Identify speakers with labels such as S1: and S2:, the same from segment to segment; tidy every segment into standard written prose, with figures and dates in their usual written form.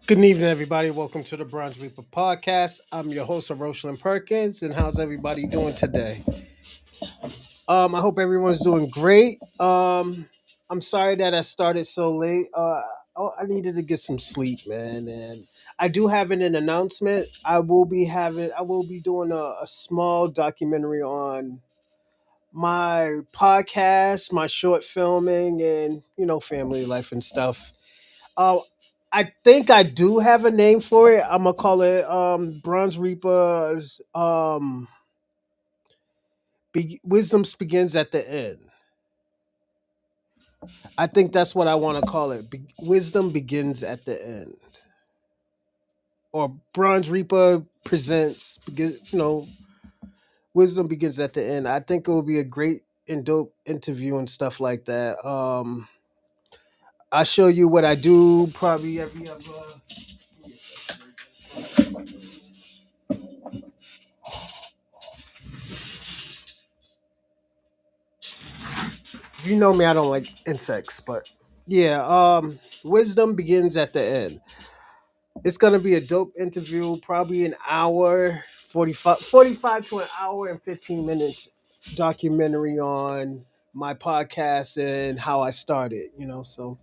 S1: Good evening, everybody. Welcome to the Bronze Reaper podcast. I'm your host, Rosalind Perkins, and how's everybody doing today? I hope everyone's doing great. I'm sorry that I started so late. I needed to get some sleep, man, and I do have an announcement. I will be doing a small documentary on my podcast, my short filming, and family life and stuff. Uh, I think I do have a name for it. I'm gonna call it Bronze Reapers. Wisdoms begins at the end. I think that's what I want to call it. Wisdom begins at the end, or Bronze Reaper presents. Wisdom begins at the end. I think it will be a great and dope interview and stuff like that. I show you what I do probably every other. You know me, I don't like insects, but yeah, wisdom begins at the end. It's gonna be a dope interview, probably an hour, 45 to an hour and 15 minutes documentary on my podcast and how I started, so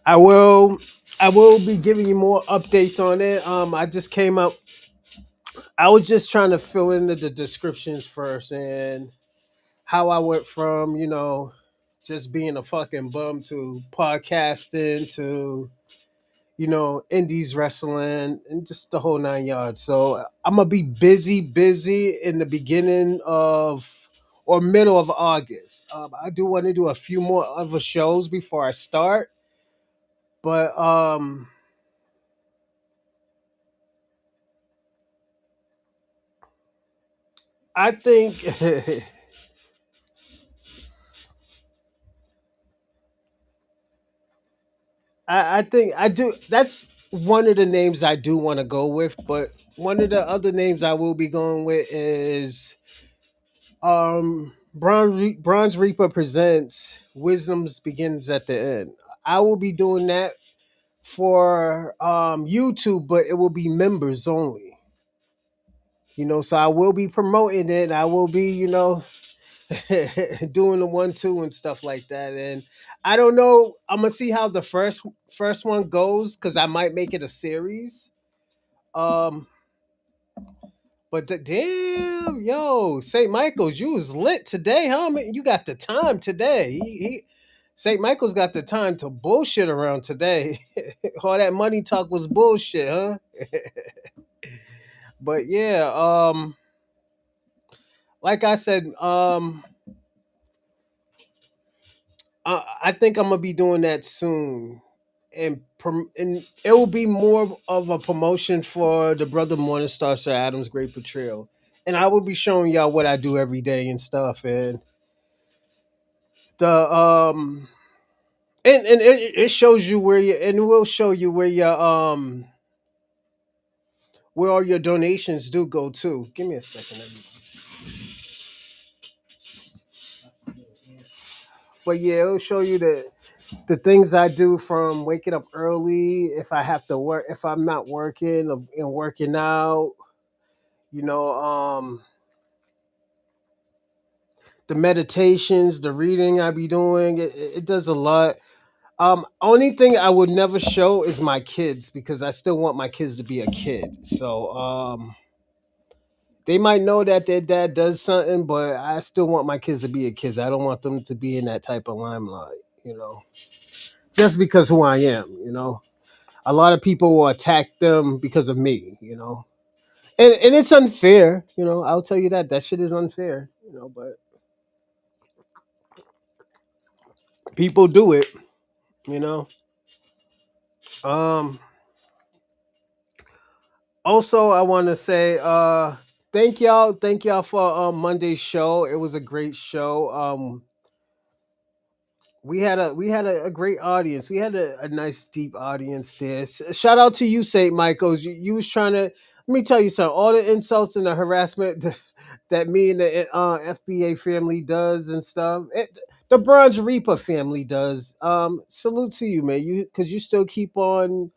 S1: I will I will be giving you more updates on it. I was just trying to fill in the descriptions first and how I went from, just being a fucking bum to podcasting to, indies wrestling and just the whole nine yards. So I'm gonna be busy in the beginning of or middle of August. I do want to do a few more other shows before I start, but I think I think I do. That's one of the names I do want to go with, but one of the other names I will be going with is Bronze Reaper presents Wisdom's begins at the end. I will be doing that for YouTube, but it will be members only. So I will be promoting it. I will be, doing the 1-2 and stuff like that. And I don't know. I'm gonna see how the first one goes because I might make it a series. Um, but damn, yo, St. Michael's, you was lit today, huh? Man, you got the time today. St. Michael's got the time to bullshit around today. All that money talk was bullshit, huh? But yeah, like I said, I think I'm gonna be doing that soon, and it will be more of a promotion for the Brother Morningstar Sir Adam's Great Portrayal, and I will be showing y'all what I do every day and stuff, and the and it shows you where you and it will show you where all your donations do go to. Give me a second, everybody. But yeah, it'll show you the things I do from waking up early, if I have to work, if I'm not working and working out, you know, the meditations, the reading I be doing, it does a lot. Only thing I would never show is my kids because I still want my kids to be a kid. So they might know that their dad does something, but I still want my kids to be a kids. I don't want them to be in that type of limelight, just because who I am. A lot of people will attack them because of me. And it's unfair. I'll tell you that shit is unfair. But people do it. Um Also, I want to say thank y'all for Monday's show. It was a great show. We had a great audience. We had a nice deep audience there. Shout out to you, St. Michael's. You was trying to, let me tell you something. All the insults and the harassment that me and the FBA family does and stuff. The Bronze Reaper family does. Salute to you, man. You because you still keep on,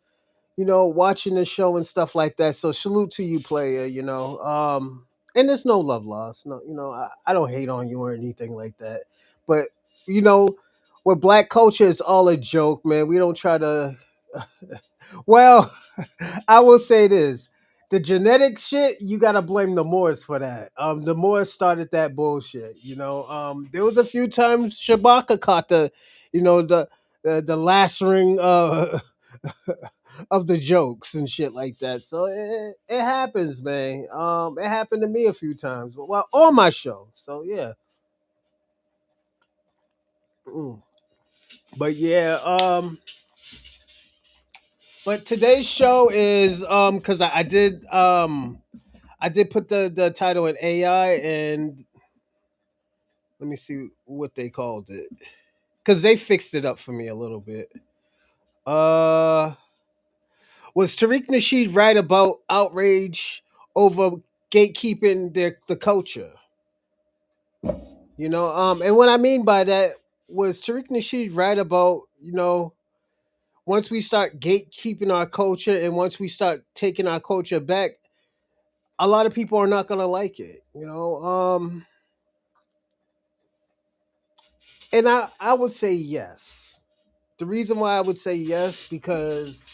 S1: watching the show and stuff like that. So salute to you, player. And there's no love lost. No, I don't hate on you or anything like that. But you know, with black culture, it's all a joke, man. We don't try to. Well, I will say this. The genetic shit, you gotta blame the Moors for that. The Moors started that bullshit. There was a few times Shabaka caught the last ring of the jokes and shit like that. So it happens, man. It happened to me a few times. Well, on my show. So yeah. Mm. But yeah. But today's show is because I did put the title in AI, and let me see what they called it because they fixed it up for me a little bit. Uh, was Tariq Nasheed right about outrage over gatekeeping the culture? And what I mean by that was Tariq Nasheed right about once we start gatekeeping our culture and once we start taking our culture back, a lot of people are not gonna like it. And I would say yes. The reason why I would say yes because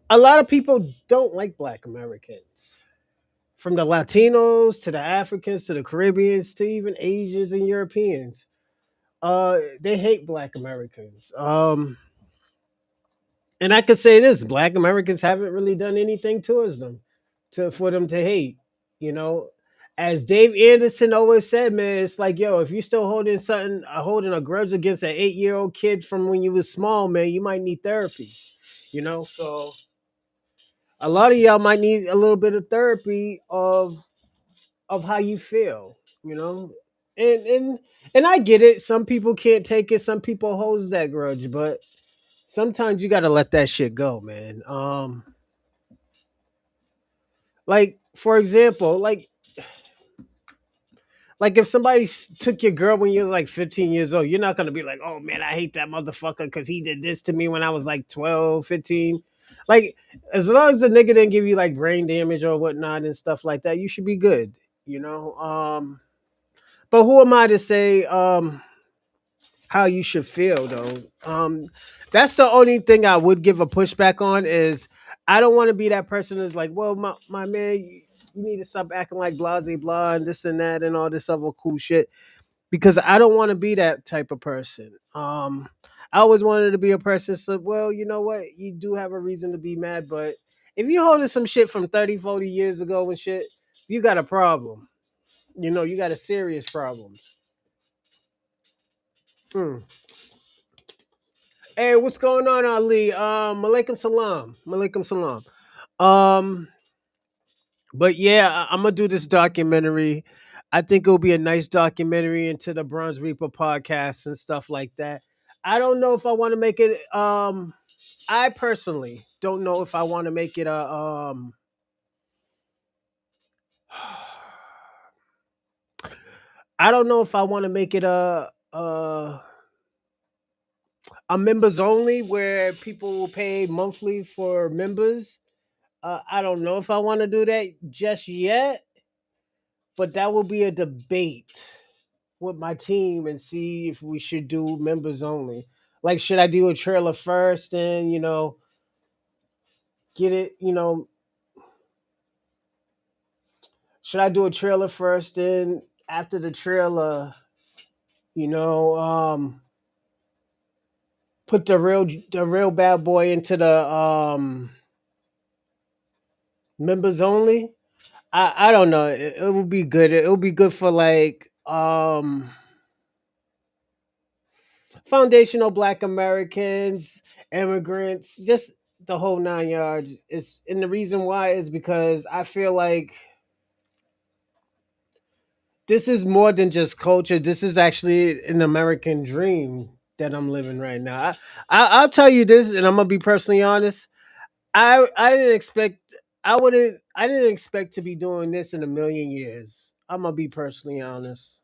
S1: a lot of people don't like Black Americans, from the Latinos to the Africans to the Caribbeans to even Asians and Europeans. They hate Black Americans. And I could say this: Black Americans haven't really done anything towards them for them to hate. You know, as Dave Anderson always said, man, it's like, yo, if you're still holding a grudge against an 8-year old kid from when you was small, man, you might need therapy. So a lot of y'all might need a little bit of therapy of how you feel. You know, and and and I get it. Some people can't take it. Some people holds that grudge, but sometimes you got to let that shit go, man. Like for example, like if somebody took your girl when you were like 15 years old, you're not gonna be like, oh man, I hate that motherfucker because he did this to me when I was like 12, 15. Like as long as the nigga didn't give you like brain damage or whatnot and stuff like that, you should be good. You know. But who am I to say how you should feel though? That's the only thing I would give a pushback on is I don't want to be that person that's like, well, my man, you need to stop acting like blah blah blah and this and that and all this other cool shit because I don't want to be that type of person. I always wanted to be a person so well, you know what? You do have a reason to be mad, but if you're holding some shit from 30, 40 years ago and shit, you got a problem. You got a serious problem. Hmm. Hey, what's going on, Ali? Malaikum salam. Malaikum salam. Um, but yeah, I'm gonna do this documentary. I think it'll be a nice documentary into the Bronze Reaper podcast and stuff like that. I don't know if I want to make it. I personally don't know if I want to make it a. I don't know if I want to make it a members only where people will pay monthly for members. I don't know if I want to do that just yet, but that will be a debate with my team and see if we should do members only. Like, should I do a trailer first and get it? Should I do a trailer first and after the trailer, you know, put the real bad boy into the members only? I don't know. It will be good. It will be good for like foundational Black Americans, immigrants, just the whole 9 yards. And the reason why is because I feel like this is more than just culture. This is actually an American dream that I'm living right now. I'll tell you this, and I'm gonna be personally honest. I didn't expect. I didn't expect to be doing this in a million years. I'm gonna be personally honest.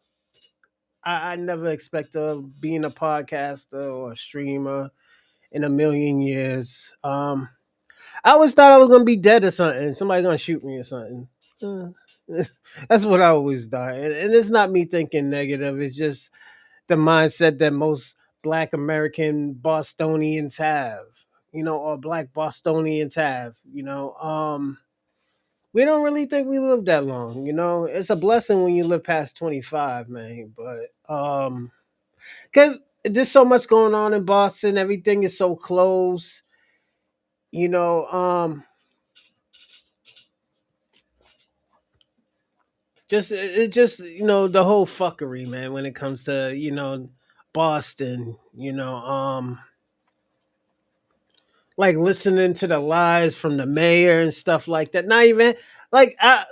S1: I never expect to being a podcaster or a streamer in a million years. I always thought I was gonna be dead or something. Somebody gonna shoot me or something. Uh, That's what I always thought, and it's not me thinking negative. It's just the mindset that most Black American Bostonians have, or Black Bostonians have. We don't really think we live that long. It's a blessing when you live past 25, man. But because there's so much going on in Boston, everything is so close. You know, just the whole fuckery, man. When it comes to Boston, like listening to the lies from the mayor and stuff like that. Not even like I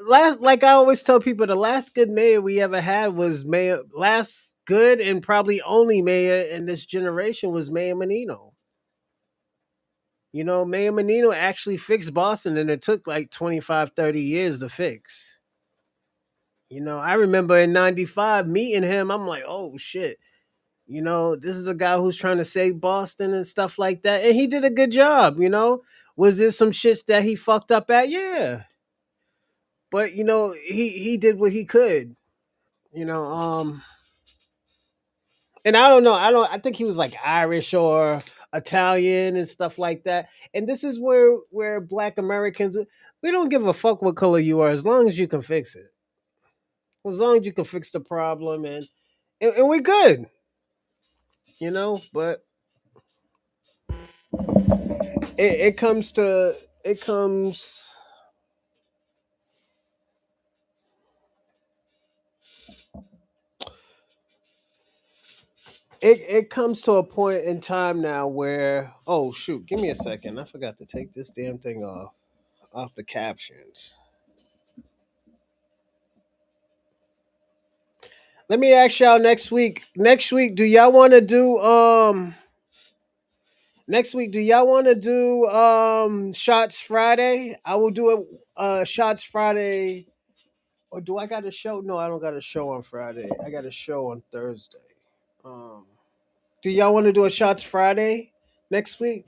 S1: always tell people, the last good mayor we ever had was mayor last good and probably only mayor in this generation was Mayor Menino. Mayor Menino actually fixed Boston, and it took like 25, 30 years to fix. I remember in 95 meeting him, I'm like, oh shit. This is a guy who's trying to save Boston and stuff like that. And he did a good job. Was there some shits that he fucked up at? Yeah. But he did what he could, you know. And I think he was like Irish or Italian and stuff like that. And this is where Black Americans, we don't give a fuck what color you are as long as you can fix it. As long as you can fix the problem, and we're good, but it comes to it comes it comes to a point in time now where, oh shoot, give me a second, I forgot to take this damn thing off the captions. Let me ask y'all next week, do y'all want to do next week, do y'all want to do shots Friday? I will do shots Friday. Or do I got a show? No, I don't got a show on Friday. I got a show on Thursday. Um, do y'all want to do a shots Friday next week?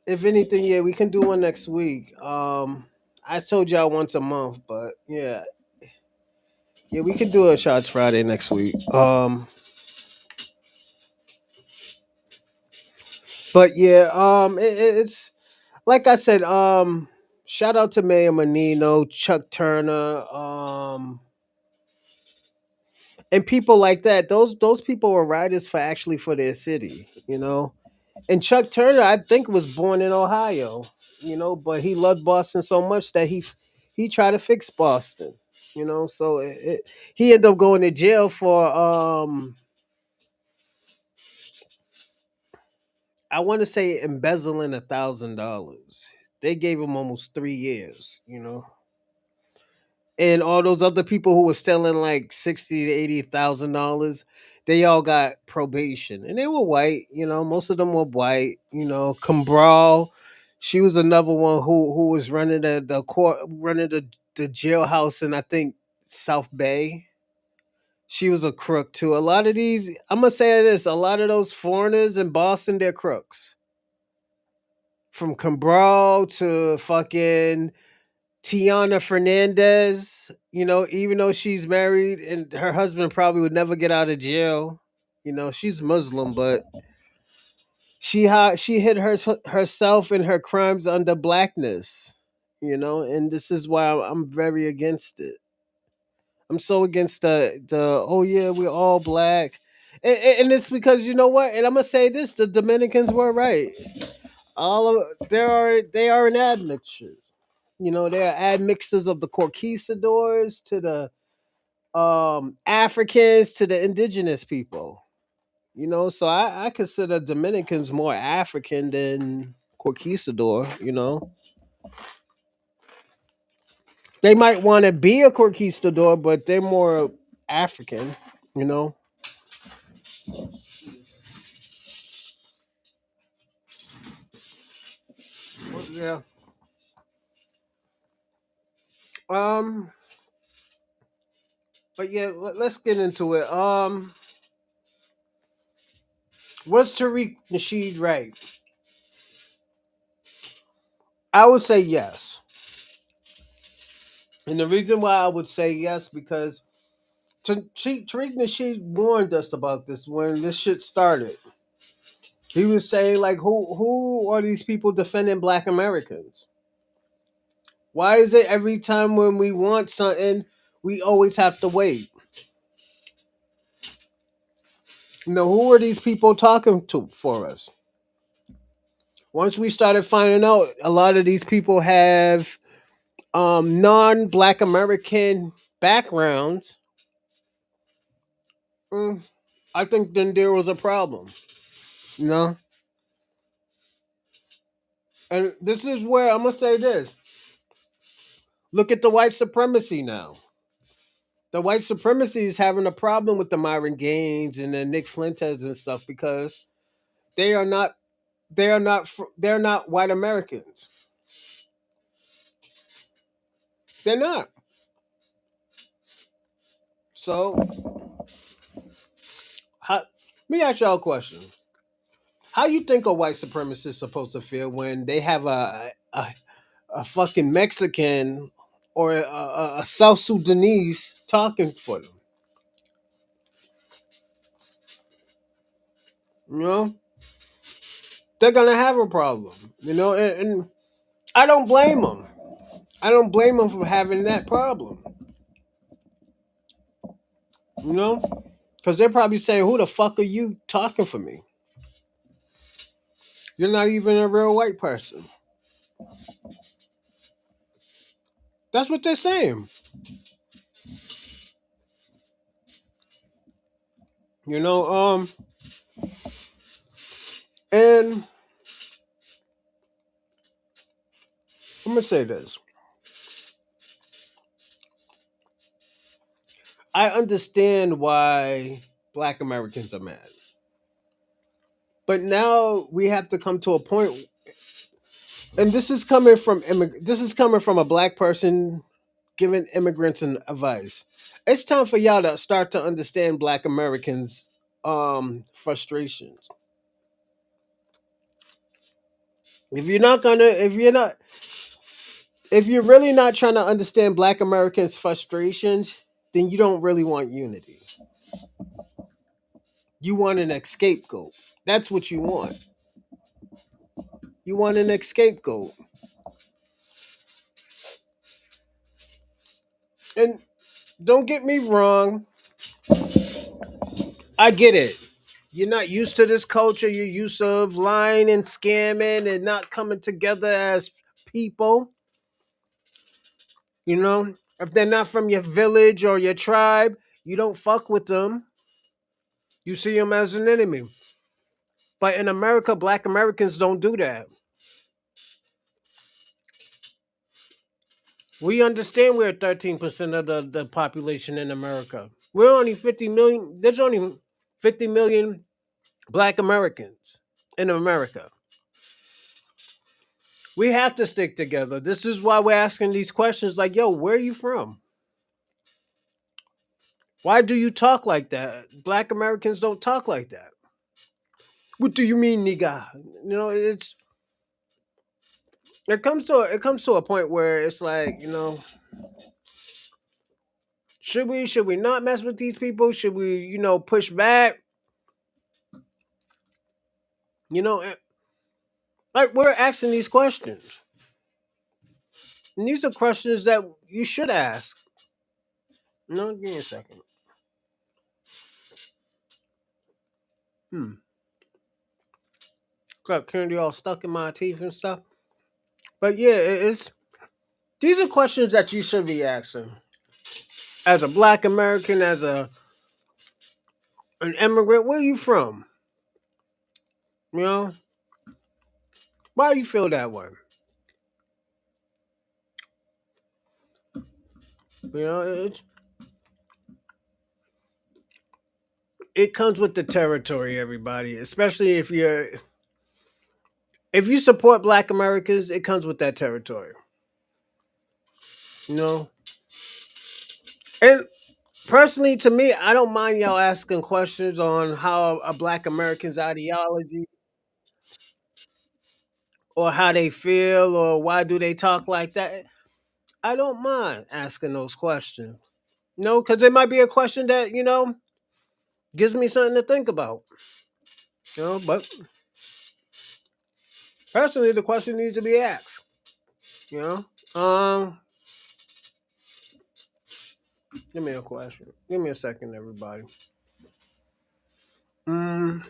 S1: If anything, yeah, we can do one next week. I told y'all once a month, but yeah, we can do a shots Friday next week. But yeah, it's like I said. Shout out to Mayor Menino, Chuck Turner, and people like that. Those people were writers for their city. And Chuck Turner, I think, was born in Ohio, but he loved Boston so much that he tried to fix Boston, So he ended up going to jail for I want to say embezzling $1,000. They gave him almost 3 years, and all those other people who were stealing like $60,000 to $80,000, they all got probation, and they were white. Most of them were white. Cabral, she was another one who was running the court, running the jailhouse in, I think, South Bay. She was a crook too. A lot of these, I'm gonna say this: a lot of those foreigners in Boston, they're crooks. From Cabral to fucking Tiana Fernandez, even though she's married and her husband probably would never get out of jail. She's Muslim, but she hid herself and her crimes under blackness. And this is why I'm very against it. I'm so against the oh yeah, we're all black, and it's because you know what? And I'm gonna say this: the Dominicans were right. All of they are an admixture. They are admixtures of the Conquistadors to the Africans to the indigenous people. So I consider Dominicans more African than Conquistador. They might want to be a Conquistador, but they're more African. You know. Yeah. Um. But yeah, let's get into it. Was Tariq Nasheed right? I would say yes. And the reason why I would say yes because Tariq Nasheed warned us about this when this shit started. He was saying like, who are these people defending Black Americans? Why is it every time when we want something, we always have to wait? Who are these people talking to for us? Once we started finding out, a lot of these people have non-Black American backgrounds. mm, I think then there was a problem. You know, and this is where I'm gonna say this. Look at the white supremacy now. The white supremacy is having a problem with the Myron Gaines and the Nick Fuentes and stuff because they are not they're not white Americans. They're not. So, how, let me ask y'all a question. How you think a white supremacist is supposed to feel when they have a fucking Mexican or a South Sudanese talking for them? You know, they're gonna have a problem. And I don't blame them. I don't blame them for having that problem. You know, because they're probably saying, "Who the fuck are you talking for me? You're not even a real white person." That's what they're saying. You know, and I'm gonna say this. I understand why Black Americans are mad, but now we have to come to a point, and this is coming from a black person giving immigrants an advice. It's time for y'all to start to understand Black Americans' frustrations. If you're really not trying to understand Black Americans' frustrations, then you don't really want unity. You want an scapegoat. That's what you want. You want an scapegoat. And don't get me wrong, I get it. You're not used to this culture. You're used to lying and scamming and not coming together as people. If they're not from your village or your tribe, you don't fuck with them. You see them as an enemy. But in America, Black Americans don't do that. We understand we're 13% of the population in America. We're only 50 million. There's only 50 million Black Americans in America. We have to stick together. This is why we're asking these questions like, yo, where are you from? Why do you talk like that? Black Americans don't talk like that. What do you mean, nigga? It comes to a point where it's like, should we not mess with these people? Should we, push back? You know, eh, like we're asking these questions. And these are questions that you should ask. No, give me a second. Hmm. Got candy all stuck in my teeth and stuff. But yeah, it's these are questions that you should be asking. As a black American, as an immigrant, where are you from? You know? Why do you feel that way? It's it comes with the territory, everybody. Especially if you support black Americans, it comes with that territory. You know? And personally, to me, I don't mind y'all asking questions on how a Black American's ideology or how they feel or why do they talk like that. I don't mind asking those questions. No, because it might be a question that gives me something to think about. But personally, the question needs to be asked. You know, give me a question. Give me a second, everybody. Mm,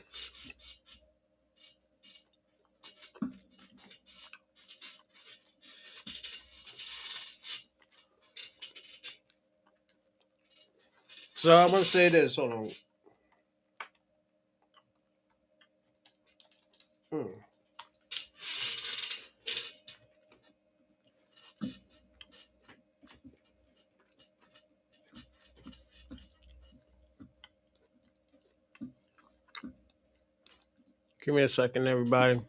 S1: so I'm gonna say this. Hold on. Mm, give me a second, everybody.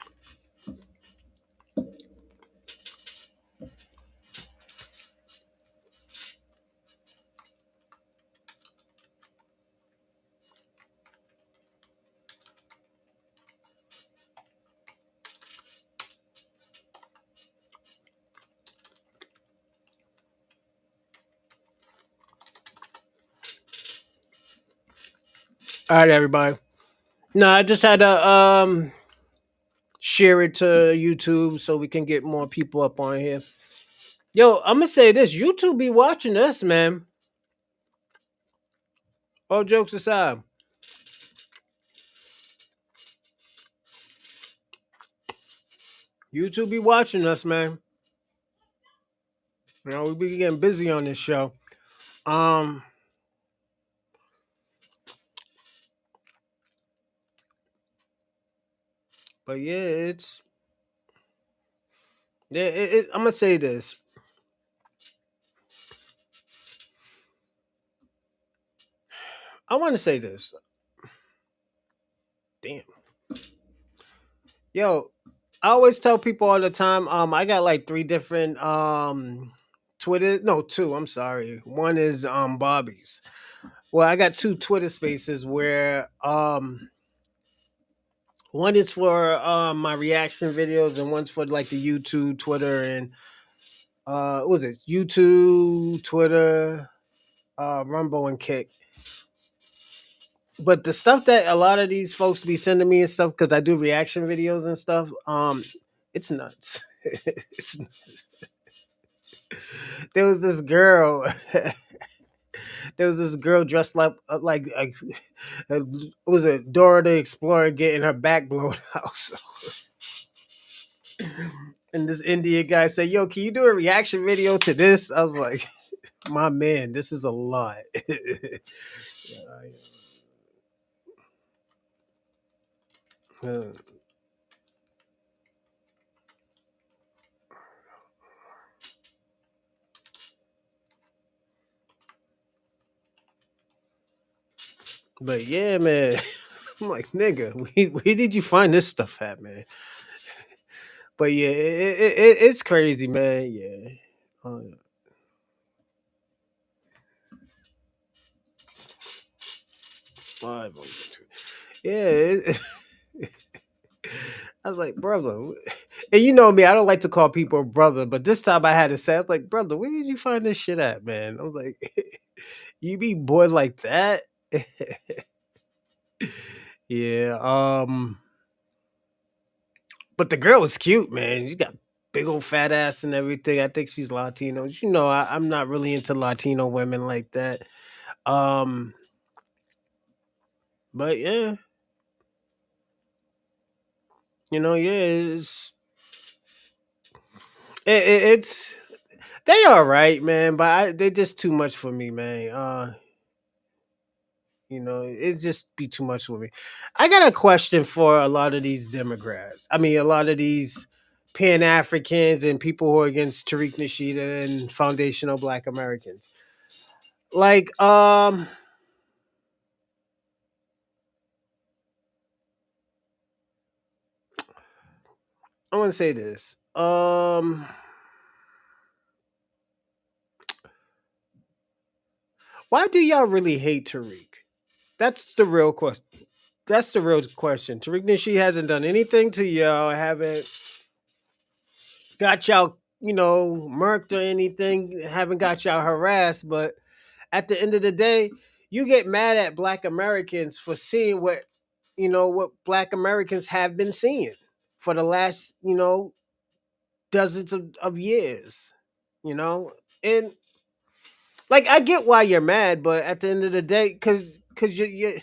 S1: All right, everybody. No, I just had to share it to YouTube so we can get more people up on here. Yo, I'm gonna say this: YouTube be watching us, man. All jokes aside, YouTube be watching us, man. We be getting busy on this show. Um, but yeah, I'm gonna say this. I want to say this. Damn, yo, I always tell people all the time. I got like three different Twitter. No, two. I'm sorry. One is Bobby's. Well, I got two Twitter spaces where one is for my reaction videos and one's for like the YouTube, Twitter, and what was it? YouTube, Twitter, Rumble, and Kick. But the stuff that a lot of these folks be sending me and stuff, because I do reaction videos and stuff, it's nuts. it's, there was this girl. There was this girl dressed like it was a Dora the Explorer getting her back blown out. And this Indian guy said, "Yo, can you do a reaction video to this?" I was like, "My man, this is a lot." Uh, but yeah, man, I'm like, nigga, where did you find this stuff at, man? But yeah, it's crazy, man. Yeah. Five on YouTube. Yeah, I was like, brother, and you know me, I don't like to call people brother, but this time I had to say, I was like, brother, where did you find this shit at, man? I was like, you be bored like that? Yeah. But the girl was cute, man. She got big old fat ass and everything. I think she's Latino. I'm not really into Latino women like that. Um, but yeah, yeah, it's they all right, man. But they're just too much for me, man. It's just be too much for me. I got a question for a lot of these Democrats. I mean, a lot of these Pan Africans and people who are against Tariq Nasheed and foundational Black Americans. Like, I want to say this. Why do y'all really hate Tariq? That's the real question. That's the real question. Tariq Nasheed hasn't done anything to y'all. Haven't got y'all, murked or anything. Haven't got y'all harassed. But at the end of the day, you get mad at Black Americans for seeing what Black Americans have been seeing for the last, dozens of years. You know, and like I get why you're mad, but at the end of the day, because the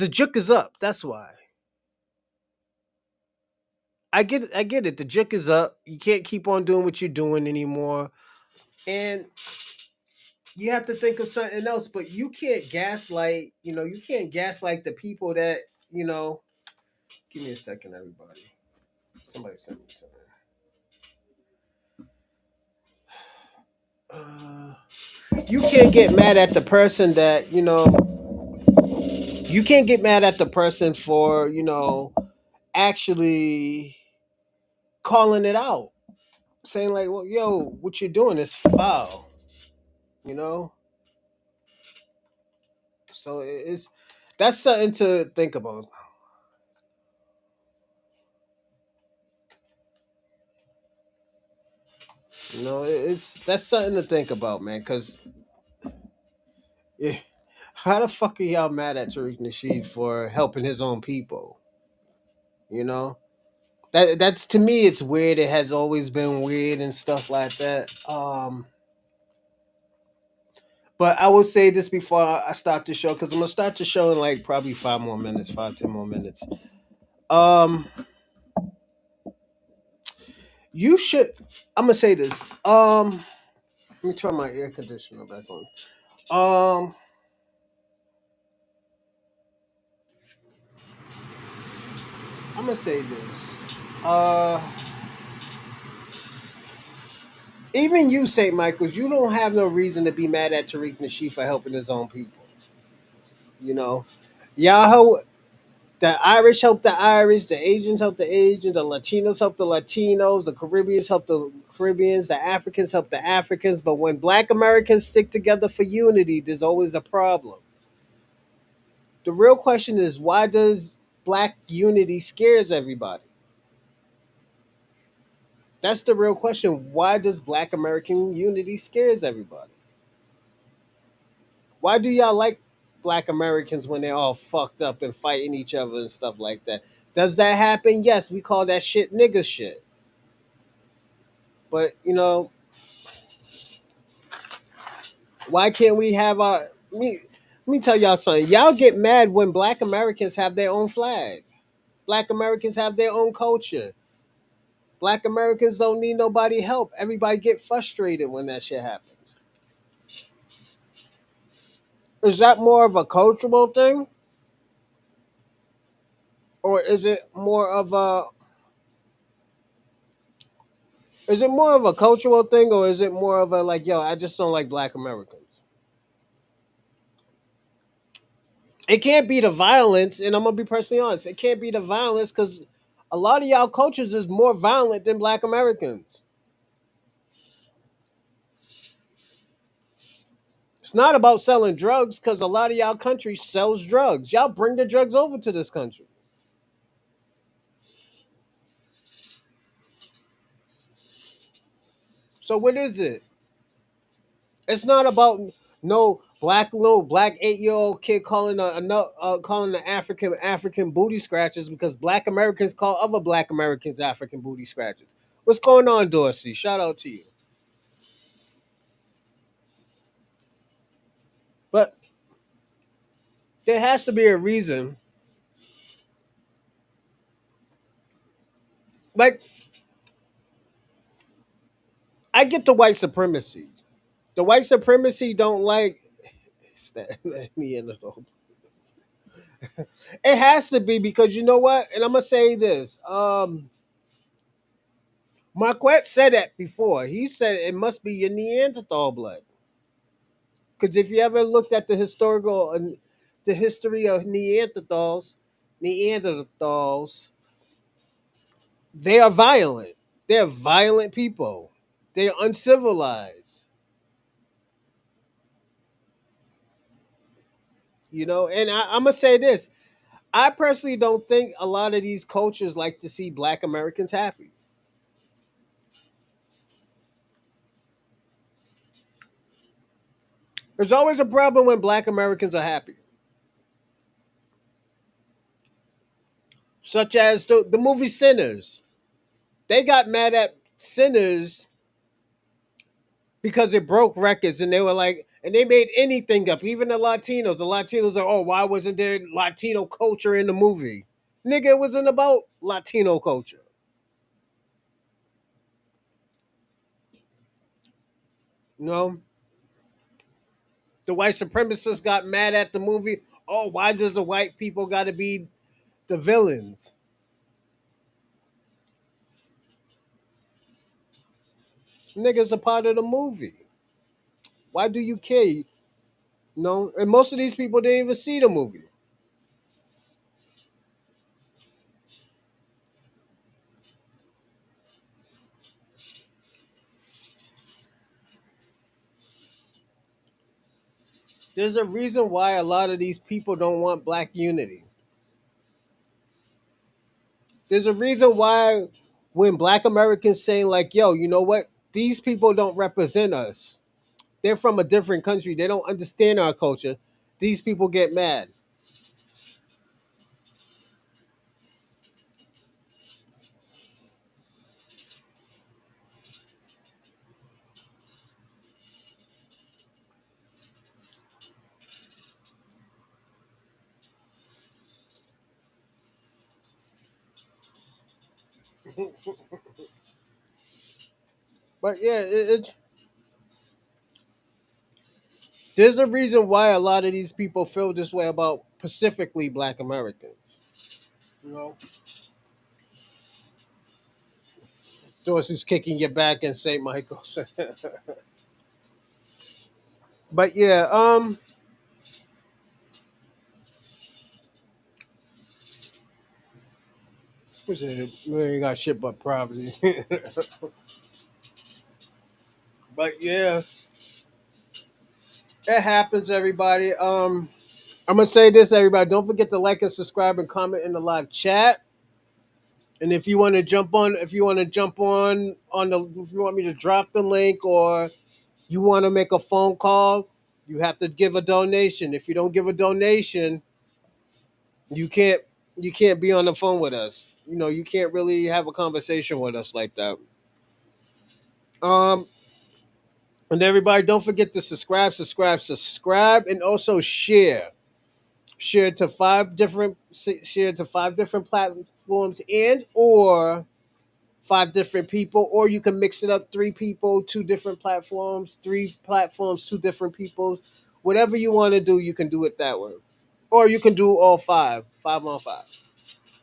S1: juke is up. That's why. I get it. The juke is up. You can't keep on doing what you're doing anymore, and you have to think of something else. But you can't gaslight. You can't gaslight the people that you know. Give me a second, everybody. Somebody sent me something. Uh, you can't get mad at the person that You can't get mad at the person for actually calling it out, saying like, "Well, yo, what you're doing is foul." You know, so it's that's something to think about. It's that's something to think about, man. Because how the fuck are y'all mad at Tariq Nasheed for helping his own people? You know, that's to me, it's weird. It has always been weird and stuff like that. But I will say this before I start the show because I'm gonna start the show in like probably 5 more minutes, 5, 10 more minutes. Um, you should. I'm gonna say this. Let me turn my air conditioner back on. Um, I'm gonna say this. Uh, Even you, St. Michael's, you don't have no reason to be mad at Tariq Nasheed for helping his own people. You know, Yahoo, the Irish help the Irish, the Asians help the Asians, the Latinos help the Latinos, the Caribbeans help the Caribbeans, the Africans help the Africans. But when Black Americans stick together for unity, there's always a problem. The real question is why does Black unity scares everybody? That's the real question. Why does Black American unity scares everybody? Why do y'all like Black Americans when they're all fucked up and fighting each other and stuff like that? Does that happen? Yes, we call that shit nigga shit. But why can't we have our? Let me tell y'all something. Y'all get mad when Black Americans have their own flag. Black Americans have their own culture. Black Americans don't need nobody help. Everybody get frustrated when that shit happens. Is that more of a cultural thing, or is it more of a cultural thing, or is it more of a like, yo, I just don't like Black Americans? It can't be the violence, and I'm gonna be personally honest. It can't be the violence because a lot of y'all cultures is more violent than Black Americans. It's not about selling drugs because a lot of y'all countries sells drugs. Y'all bring the drugs over to this country. So what is it? It's not about no black little black 8-year old kid calling calling the African booty scratchers because Black Americans call other Black Americans African booty scratchers. What's going on, Dorsey? Shout out to you. But there has to be a reason. Like I get the white supremacy. The white supremacy don't like me in the It has to be because you know what? And I'm gonna say this. Marquette said that before. He said it must be your Neanderthal blood. Because if you ever looked at the history of Neanderthals, they are violent. They're violent people. They're uncivilized. And I'm gonna say this: I personally don't think a lot of these cultures like to see Black Americans happy. There's always a problem when Black Americans are happy, such as the movie Sinners. They got mad at Sinners because it broke records, and they were like, and they made anything up. Even the Latinos. The Latinos are, oh, why wasn't there Latino culture in the movie? Nigga, it wasn't about Latino culture. You know, the white supremacists got mad at the movie. Oh, why does the white people got to be the villains? Niggas a part of the movie. Why do you care? No, and most of these people didn't even see the movie. There's a reason why a lot of these people don't want black unity. There's a reason why when black Americans saying like, yo, you know what? These people don't represent us. They're from a different country. They don't understand our culture. These people get mad. But yeah, it's there's a reason why a lot of these people feel this way about specifically black Americans. You know, Dorsey's kicking your back in St. Michael's. But yeah, what's it? We ain't got shit but property. But yeah, it happens, everybody. I'm gonna say this, everybody. Don't forget to like and subscribe and comment in the live chat. And if you want to jump on, if you want to jump on the, if you want me to drop the link or you want to make a phone call, you have to give a donation. If you don't give a donation, you can't you can't be on the phone with us. You can't really have a conversation with us like that. Um, and everybody, don't forget to subscribe, and also share. Share to five different platforms and or five different people, or you can mix it up: three people, two different platforms, three platforms, two different people. Whatever you want to do, you can do it that way, or you can do all five on five.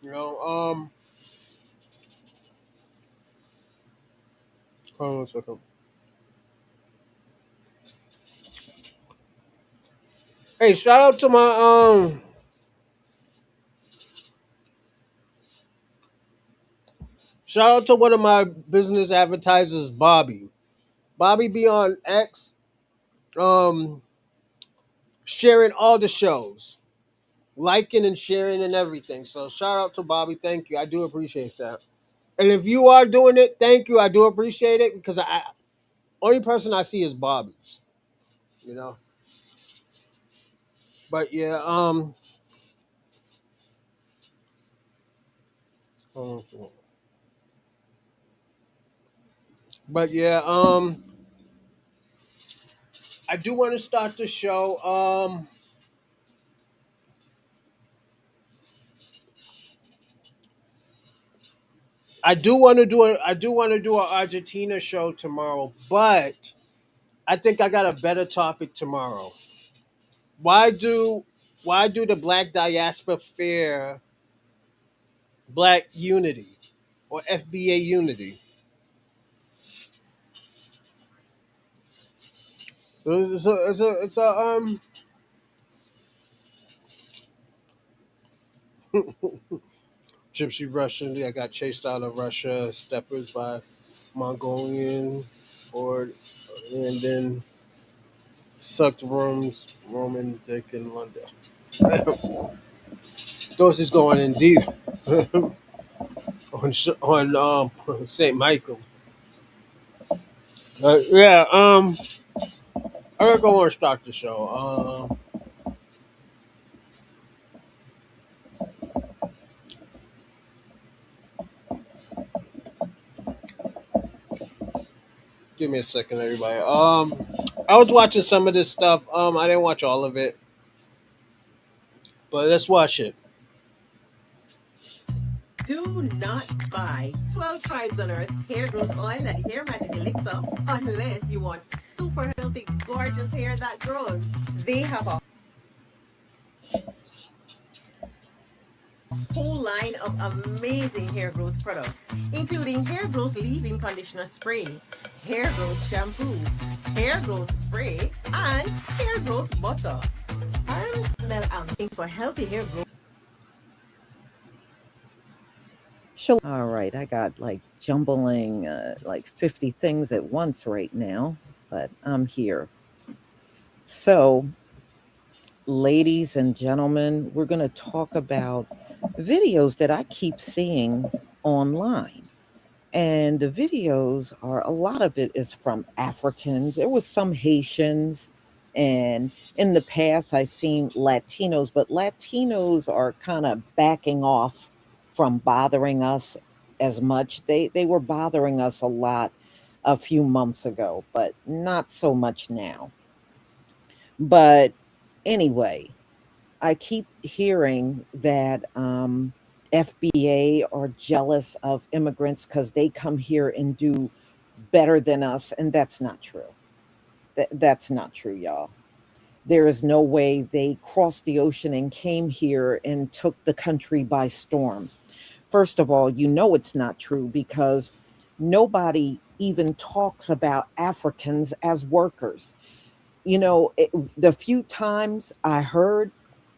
S1: You know. Hold on a second. Hey, shout out to one of my business advertisers, Bobby. Bobby be on X, um, sharing all the shows, liking and sharing and everything. So shout out to Bobby. Thank you. I do appreciate that. And if you are doing it, thank you. I do appreciate it because I only person I see is Bobby's. You know. But yeah, oh, but yeah, I do want to start the show. I do want to do an Argentina show tomorrow, but I think I got a better topic tomorrow. Why do why do the Black Diaspora fear Black Unity or FBA Unity? It's a Gypsy Russian. I got chased out of Russia. Steppers by Mongolian, or and then sucked Roman dick in London. Those is going in deep on Saint Michael. Yeah. I gotta go and start the show. Give me a second, everybody. I was watching some of this stuff. I didn't watch all of it, but let's watch it.
S2: Do not buy 12 Tribes on Earth hair growth oil and hair magic elixir unless you want super healthy, gorgeous hair that grows. They have a whole line of amazing hair growth products, including hair growth leave-in conditioner spray, hair growth shampoo, hair growth spray, and hair growth butter. I smell and think for healthy hair growth.
S3: All right, I got like jumbling like 50 things at once right now, but I'm here. So, ladies and gentlemen, we're going to talk about videos that I keep seeing online. And the videos are a lot of it is from Africans. There was some Haitians, and in the past I seen Latinos, but Latinos are kind of backing off from bothering us as much. They were bothering us a lot a few months ago, but not so much now. But anyway, I keep hearing that FBA are jealous of immigrants because they come here and do better than us, and that's not true. That's not true, y'all. There is no way they crossed the ocean and came here and took the country by storm. First of all, you know it's not true because nobody even talks about Africans as workers. The few times I heard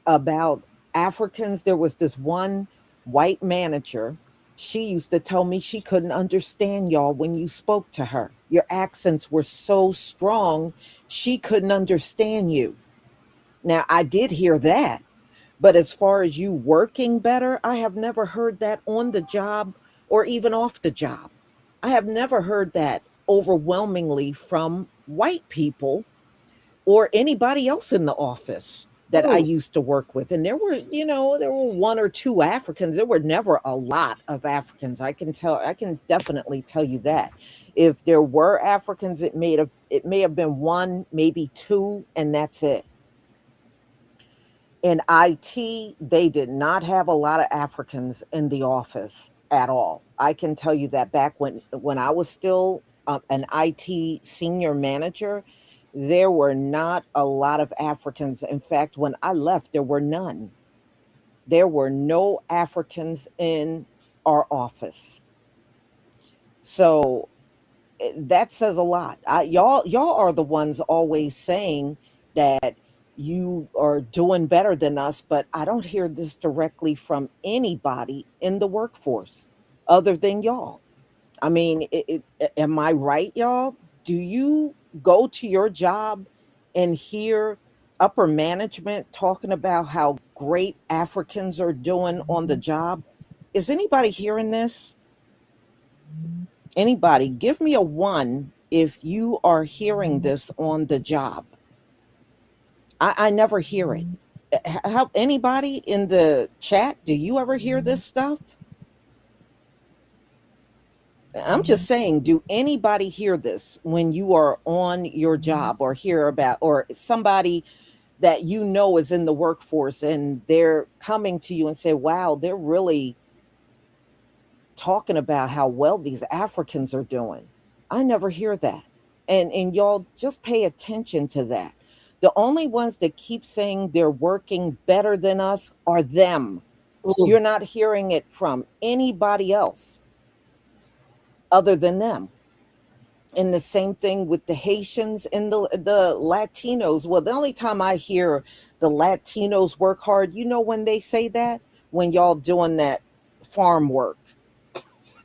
S3: about Africans, there was this one white manager. She used to tell me she couldn't understand y'all when you spoke to her. Your accents were so strong, she couldn't understand you. Now, I did hear that, but as far as you working better, I have never heard that on the job or even off the job. I have never heard that overwhelmingly from white people or anybody else in the office that I
S1: Hmm.
S3: used to work with. And there were one or two Africans. There were never a lot of Africans. I can definitely tell you that. If there were Africans, it may have been one, maybe two, and that's it. In IT, they did not have a lot of Africans in the office at all. I can tell you that back when I was still an IT senior manager, there were not a lot of Africans. In fact, when I left, there were none. There were no Africans in our office. So that says a lot. Y'all are the ones always saying that you are doing better than us, but I don't hear this directly from anybody in the workforce other than y'all. I mean, am I right, y'all? Do you go to your job and hear upper management talking about how great Africans are doing on the job? Is anybody hearing this? Anybody, give me a one if you are hearing this on the job. I never hear it. How anybody in the chat? Do you ever hear this stuff? I'm just saying, do anybody hear this when you are on your job or hear about or somebody that you know is in the workforce and they're coming to you and say, wow, they're really talking about how well these Africans are doing. I never hear that. And y'all just pay attention to that. The only ones that keep saying they're working better than us are them.
S1: Hmm.
S3: You're not hearing it from anybody else other than them. And the same thing with the Haitians and the Latinos. Well, the only time I hear the Latinos work hard, you know when they say that? When y'all doing that farm work.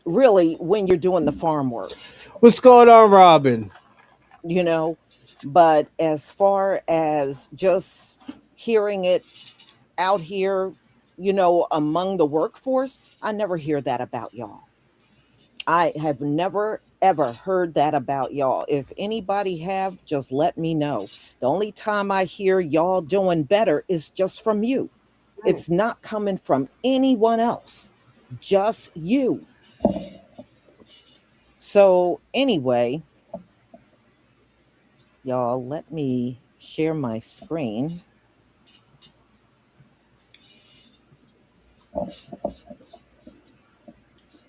S3: Really, when you're doing the farm work,
S1: What's going on, Robin?
S3: you know. But as far as just hearing it out here, among the workforce, I never hear that about y'all. I have never ever heard that about y'all. If anybody have, just let me know. The only time I hear y'all doing better is just from you. It's not coming from anyone else, just you. So anyway, y'all, let me share my screen.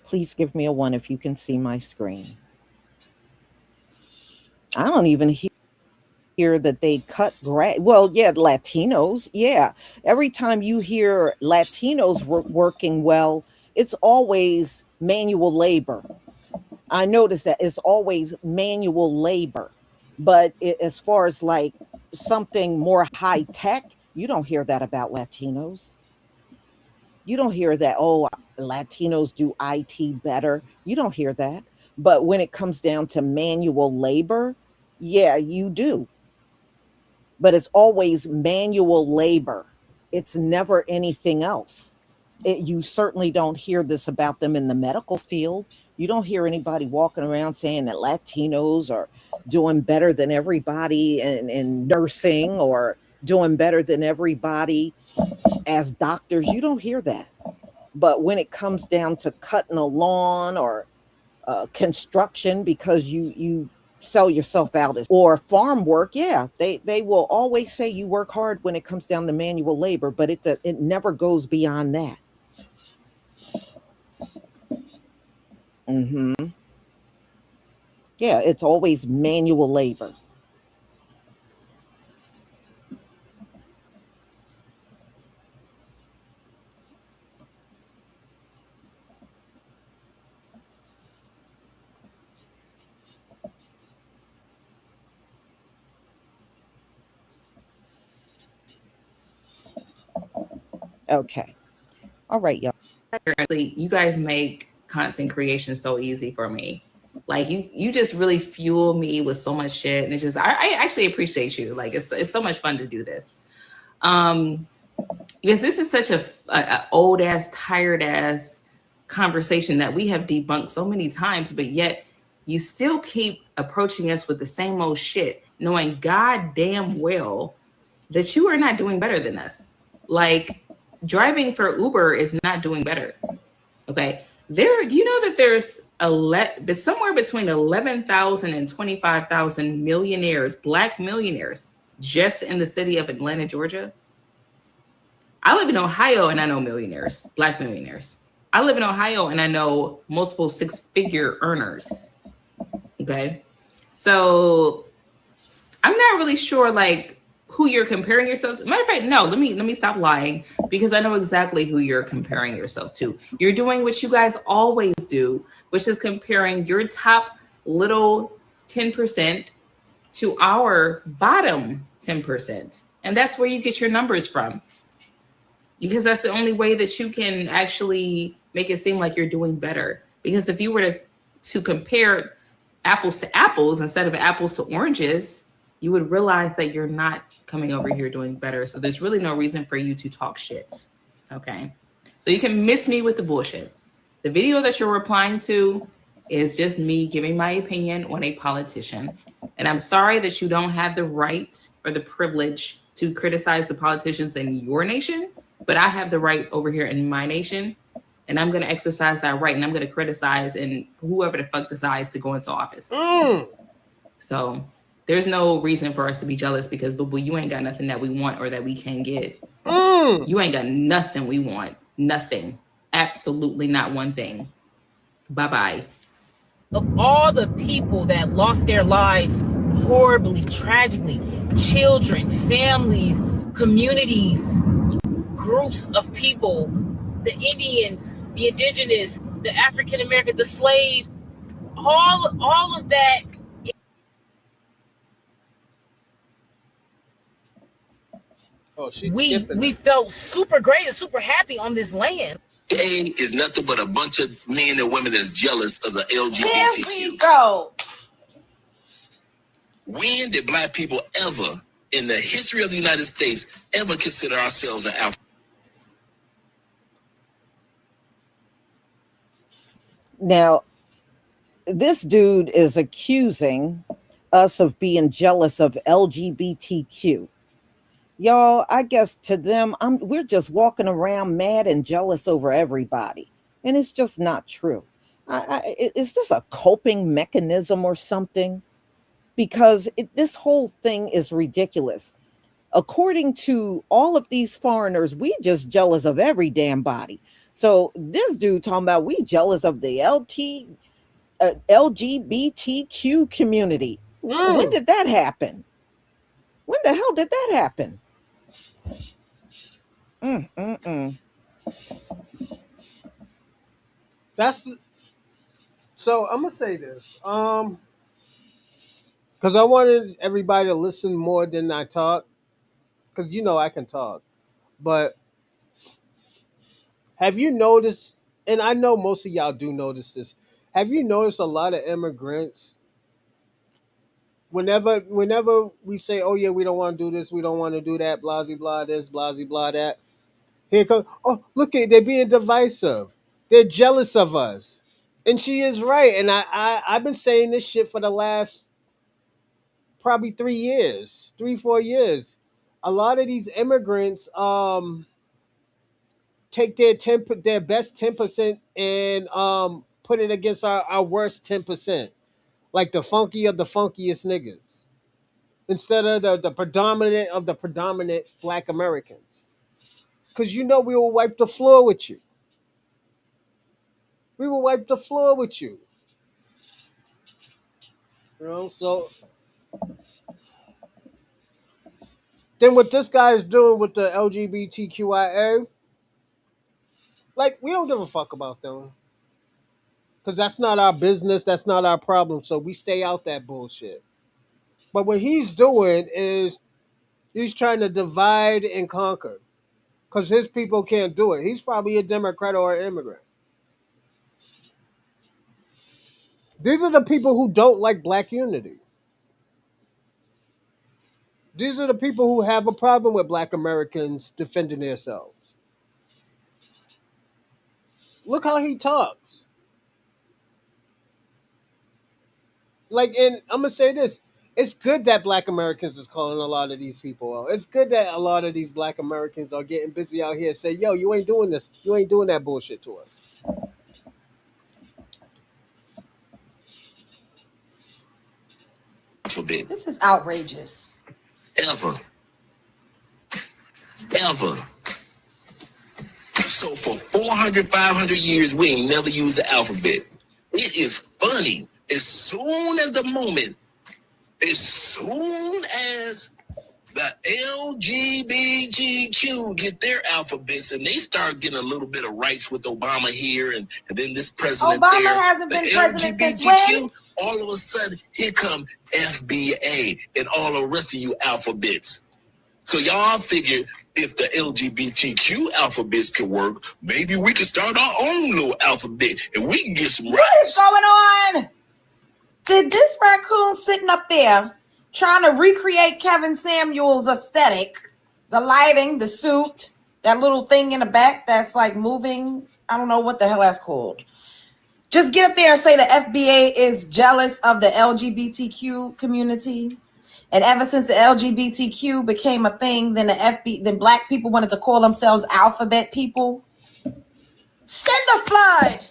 S3: Please give me a 1 if you can see my screen. I don't even hear that they cut grass. Well, yeah, Latinos. Yeah. Every time you hear Latinos working well, it's always manual labor. I notice that it's always manual labor. But as far as like something more high tech, you don't hear that about Latinos. You don't hear that, oh, Latinos do IT better. You don't hear that. But when it comes down to manual labor, yeah, you do. But it's always manual labor. It's never anything else. You certainly don't hear this about them in the medical field. You don't hear anybody walking around saying that Latinos are doing better than everybody in nursing or doing better than everybody as doctors. You don't hear that. But when it comes down to cutting a lawn or construction, because you sell yourself out as, or farm work, yeah, they will always say you work hard when it comes down to manual labor, but it never goes beyond that. Yeah, it's always manual labor. Okay. All right, y'all.
S4: You guys make content creation so easy for me. Like you just really fuel me with so much shit, and it's just I actually appreciate you. Like it's so much fun to do this. Because this is such a old ass, tired ass conversation that we have debunked so many times, but yet you still keep approaching us with the same old shit, knowing goddamn well that you are not doing better than us. Like driving for Uber is not doing better. Okay. Do you know that there's somewhere between 11,000 and 25,000 millionaires, Black millionaires, just in the city of Atlanta, Georgia? I live in Ohio and I know millionaires, Black millionaires. I live in Ohio and I know multiple 6-figure earners. Okay. So I'm not really sure like who you're comparing yourself to. Matter of fact, no, let me stop lying, because I know exactly who you're comparing yourself to. You're doing what you guys always do, which is comparing your top little 10% to our bottom 10%. And that's where you get your numbers from. Because that's the only way that you can actually make it seem like you're doing better. Because if you were to compare apples to apples instead of apples to oranges, you would realize that you're not coming over here doing better. So there's really no reason for you to talk shit. Okay. So you can miss me with the bullshit. The video that you're replying to is just me giving my opinion on a politician. And I'm sorry that you don't have the right or the privilege to criticize the politicians in your nation, but I have the right over here in my nation. And I'm going to exercise that right. And I'm going to criticize and whoever the fuck decides to go into office. So there's no reason for us to be jealous, because boo-boo, you ain't got nothing that we want or that we can get. You ain't got nothing we want. Nothing. Absolutely not one thing. Bye-bye.
S5: Of all the people that lost their lives horribly, tragically, children, families, communities, groups of people, the Indians, the indigenous, the African American, the slave, all of that.
S1: Oh,
S5: we felt super great and super happy on this land.
S6: Gay is nothing but a bunch of men and women that's jealous of the LGBTQ.
S2: There we go.
S6: When did Black people ever, in the history of the United States, ever consider ourselves an African?
S3: Now, this dude is accusing us of being jealous of LGBTQ. Y'all, I guess to them, we're just walking around mad and jealous over everybody. And it's just not true. Is this a coping mechanism or something? Because this whole thing is ridiculous. According to all of these foreigners, we just jealous of every damn body. So this dude talking about we jealous of the LGBTQ community. When did that happen? When the hell did that happen?
S1: That's so. I'm gonna say this, because I wanted everybody to listen more than I talk, because I can talk, but have you noticed? And I know most of y'all do notice this. Have you noticed a lot of immigrants? Whenever we say, "Oh yeah, we don't want to do this, we don't want to do that," blah blah blah this, blah blah blah that. Here comes, oh look at they're being divisive. They're jealous of us, and she is right. And I've been saying this shit for the last probably 3 years, 3 4 years. A lot of these immigrants take their best 10% and put it against our worst 10%, like the funky of the funkiest niggas, instead of the predominant of the predominant Black Americans. Because we will wipe the floor with you. We will wipe the floor with you. So then what this guy is doing with the LGBTQIA, like, we don't give a fuck about them. Because that's not our business. That's not our problem. So we stay out that bullshit. But what he's doing is he's trying to divide and conquer. Because his people can't do it. He's probably a Democrat or an immigrant. These are the people who don't like Black unity. These are the people who have a problem with Black Americans defending themselves. Look how he talks. Like, and I'm gonna say this: it's good that Black Americans is calling a lot of these people out. It's good that a lot of these Black Americans are getting busy out here. Say, yo, you ain't doing this. You ain't doing that bullshit to us.
S6: Alphabet.
S7: This is outrageous.
S6: Ever. Ever. So for 400, 500 years, we ain't never used the alphabet. It is funny. As soon as the LGBTQ get their alphabets and they start getting a little bit of rights with Obama here and then this president
S7: Obama
S6: there,
S7: hasn't
S6: the
S7: been president since when?
S6: LGBTQ, all of a sudden, here come FBA and all the rest of you alphabets. So y'all figure if the LGBTQ alphabets can work, maybe we can start our own little alphabet and we can get some rights.
S7: What is going on? Did this raccoon sitting up there trying to recreate Kevin Samuel's aesthetic, the lighting, the suit, that little thing in the back that's like moving? I don't know what the hell that's called. Just get up there and say the FBA is jealous of the LGBTQ community. And ever since the LGBTQ became a thing, then then Black people wanted to call themselves alphabet people. Send the flood.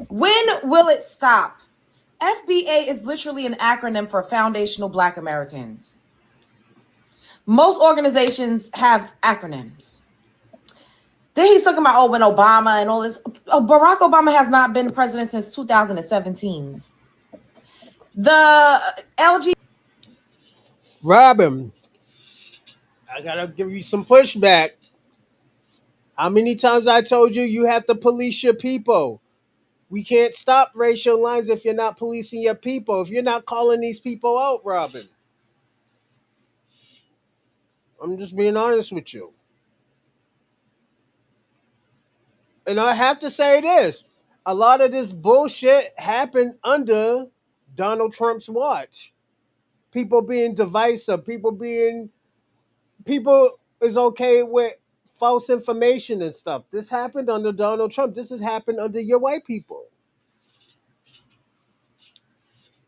S7: When will it stop? FBA is literally an acronym for Foundational Black Americans. Most organizations have acronyms. Then he's talking about, when Obama and all this. Barack Obama has not been president since 2017. The LG.
S1: Robin, I gotta give you some pushback. How many times I told you you have to police your people? We can't stop racial lines if you're not policing your people. If you're not calling these people out, Robin. I'm just being honest with you. And I have to say this. A lot of this bullshit happened under Donald Trump's watch. People being divisive, people is okay with false information and stuff. This happened under Donald Trump. This has happened under your white people.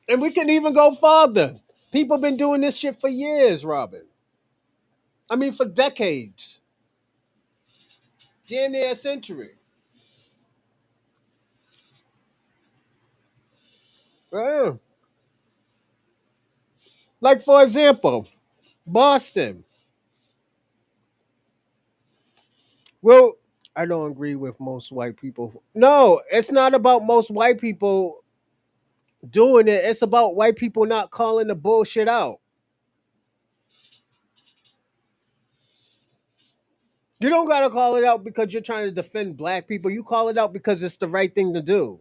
S1: And we can even go farther. People been doing this shit for years, Robin. I mean, for decades. Damn near a century. Yeah. Like, for example, Boston. Well, I don't agree with most white people. No, it's not about most white people doing it. It's about white people not calling the bullshit out. You don't gotta call it out because you're trying to defend black people. You call it out because it's the right thing to do.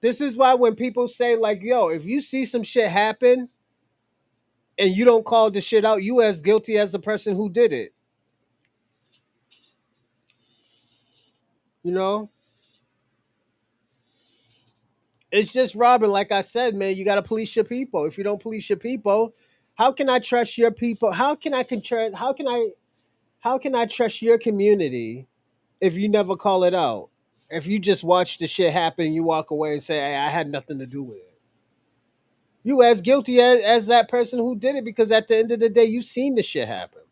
S1: This is why when people say, like, yo, if you see some shit happen and you don't call the shit out, you as guilty as the person who did it. You know? It's just, Robin, like I said, man, you gotta police your people. If you don't police your people, how can I trust your people? How can I trust your community if you never call it out? If you just watch the shit happen, you walk away and say, hey, I had nothing to do with it. You as guilty as that person who did it, because at the end of the day, you seen the shit happen.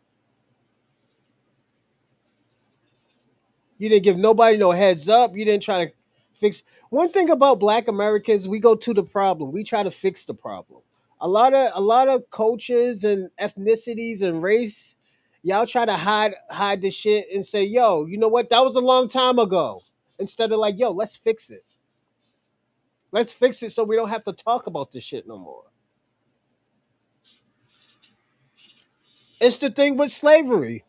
S1: You didn't give nobody no heads up. You didn't try to fix. One thing about Black Americans, we go to the problem. We try to fix the problem. A lot of cultures and ethnicities and race, y'all try to hide the shit and say, yo, you know what? That was a long time ago. Instead of like, yo, let's fix it. Let's fix it so we don't have to talk about this shit no more. It's the thing with slavery.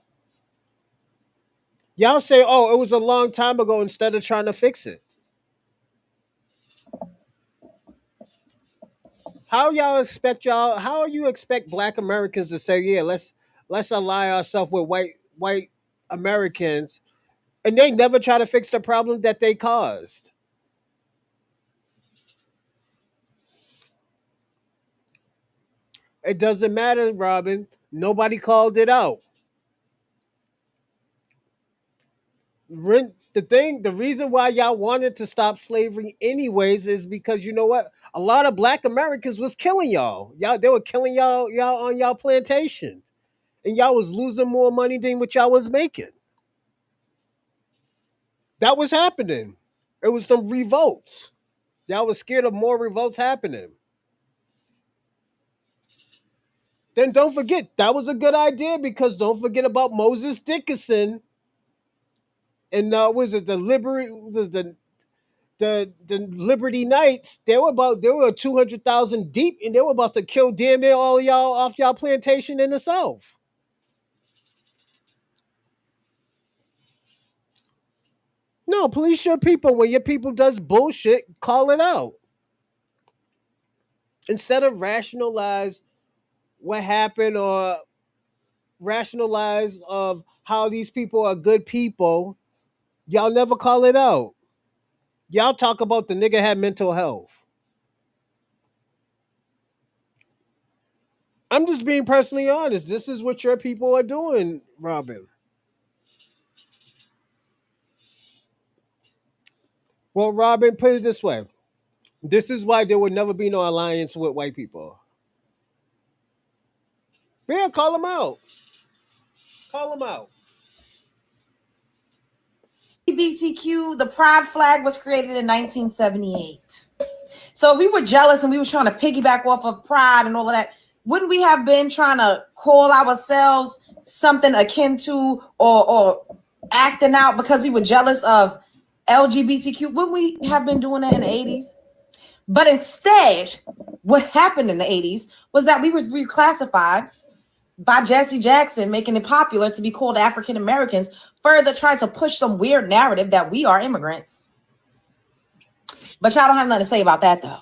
S1: Y'all say, oh, it was a long time ago instead of trying to fix it. How you expect black Americans to say, yeah, let's ally ourselves with white Americans, and they never try to fix the problem that they caused. It doesn't matter, Robin. Nobody called it out. The reason why y'all wanted to stop slavery anyways is because you know what? A lot of black Americans was killing y'all. They were killing y'all on y'all plantations. And y'all was losing more money than what y'all was making. That was happening. It was some revolts. Y'all was scared of more revolts happening. Then don't forget, that was a good idea, because don't forget about Moses Dickinson and was it the Liberty Knights? They were 200,000 deep, and they were about to kill damn near all of y'all off y'all plantation in the South. No, police your people. When your people does bullshit, call it out. Instead of rationalize what happened or rationalize of how these people are good people, y'all never call it out. Y'all talk about the nigga had mental health. I'm just being personally honest. This is what your people are doing, Robin. Well, Robin, put it this way. This is why there would never be no alliance with white people. Yeah, call them out. Call them out.
S7: LGBTQ, the pride flag was created in 1978. So if we were jealous and we were trying to piggyback off of pride and all of that, wouldn't we have been trying to call ourselves something akin to or acting out because we were jealous of LGBTQ? Wouldn't we have been doing that in the 80s? But instead, what happened in the 80s was that we were reclassified by Jesse Jackson, making it popular to be called African Americans, further trying to push some weird narrative that we are immigrants. But y'all don't have nothing to say about that, though.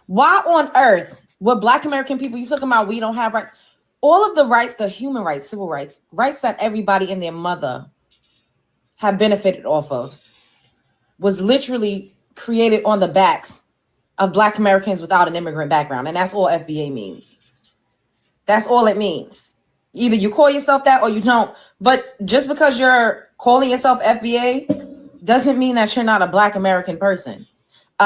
S7: Why on earth would Black American people, you talking about we don't have rights? All of the rights, the human rights, civil rights, rights that everybody and their mother have benefited off of, was literally created on the backs of Black Americans without an immigrant background. And that's all FBA means. That's all it means. Either you call yourself that or you don't. But just because you're calling yourself FBA doesn't mean that you're not a Black American person.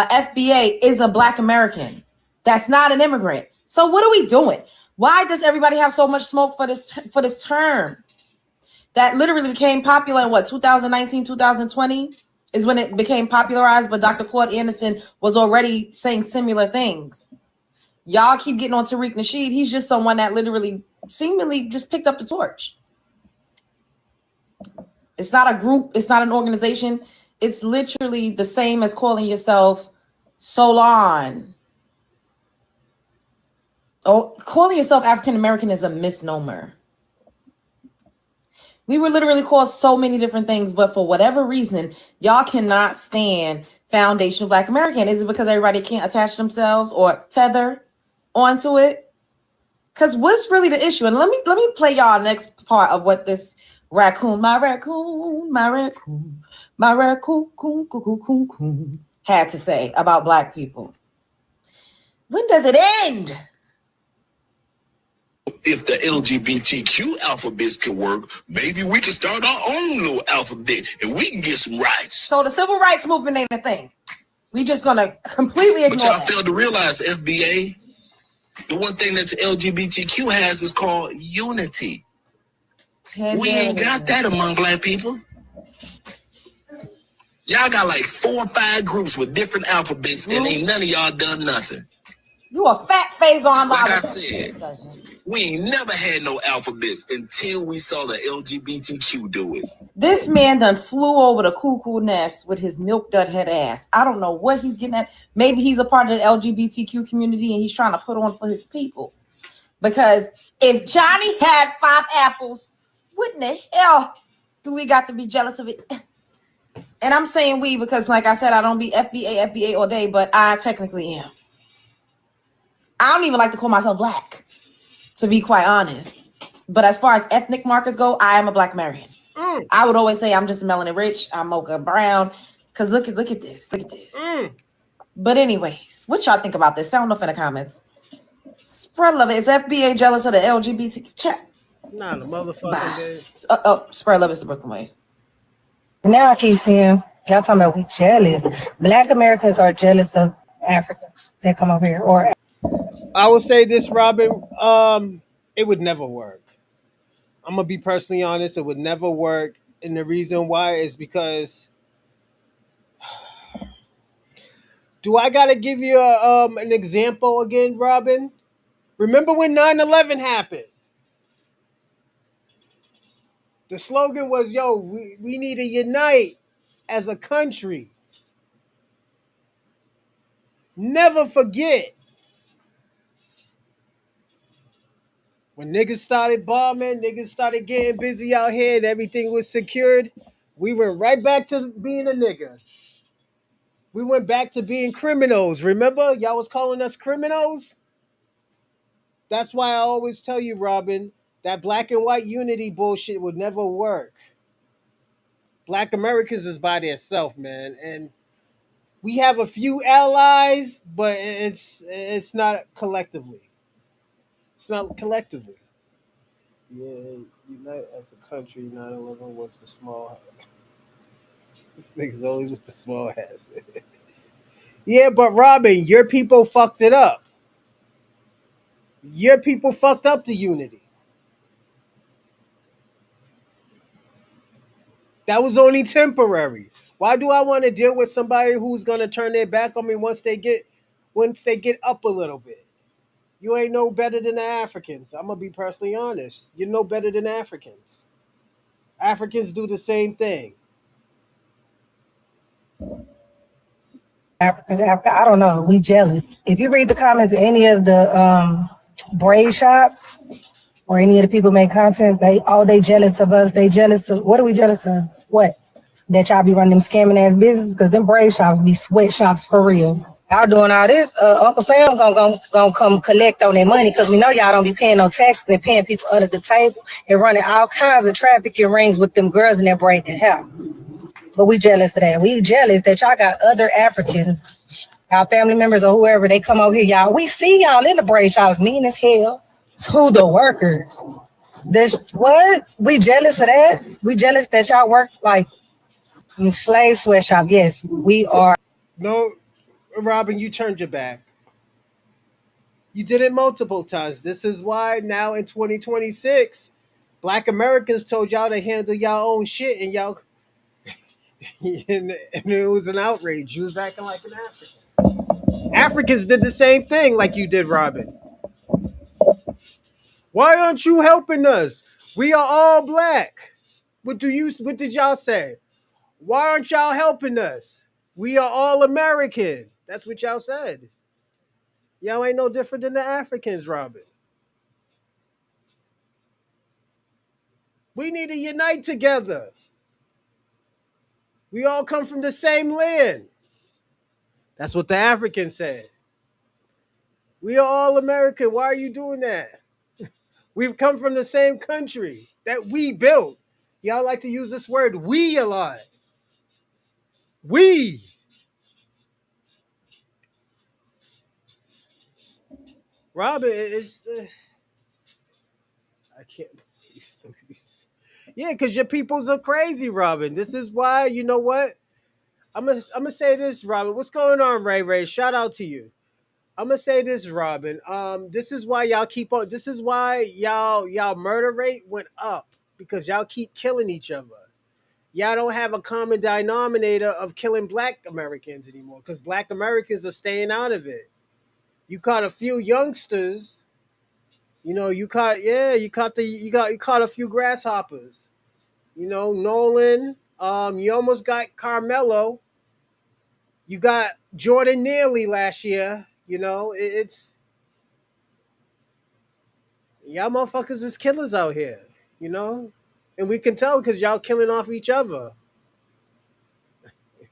S7: FBA is a Black American. That's not an immigrant. So what are we doing? Why does everybody have so much smoke for this term that literally became popular in what, 2019, 2020 is when it became popularized, but Dr. Claude Anderson was already saying similar things. Y'all keep getting on Tariq Nasheed. He's just someone that literally seemingly just picked up the torch. It's not a group. It's not an organization. It's literally the same as calling yourself Solon. Oh, calling yourself African American is a misnomer. We were literally called so many different things, but for whatever reason, y'all cannot stand foundational Black American. Is it because everybody can't attach themselves or tether onto it? Because what's really the issue? And let me play y'all next part of what this raccoon had to say about Black people. When does it end?
S6: If the LGBTQ alphabets can work, maybe we can start our own little alphabet and we can get some rights.
S7: So the civil rights movement ain't a thing. We just gonna completely ignore
S6: But y'all
S7: that.
S6: failed to realize, FBA, the one thing that the LGBTQ has is called unity. We ain't got that among Black people. Y'all got like 4 or 5 groups with different alphabets and ain't none of y'all done nothing.
S7: You a fat face on
S6: like I said, we ain't never had no alphabets until we saw the LGBTQ do it.
S7: This man done flew over the cuckoo nest with his milk dud head ass. I don't know what he's getting at. Maybe he's a part of the LGBTQ community and he's trying to put on for his people. Because if Johnny had 5 apples, what in the hell do we got to be jealous of it? And I'm saying we because, like I said, I don't be FBA all day, but I technically am. I don't even like to call myself Black, to be quite honest. But as far as ethnic markers go, I am a Black American. I would always say I'm just melanin rich. I'm mocha brown. Because look at this. Look at this. But anyways, what y'all think about this? Sound off in the comments. Spread love. Is FBA jealous of the LGBT chat?
S1: Nah, the motherfucking day.
S7: Spread love is the Brooklyn way.
S8: Now I keep seeing y'all talking about we jealous. Black Americans are jealous of Africans that come over here. Or
S1: I will say this, Robin. It would never work. I'm gonna be personally honest. It would never work, and the reason why is because. Do I gotta give you an example again, Robin? Remember when 9/11 happened? The slogan was, "Yo, we need to unite as a country. Never forget." When niggas started bombing, niggas started getting busy out here and everything was secured, we went right back to being a nigga. We went back to being criminals. Remember? Y'all was calling us criminals? That's why I always tell you, Robin, that black and white unity bullshit would never work. Black Americans is by themselves, man. And we have a few allies, but it's not collectively. It's not collectively. Yeah, unite as a country. 9/11 was the small. This nigga's always with the small hats. Yeah, but Robin, your people fucked it up. Your people fucked up the unity. That was only temporary. Why do I want to deal with somebody who's gonna turn their back on me once they get up a little bit? You ain't no better than the Africans. I'm gonna be personally honest. You're no better than Africans. Africans do the same thing.
S8: Africans, I don't know. We jealous. If you read the comments of any of the braid shops or any of the people make content, they jealous of us. They jealous of what are we jealous of? What? That y'all be running them scamming ass businesses because them braid shops be sweatshops for real. Y'all doing all this, Uncle Sam gonna come collect on their money because we know y'all don't be paying no taxes and paying people under the table and running all kinds of trafficking rings with them girls in that braided hair. But we jealous of that. We jealous that y'all got other Africans, our family members or whoever, they come over here, y'all. We see y'all in the braid shops, mean as hell to the workers. This what? We jealous of that? We jealous that y'all work like in slave sweatshop. Yes, we are.
S1: No, Robin, you turned your back. You did it multiple times. This is why now in 2026, Black Americans told y'all to handle y'all own shit, and y'all and it was an outrage. You was acting like an African. Africans did the same thing like you did, Robin. Why aren't you helping us? We are all black. What did y'all say? Why aren't y'all helping us? We are all American. That's what y'all said. Y'all ain't no different than the Africans, Robin. We need to unite together. We all come from the same land. That's what the Africans said. We are all American. Why are you doing that? We've come from the same country that we built. Y'all like to use this word we a lot. We. Robin, it's. I can't. Yeah, because your peoples are crazy, Robin. This is why, you know what? I'm gonna say this, Robin. What's going on, Ray Ray? Shout out to you. I'm gonna say this, Robin. This is why y'all keep on. This is why y'all murder rate went up because y'all keep killing each other. Y'all don't have a common denominator of killing Black Americans anymore because Black Americans are staying out of it. You caught a few youngsters. You caught a few grasshoppers. Nolan. You almost got Carmelo. You got Jordan Neely last year. It's y'all motherfuckers is killers out here. You know, and we can tell because y'all killing off each other.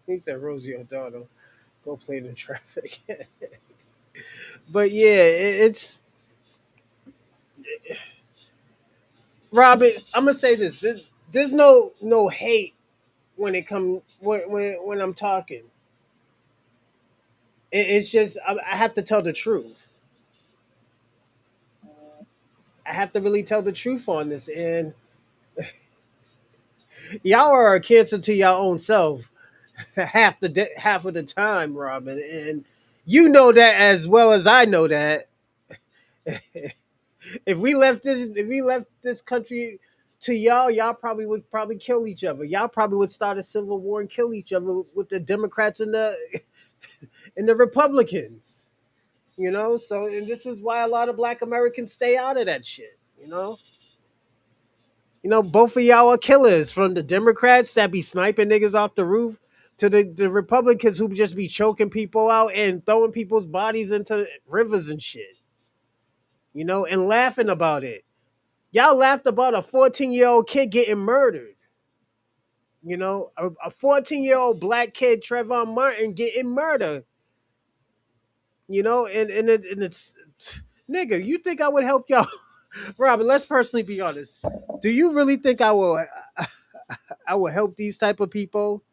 S1: He said Rosie O'Donnell, go play in the traffic. But yeah, it's Robin. I'm gonna say this. There's no hate when it come when I'm talking. It's just I have to tell the truth. I have to really tell the truth on this, and y'all are a cancer to your own self half of the time, Robin, and you know that as well as I know that. If we left this country to y'all probably kill each other. Y'all probably would start a civil war and kill each other with the Democrats and the Republicans. So and this is why a lot of Black Americans stay out of that shit. Both of y'all are killers, from the Democrats that be sniping niggas off the roof to the Republicans who just be choking people out and throwing people's bodies into rivers and shit. And laughing about it. Y'all laughed about a 14-year-old kid getting murdered. A 14-year-old black kid, Trayvon Martin, getting murdered. And it's nigga. You think I would help y'all, Robin? Let's personally be honest. Do you really think I will help these type of people?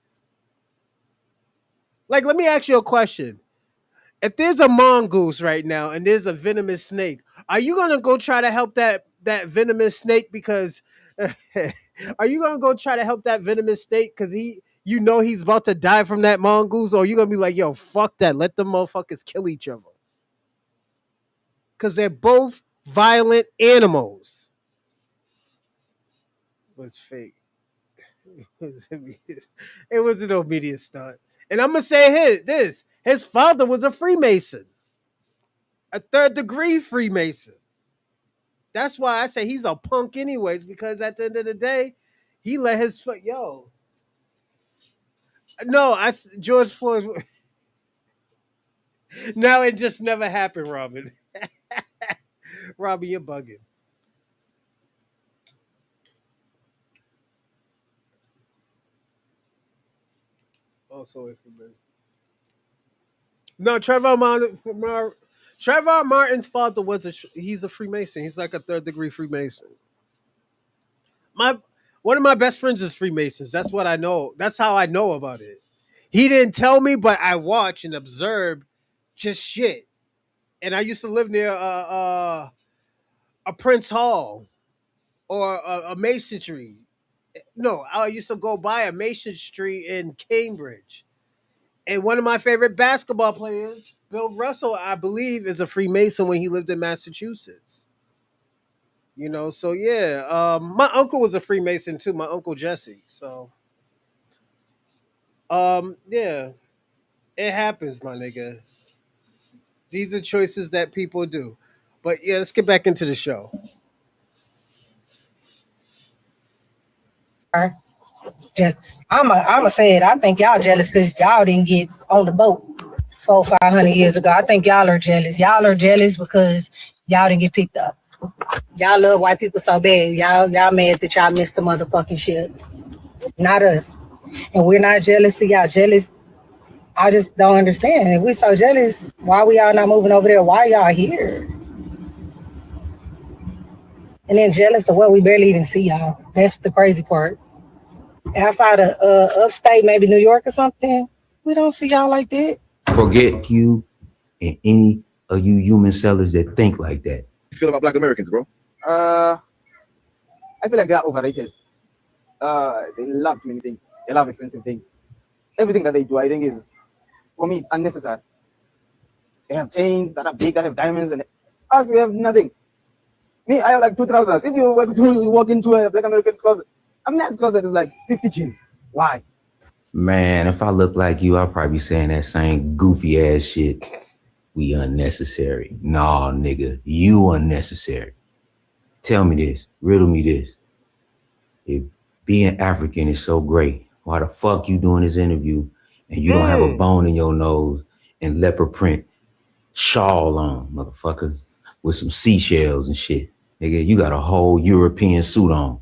S1: Like, let me ask you a question. If there's a mongoose right now and there's a venomous snake, are you gonna go try to help that venomous snake because are you gonna go try to help that venomous snake because he's about to die from that mongoose, or are you gonna be like, yo, fuck that, let the motherfuckers kill each other? Because they're both violent animals. It was fake. It was an immediate stunt. And I'm gonna say his father was a Freemason. A third degree Freemason. That's why I say he's a punk, anyways, because at the end of the day, he let his foot. Yo. No, George Floyd. No, it just never happened, Robin. Robin, you're bugging. Oh, sorry for me. No, Trayvon Martin's father he's a Freemason. He's like a third degree Freemason. My One of my best friends is Freemasons. That's what I know. That's how I know about it. He didn't tell me, but I watch and observe just shit. And I used to live near a Prince Hall or a Masonry. No, I used to go by a Mason Street in Cambridge, And one of my favorite basketball players, Bill Russell, I believe, is a Freemason when he lived in Massachusetts. You know, so yeah. My uncle was a Freemason too, my Uncle Jesse. So yeah, it happens, my nigga. These are choices that people do. But yeah, let's get back into the show.
S8: Jealous. I'ma say it. I think y'all jealous because y'all didn't get on the boat 400-500 years ago. I think y'all are jealous. Y'all are jealous because y'all didn't get picked up. Y'all love white people so bad. Y'all mad that y'all missed the motherfucking ship. Not us. And we're not jealous of y'all. Jealous. I just don't understand. If we so jealous, why we all not moving over there? Why are y'all here? And then jealous of what we barely even see y'all. That's the crazy part. Outside of upstate, maybe New York or something, we don't see y'all like that.
S9: Forget you and any of you human sellers that think like that.
S10: You feel about Black Americans, bro?
S11: I feel like they're overrated. They love too many things. They love expensive things. Everything that they do, I think, is, for me, it's unnecessary. They have chains that are big, that have diamonds, and us, we have nothing. Me, I have like 2 trousers. If you were to walk into a Black American closet, a man's closet is like 50 jeans. Why?
S9: Man, if I look like you, I'll probably be saying that same goofy ass shit. We unnecessary. Nah, nigga, you unnecessary. Tell me this, riddle me this. If being African is so great, why the fuck you doing this interview and you don't have a bone in your nose and leopard print shawl on, motherfucker, with some seashells and shit? Nigga, you got a whole European suit on.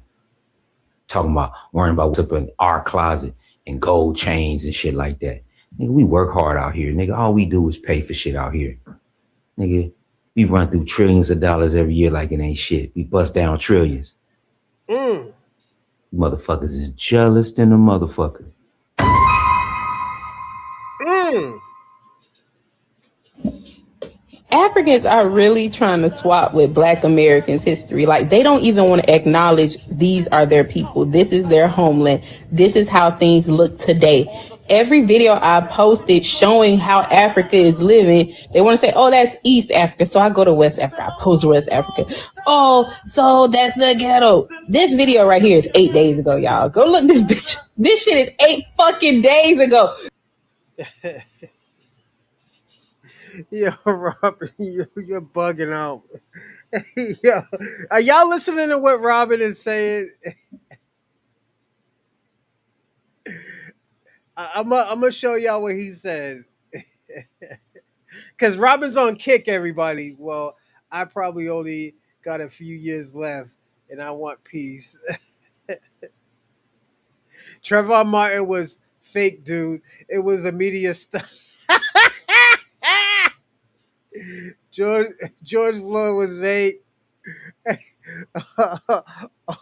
S9: Talking about worrying about what's up in our closet and gold chains and shit like that. Nigga, we work hard out here. Nigga, all we do is pay for shit out here. Nigga, we run through trillions of dollars every year like it ain't shit. We bust down trillions. Motherfuckers is jealous than a motherfucker.
S12: Africans are really trying to swap with Black Americans' history. Like, they don't even want to acknowledge these are their people. This is their homeland. This is how things look today. Every video I posted showing how Africa is living, they want to say, oh, that's East Africa. So I go to West Africa. I post West Africa. Oh, so that's the ghetto. This video right here is 8 days ago, y'all. Go look this bitch. This shit is 8 fucking days ago.
S1: Yo, Robin, you're bugging out. Yo, are y'all listening to what Robin is saying? I'm gonna show y'all what he said. Because Robin's on kick, everybody. Well, I probably only got a few years left, and I want peace. Trayvon Martin was fake, dude. It was a media stunt. George Floyd was fake.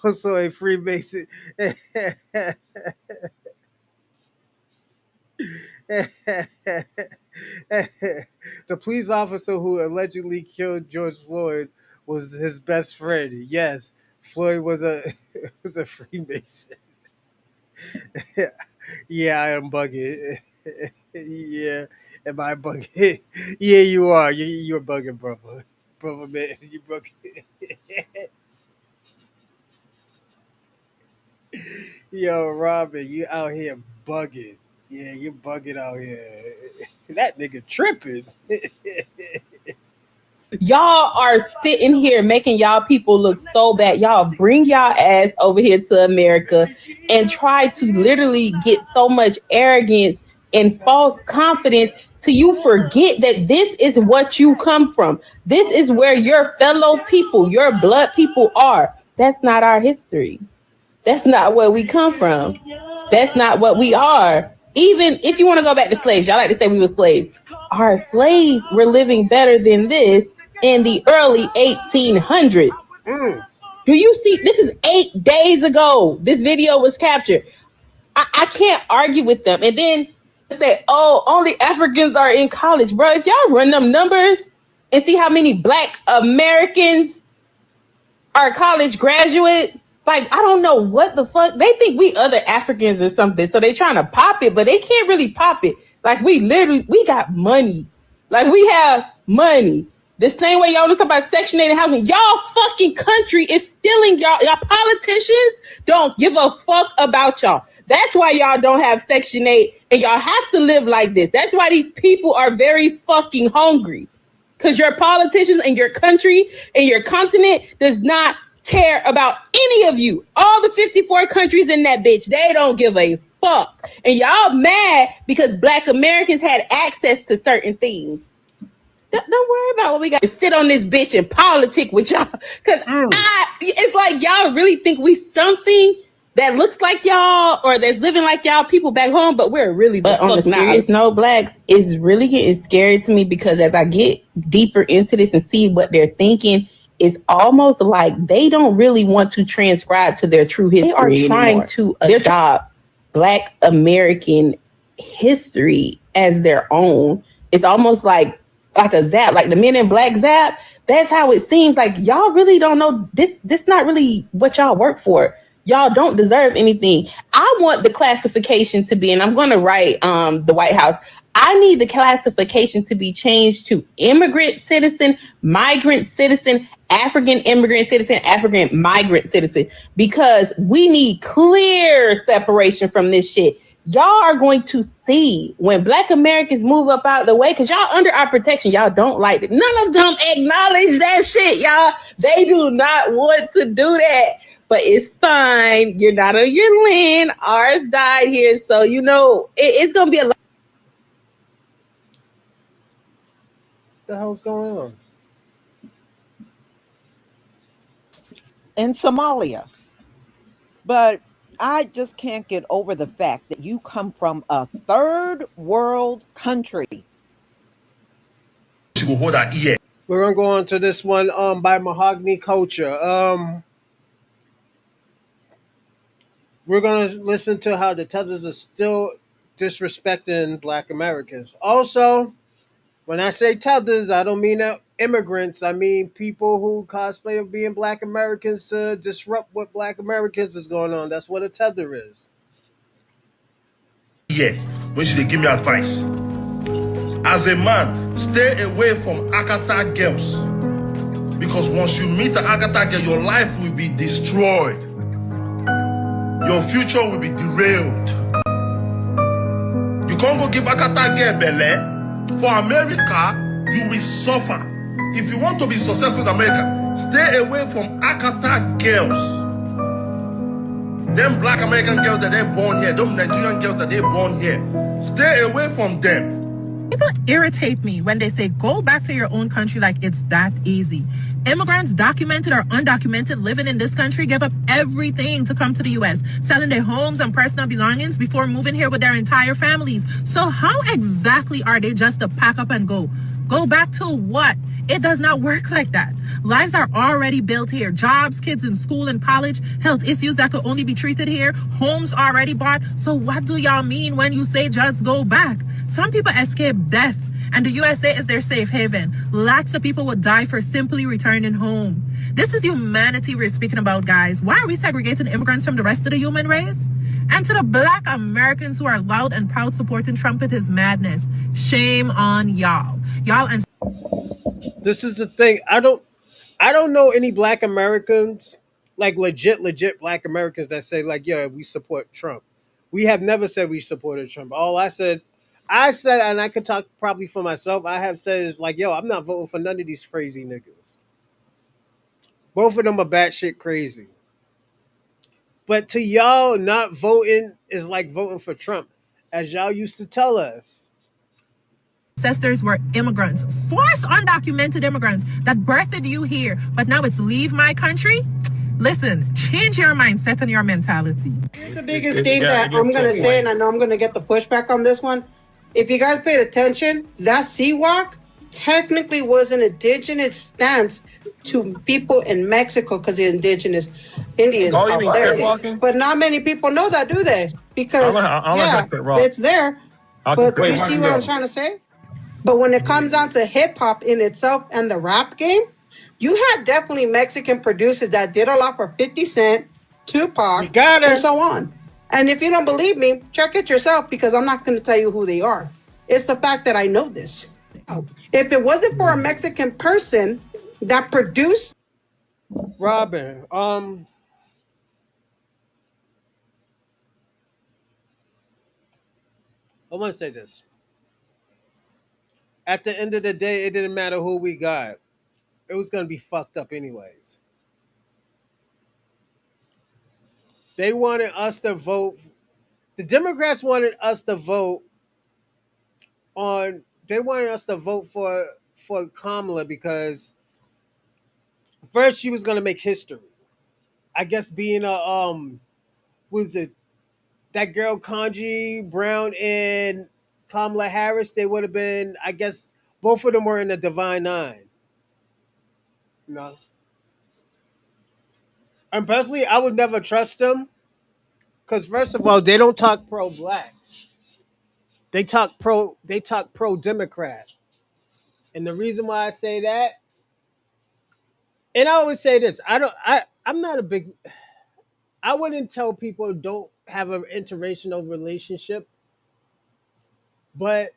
S1: Also a Freemason. The police officer who allegedly killed George Floyd was his best friend. Yes, Floyd was a was a Freemason. Yeah, I am bugging. Yeah, am I bugging? Yeah, you are. You're bugging, brother. Brother, man, you bugging. Yo, Robin, you out here bugging. Yeah, you bugging out here. That nigga tripping.
S12: Y'all are sitting here making y'all people look so bad. Y'all bring y'all ass over here to America and try to literally get so much arrogance and false confidence till you forget that this is what you come from. This is where your fellow people, your blood people are. That's not our history. That's not where we come from. That's not what we are. Even if you want to go back to slaves, y'all like to say we were slaves. Our slaves were living better than this in the early 1800s. Do you see? This is 8 days ago. This video was captured. I can't argue with them. And then say, oh, only Africans are in college. Bro, if y'all run them numbers and see how many Black Americans are college graduates, like, I don't know what the fuck. They think we other Africans or something. So they trying to pop it, but they can't really pop it. Like we got money. Like we have money. The same way y'all talk about Section 8 housing, y'all fucking country is stealing y'all. Y'all politicians don't give a fuck about y'all. That's why y'all don't have Section 8 and y'all have to live like this. That's why these people are very fucking hungry. Because your politicians and your country and your continent does not care about any of you. All the 54 countries in that bitch, they don't give a fuck. And y'all mad because Black Americans had access to certain things. Don't worry about what we got to sit on this bitch and politic with y'all. Because it's like y'all really think we something that looks like y'all or that's living like y'all people back home, but we're really the on the serious note, Blacks, it's really getting scary to me because as I get deeper into this and see what they're thinking, it's almost like they don't really want to transcribe to their true history. They are trying to adopt Black American history as their own. It's almost like a zap, like the Men in Black zap. That's how it seems. Like y'all really don't know this. This not really what y'all work for. Y'all don't deserve anything. I want the classification to be, and I'm going to write the White House. I need the classification to be changed to immigrant citizen, migrant citizen, African immigrant citizen, African migrant citizen, because we need clear separation from this shit. Y'all are going to see when Black Americans move up out of the way, because y'all under our protection. Y'all don't like it. None of them acknowledge that shit, y'all. They do not want to do that. But it's fine. You're not on your land. Ours died here. So, you know, it's going to be a lot.
S1: What the hell's going on?
S3: In Somalia. But I just can't get over the fact that you come from a third world country.
S1: We're going to go on to this one by Mahogany Culture. We're going to listen to how the Tethers are still disrespecting Black Americans. Also, when I say Tethers, I don't mean immigrants. I mean people who cosplay of being Black Americans to disrupt what Black Americans is going on. That's what a Tether is.
S6: Yeah, when should they give me advice? As a man, stay away from Akata girls. Because once you meet the Akata girl, your life will be destroyed. Your future will be derailed. You can't go give Akata girl belle. For America, you will suffer. If you want to be successful in America, stay away from Akata girls. Them Black American girls that they're born here, them Nigerian girls that they're born here, stay away from them.
S10: People irritate me when they say, go back to your own country like it's that easy. Immigrants, documented or undocumented, living in this country, give up everything to come to the U.S., selling their homes and personal belongings before moving here with their entire families. So how exactly are they just to pack up and go? Go back to what? It does not work like that. Lives are already built here. Jobs, kids in school and college, health issues that could only be treated here, homes already bought. So what do y'all mean when you say just go back? Some people escape death, and the USA is their safe haven. Lots of people would die for simply returning home. This is humanity we're speaking about, guys. Why are we segregating immigrants from the rest of the human race? And to the Black Americans who are loud and proud supporting Trump with his madness, shame on y'all. Y'all and
S1: this is the thing. I don't know any Black Americans, like legit Black Americans that say like, yeah, we support Trump. We have never said we supported Trump. All I said, and I could talk probably for myself, I have said is like, yo, I'm not voting for none of these crazy niggas. Both of them are batshit crazy. But to y'all, not voting is like voting for Trump, as y'all used to tell us.
S10: Ancestors were immigrants, forced undocumented immigrants that birthed you here, but now it's leave my country? Listen, change your mindset and your mentality.
S13: Here's the biggest thing that I'm going to say, and I know I'm going to get the pushback on this one. If you guys paid attention, that sea walk technically was an indigenous stance to people in Mexico because they're indigenous Indians out there. But not many people know that, do they? Because, it's there. But you see what I'm trying to say? But when it comes down to hip-hop in itself and the rap game, you had definitely Mexican producers that did a lot for 50 Cent, Tupac, and so on. And if you don't believe me, check it yourself because I'm not going to tell you who they are. It's the fact that I know this. If it wasn't for a Mexican person that produced
S1: Robin, I want to say this. At the end of the day, it didn't matter who we got. It was going to be fucked up anyways. They wanted us to vote. The Democrats wanted us to vote on. They wanted us to vote for Kamala because first she was going to make history. I guess being a was it that girl Kanji Brown and Kamala Harris? They would have been. I guess both of them were in the Divine Nine. No. And personally, I would never trust them because first of all, they don't talk pro-black. They talk pro. They talk pro-Democrat. And the reason why I say that, and I always say this, I don't. I'm not a big. I wouldn't tell people don't have an interracial relationship, but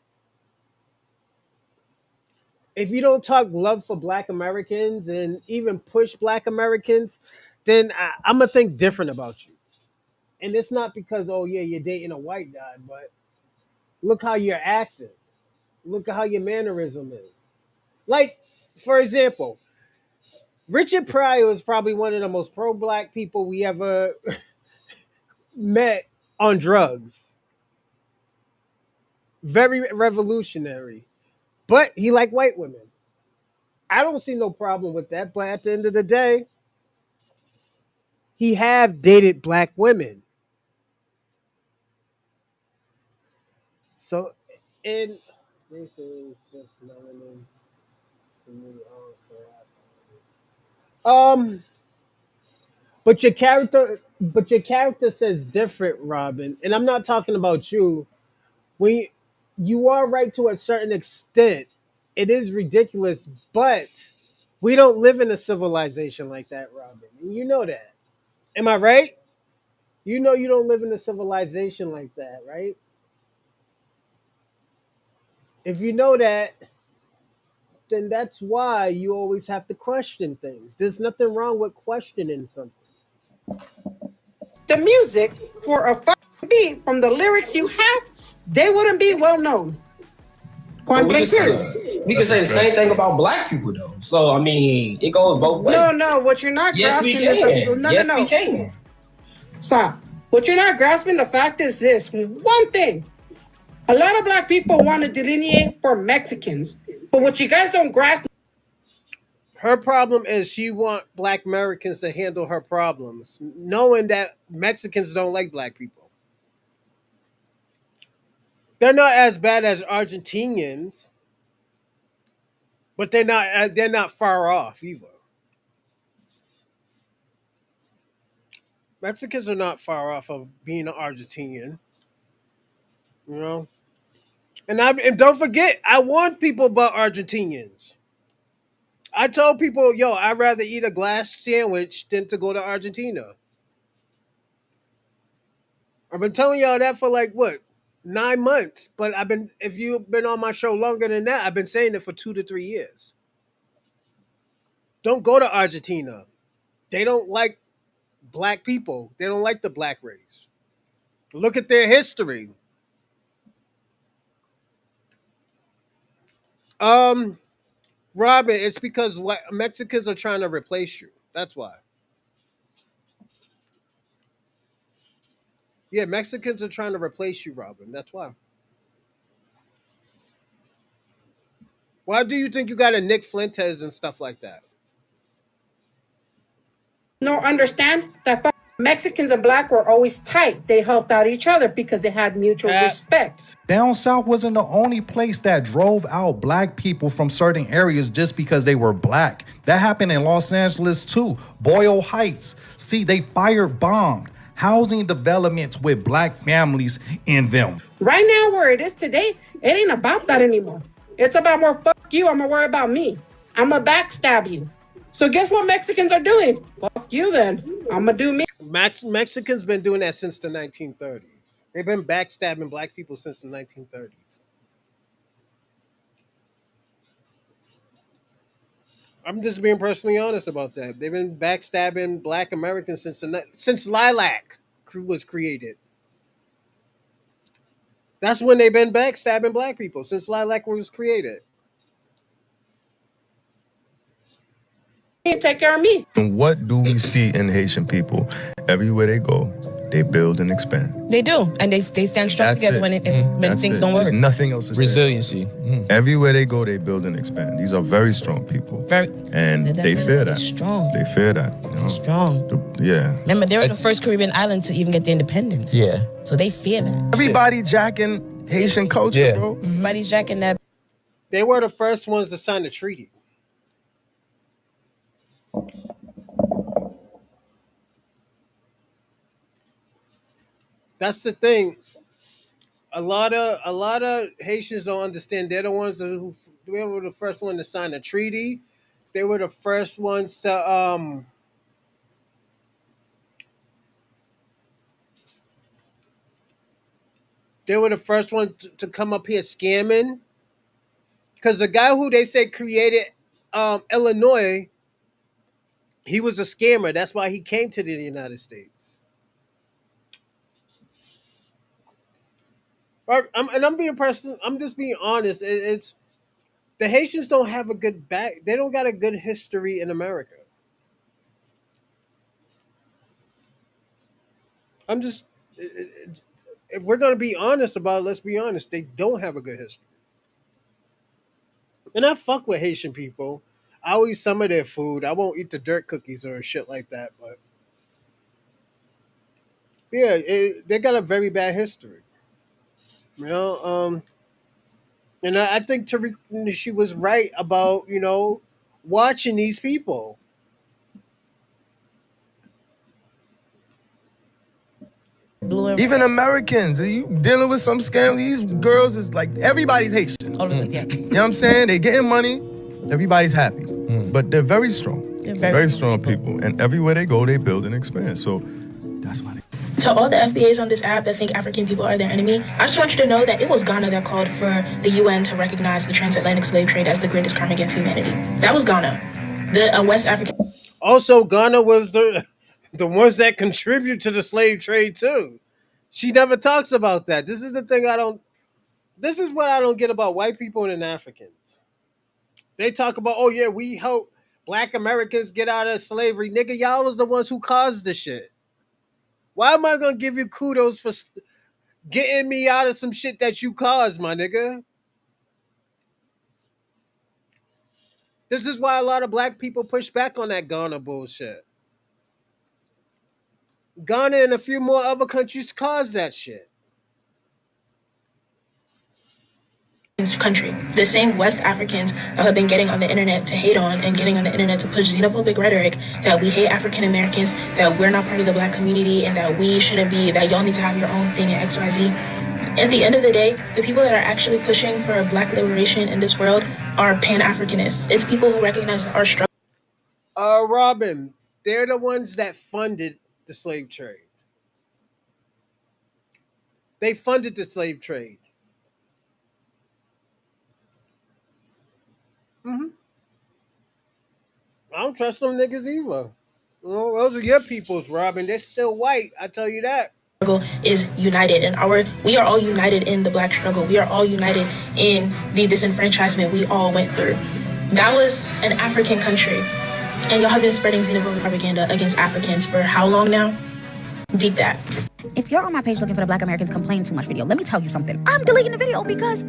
S1: if you don't talk love for Black Americans and even push Black Americans, then I'm gonna think different about you. And it's not because oh yeah you're dating a white guy, but look how you're acting. Look at how your mannerism is. Like, for example, Richard Pryor is probably one of the most pro-black people we ever met on drugs. Very revolutionary. But he liked white women. I don't see no problem with that. But at the end of the day, he have dated black women. So, and this is just melanin to me also. But your character says different, Robin. And I'm not talking about you. When you are right to a certain extent, it is ridiculous, but we don't live in a civilization like that, Robin. And you know that. Am I right? You know you don't live in a civilization like that, right? If you know that, then that's why you always have to question things. There's nothing wrong with questioning something.
S13: the music for a fucking beat from the lyrics you have, they wouldn't be well known.
S14: Point blank period. We can say the same thing about black people though. So I mean, it goes both ways.
S13: No. What you're not grasping
S14: we can.
S13: is we can. Stop. What you're not grasping, the fact is this one thing. A lot of black people want to delineate for Mexicans, but what you guys don't grasp.
S1: Her problem is she want black Americans to handle her problems, knowing that Mexicans don't like black people. They're not as bad as Argentinians, but they're not far off either. Mexicans are not far off of being an Argentinian, you know. And don't forget, I warned people about Argentinians. I told people, yo, I'd rather eat a glass sandwich than to go to Argentina. I've been telling y'all that for like what, 9 months. But if you've been on my show longer than that, I've been saying it for 2 to 3 years. Don't go to Argentina. They don't like black people. They don't like the black race. Look at their history. Robin, it's because Mexicans are trying to replace you. That's why. Yeah, Mexicans are trying to replace you, Robin. That's why. Why do you think you got a Nick Fuentes and stuff like that?
S13: Nor understand that Mexicans and black were always tight. They helped out each other because they had mutual respect.
S15: Down South wasn't the only place that drove out black people from certain areas just because they were black. That happened in Los Angeles too. Boyle Heights. See, they firebombed housing developments with black families in them.
S13: Right now, where it is today, it ain't about that anymore. It's about more fuck you, I'm gonna worry about me. I'm gonna backstab you. So guess what Mexicans are doing? Fuck you then. I'm gonna do me.
S1: Mexicans been doing that since the 1930s. They've been backstabbing black people since the 1930s. I'm just being personally honest about that. They've been backstabbing Black Americans since Lilac was created. That's when they've been backstabbing Black people since Lilac was created.
S13: Can't take care of me.
S16: And what do we see in Haitian people? Everywhere they go, they build and expand.
S10: They do, and they stand strong
S16: That's
S10: together
S16: it.
S10: when things don't work.
S16: There's nothing else to say.
S14: Resiliency.
S16: Everywhere they go, they build and expand. These are very strong people. And they fear that.
S10: Strong.
S16: They fear that. You know?
S10: Strong.
S16: Yeah.
S10: Remember, they were the first Caribbean island to even get their independence.
S14: Yeah.
S10: So they fear that.
S16: Everybody jacking Haitian culture, bro.
S10: Everybody's jacking that.
S1: They were the first ones to sign the treaty. That's the thing. A lot of Haitians don't understand. They're the ones who they were the first one to sign the treaty. They were the first ones to They were the first one to come up here scamming. Because the guy who they say created Illinois, he was a scammer. That's why he came to the United States. I'm being personal. I'm just being honest. It's the Haitians don't have a good back. They don't got a good history in America. I'm just. If we're gonna be honest about it, let's be honest. They don't have a good history. And I fuck with Haitian people. I'll eat some of their food. I won't eat the dirt cookies or shit like that. But yeah, they got a very bad history. You know, and I think Tariq Nasheed was right about watching these people.
S16: Even Americans, you dealing with some scam. These girls is like everybody's Haitian. You know what I'm saying? They getting money. Everybody's happy, but they're very strong. They're very strong people, and everywhere they go, they build and expand. So that's why.
S17: To all the FBAs on this app that think African people are their enemy, I just want you to know that it was Ghana that called for the UN to recognize the transatlantic slave trade as the greatest crime against humanity. That was Ghana. The West African.
S1: Also, Ghana was the ones that contribute to the slave trade too. She never talks about that. This is the thing This is what I don't get about white people and Africans. They talk about, oh yeah, we help Black Americans get out of slavery. Nigga, y'all was the ones who caused the shit. Why am I gonna give you kudos for getting me out of some shit that you caused, my nigga? This is why a lot of Black people push back on that Ghana bullshit. Ghana and a few more other countries caused that shit.
S17: Country. The same West Africans that have been getting on the internet to hate on and getting on the internet to push xenophobic rhetoric that we hate African Americans, that we're not part of the Black community, and that we shouldn't be, that y'all need to have your own thing at XYZ. At the end of the day, the people that are actually pushing for Black liberation in this world are pan-Africanists. It's people who recognize our struggle.
S1: Robin, they're the ones that funded the slave trade. They funded the slave trade. I don't trust them niggas either. Those are your peoples, Robin. They're still white, I tell you that.
S17: Is united, and we are all united in the Black struggle. We are all united in the disenfranchisement we all went through. That was an African country, and y'all have been spreading xenophobic propaganda against Africans for how long now? Deep that.
S18: If you're on my page looking for the Black Americans Complain Too Much video, let me tell you something. I'm deleting the video because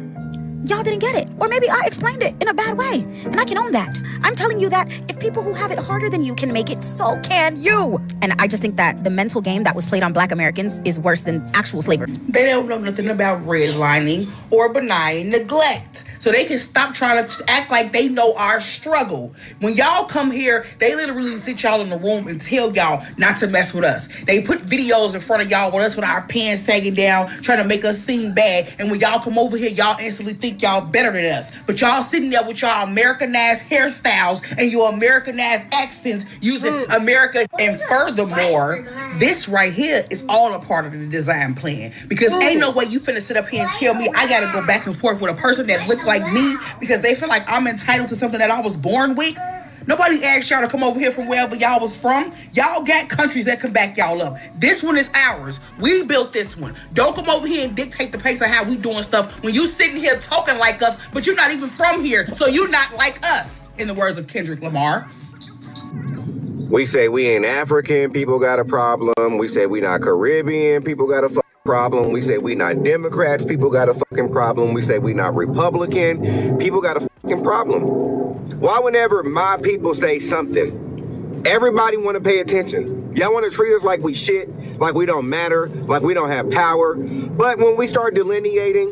S18: y'all didn't get it. Or maybe I explained it in a bad way. And I can own that. I'm telling you that if people who have it harder than you can make it, so can you. And I just think that the mental game that was played on Black Americans is worse than actual slavery.
S19: They don't know nothing about redlining or benign neglect. So they can stop trying to act like they know our struggle. When y'all come here, they literally sit y'all in the room and tell y'all not to mess with us. They put videos in front of y'all with us with our pants sagging down, trying to make us seem bad. And when y'all come over here, y'all instantly think y'all better than us. But y'all sitting there with y'all Americanized hairstyles and your Americanized accents using America. And furthermore, this right here is all a part of the design plan. Because ain't no way you finna sit up here and tell me I gotta go back and forth with a person that looked like me because they feel like I'm entitled to something that I was born with. Nobody asked y'all to come over here from wherever y'all was from. Y'all got countries that can back y'all up. This one is ours. We built this one. Don't come over here and dictate the pace of how we doing stuff when you sitting here talking like us, but you're not even from here, so you're not like us, in the words of Kendrick Lamar.
S20: We say we ain't African, people got a problem. We say we not Caribbean, people got a fucking problem. We say we not Democrats, people got a fucking problem. We say we not Republican, people got a fucking problem. Why whenever my people say something, everybody want to pay attention? Y'all want to treat us like we shit, like we don't matter, like we don't have power. But when we start delineating,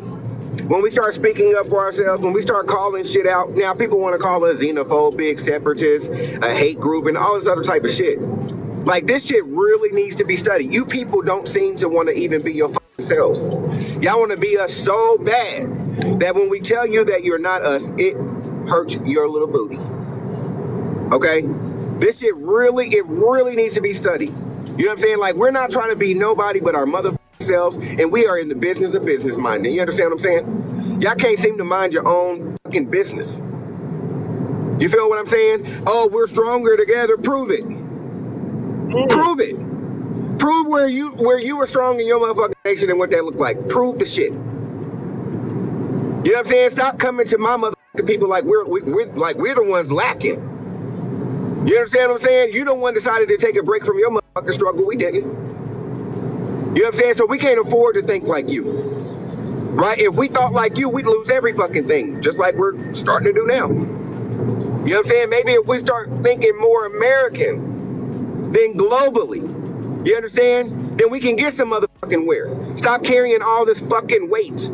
S20: when we start speaking up for ourselves, when we start calling shit out, now people want to call us xenophobic, separatists, a hate group, and all this other type of shit. Like, this shit really needs to be studied. You people don't seem to want to even be your fucking selves. Y'all want to be us so bad that when we tell you that you're not us, it hurts your little booty. Okay? This shit really needs to be studied. You know what I'm saying? Like, we're not trying to be nobody but our motherfucking selves, and we are in the business of business minding. You understand what I'm saying? Y'all can't seem to mind your own fucking business. You feel what I'm saying? Oh, we're stronger together. Prove it. Prove it. Prove where you were strong in your motherfucking nation and what that looked like. Prove the shit. You know what I'm saying? Stop coming to my motherfucking people like we're the ones lacking. You understand what I'm saying? You the one decided to take a break from your motherfucking struggle. We didn't. You know what I'm saying? So we can't afford to think like you. Right? If we thought like you, we'd lose every fucking thing, just like we're starting to do now. You know what I'm saying? Maybe if we start thinking more American than globally, you understand? Then we can get some motherfucking where. Stop carrying all this fucking weight.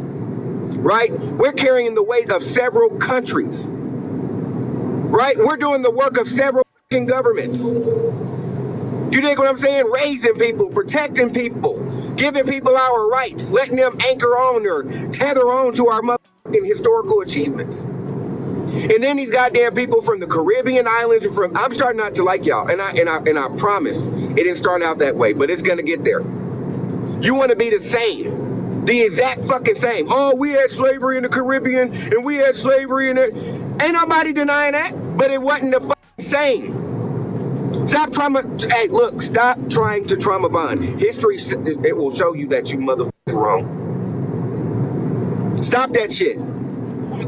S20: Right? We're carrying the weight of several countries. Right? We're doing the work of several fucking governments. You dig what I'm saying? Raising people, protecting people, giving people our rights, letting them anchor on or tether on to our motherfucking historical achievements. And then these goddamn people from the Caribbean islands and I'm starting not to like y'all. And I promise it didn't start out that way, but it's gonna get there. You wanna be the same. The exact fucking same. Oh, we had slavery in the Caribbean and we had slavery in it. Ain't nobody denying that, but it wasn't the fucking same. Stop stop trying to trauma bond. History, it will show you that you motherfucking wrong. Stop that shit.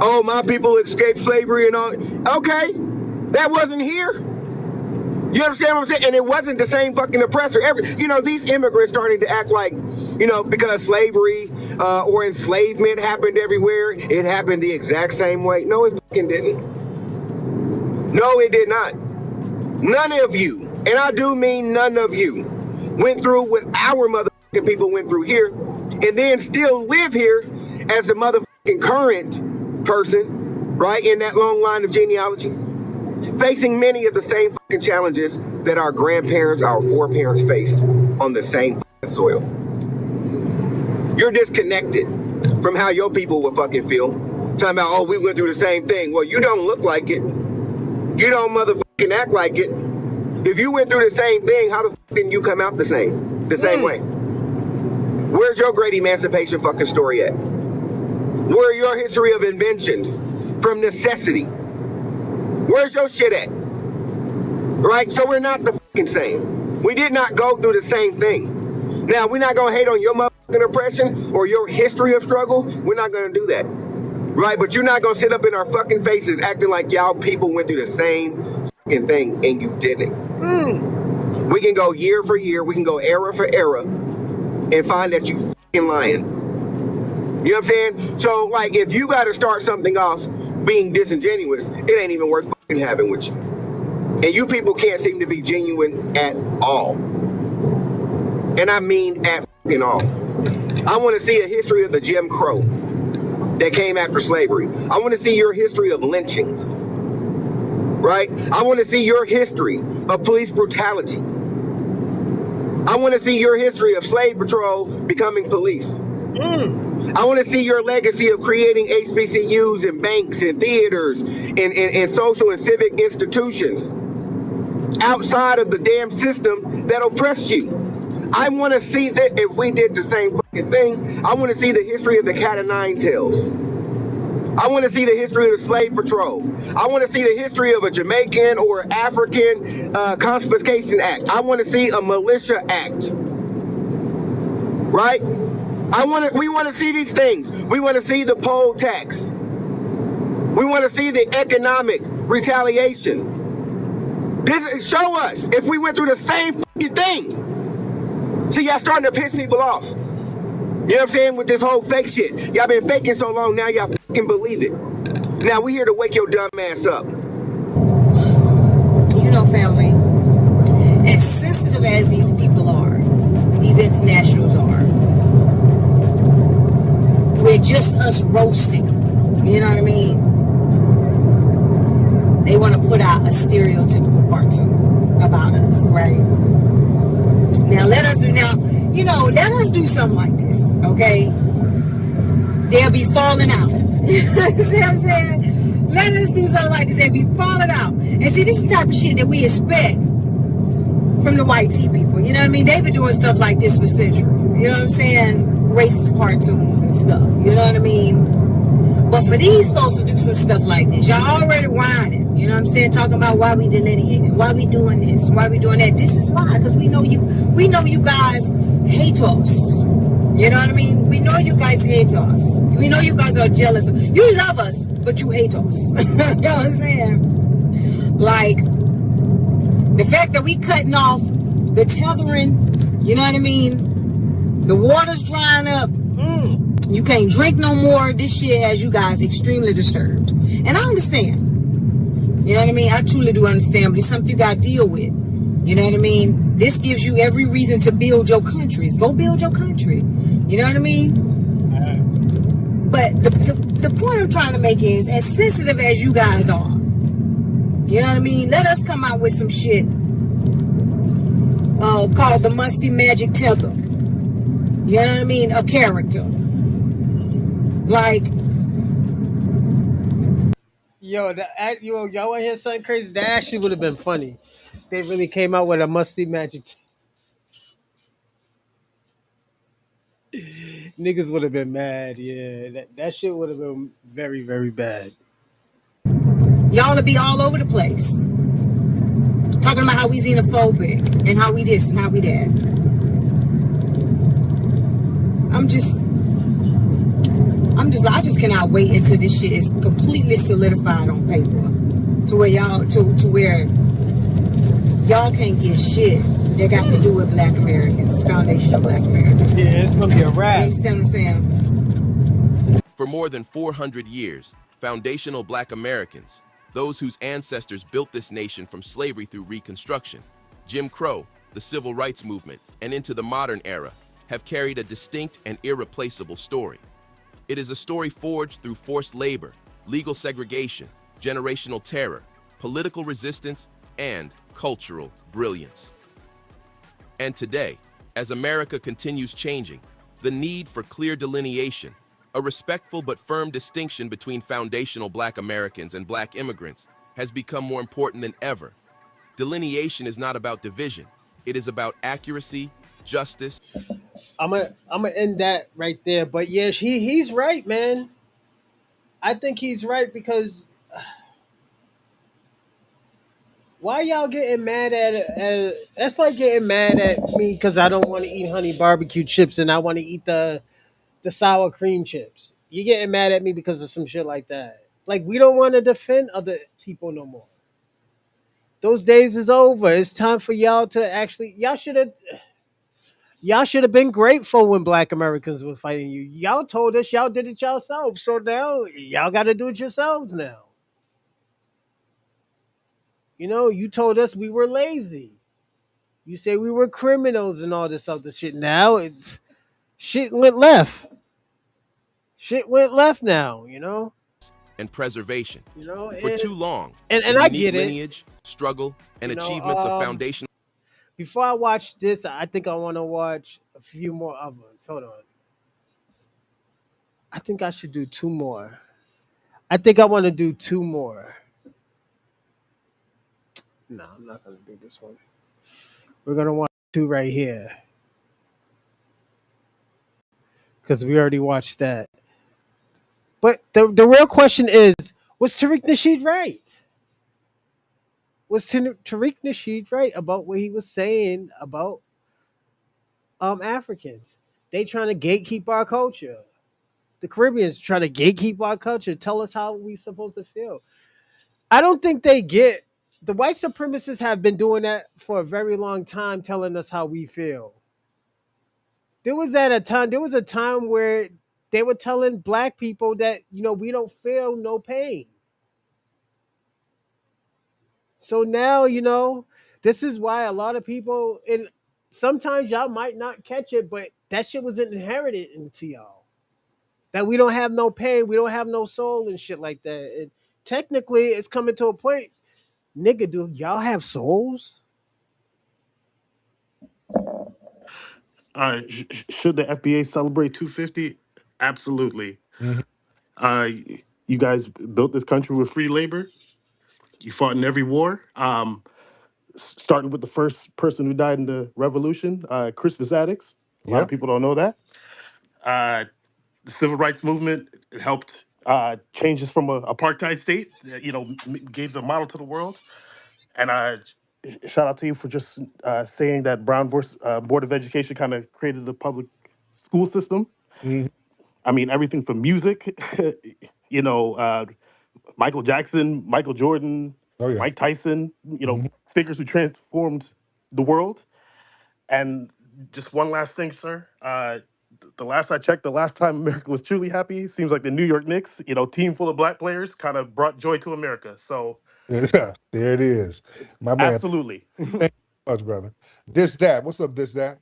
S20: Oh, my people escaped slavery and all. Okay, that wasn't here. You understand what I'm saying? And it wasn't the same fucking oppressor. These immigrants starting to act like, because slavery or enslavement happened everywhere, it happened the exact same way. No, it fucking didn't. No, it did not. None of you, and I do mean none of you, went through what our motherfucking people went through here and then still live here as the motherfucking current person, right, in that long line of genealogy, facing many of the same fucking challenges that our grandparents, our foreparents faced on the same fucking soil. You're disconnected from how your people will fucking feel. Talking about, oh, we went through the same thing. Well, you don't look like it. You don't motherfucking act like it. If you went through the same thing, how the fuck didn't you come out the same way? Where's your great emancipation fucking story at? Where are your history of inventions from necessity? Where's your shit at? Right? So we're not the fucking same. We did not go through the same thing. Now, we're not going to hate on your motherfucking oppression or your history of struggle. We're not going to do that. Right? But you're not going to sit up in our fucking faces acting like y'all people went through the same fucking thing and you didn't. We can go year for year. We can go era for era and find that you fucking lying. You know what I'm saying? So, like, if you got to start something off being disingenuous, it ain't even worth fucking having with you. And you people can't seem to be genuine at all. And I mean at fucking all. I want to see a history of the Jim Crow that came after slavery. I want to see your history of lynchings. Right? I want to see your history of police brutality. I want to see your history of slave patrol becoming police. I want to see your legacy of creating HBCUs and banks and theaters and social and civic institutions outside of the damn system that oppressed you. I want to see that if we did the same fucking thing, I want to see the history of the cat of nine tails. I want to see the history of the slave patrol. I want to see the history of a Jamaican or African confiscation act. I want to see a militia act, right? We want to see these things. We want to see the poll tax. We want to see the economic retaliation. Show us if we went through the same fucking thing. See, y'all starting to piss people off. You know what I'm saying? With this whole fake shit. Y'all been faking so long, now y'all fucking believe it. Now we here to wake your dumb ass up.
S7: You know, family, as sensitive as these people are, these internationals are, we're just us roasting. You know what I mean? They want to put out a stereotypical cartoon about us, right? Now let us do something like this, okay? They'll be falling out. See what I'm saying? Let us do something like this. They'll be falling out. And see, this is the type of shit that we expect from the white tea people. You know what I mean? They've been doing stuff like this for centuries. You know what I'm saying? Racist cartoons and stuff. You know what I mean? But for these folks to do some stuff like this, y'all already whining. You know what I'm saying? Talking about why we delineating, why we doing this, why we doing that. This is why, because we know you guys hate us. You know what I mean? We know you guys hate us. We know you guys are jealous. You love us, but you hate us. You know what I'm saying? Like, the fact that we cutting off the tethering, you know what I mean? The water's drying up. You can't drink no more. This shit has you guys extremely disturbed. And I understand. You know what I mean? I truly do understand, but it's something you gotta deal with. You know what I mean? This gives you every reason to build your countries. Go build your country. You know what I mean? But the point I'm trying to make is, as sensitive as you guys are, you know what I mean? Let us come out with some shit called the Musty Magic Tether. You know what I mean? A character. Like,
S1: y'all want to hear something crazy? That actually would have been funny. They really came out with a musty magic. Niggas would have been mad. Yeah, that shit would have been very, very bad.
S7: y'all will be all over the place. Talking about how we xenophobic and how we this and how we that. I just cannot wait until this shit is completely solidified on paper. To where y'all can't get shit that got to do with Black Americans, Foundation of Black Americans.
S1: Yeah, it's gonna be a wrap.
S7: You understand what I'm saying?
S21: For more than 400 years, foundational Black Americans, those whose ancestors built this nation from slavery through Reconstruction, Jim Crow, the Civil Rights Movement, and into the modern era, have carried a distinct and irreplaceable story. It is a story forged through forced labor, legal segregation, generational terror, political resistance, and cultural brilliance. And today, as America continues changing, the need for clear delineation, a respectful but firm distinction between foundational Black Americans and Black immigrants, has become more important than ever. Delineation is not about division. It is about accuracy, justice.
S1: I'm gonna end that right there. But yeah, he's right, man. I think he's right, because why y'all getting mad at that's like getting mad at me because I don't want to eat honey barbecue chips and I want to eat the sour cream chips. You getting mad at me because of some shit like that. Like, we don't want to defend other people no more. Those days is over. It's time for y'all to actually, y'all should have been grateful when Black Americans were fighting you. Y'all told us y'all did it yourselves. So now y'all got to do it yourselves now. You know, you told us we were lazy. You say we were criminals and all this other shit. Now it's shit went left. Shit went left now, you know?
S21: And preservation.
S1: You know,
S21: for too long,
S1: and
S21: the
S1: I
S21: unique
S1: get it.
S21: lineage, struggle, and achievements of foundational.
S1: Before I watch this, I think I want to watch a few more others. Hold on. I think I should do two more. I think I want to do two more. No, I'm not going to do this one. We're going to watch two right here, because we already watched that. But the real question is, was Tariq Nasheed right? Was Tariq Nasheed right about what he was saying about Africans? They trying to gatekeep our culture. The Caribbeans trying to gatekeep our culture. Tell us how we supposed to feel. I don't think they get the white supremacists have been doing that for a very long time, telling us how we feel. There was a time where they were telling black people that we don't feel no pain. So now this is why a lot of people, and sometimes y'all might not catch it, but that shit was inherited into y'all. That we don't have no pain, we don't have no soul and shit like that. And technically, it's coming to a point, nigga, do y'all have souls?
S4: Should the FBA celebrate 250? Absolutely. Uh, you guys built this country with free labor. You fought in every war. Starting with the first person who died in the revolution, Crispus Attucks. A lot of people don't know that. The civil rights movement helped change us from an apartheid state. Gave the model to the world. And shout out to you for just saying that Brown Board of Education kind of created the public school system. I mean, everything from music, Michael Jackson, Michael Jordan, Mike Tyson, figures who transformed the world. And just one last thing, sir. The last I checked, the last time America was truly happy, seems like the New York Knicks, team full of black players, kind of brought joy to America. So,
S6: Yeah, there it is. My man.
S4: Absolutely.
S6: Thank you so much, brother. What's up, that?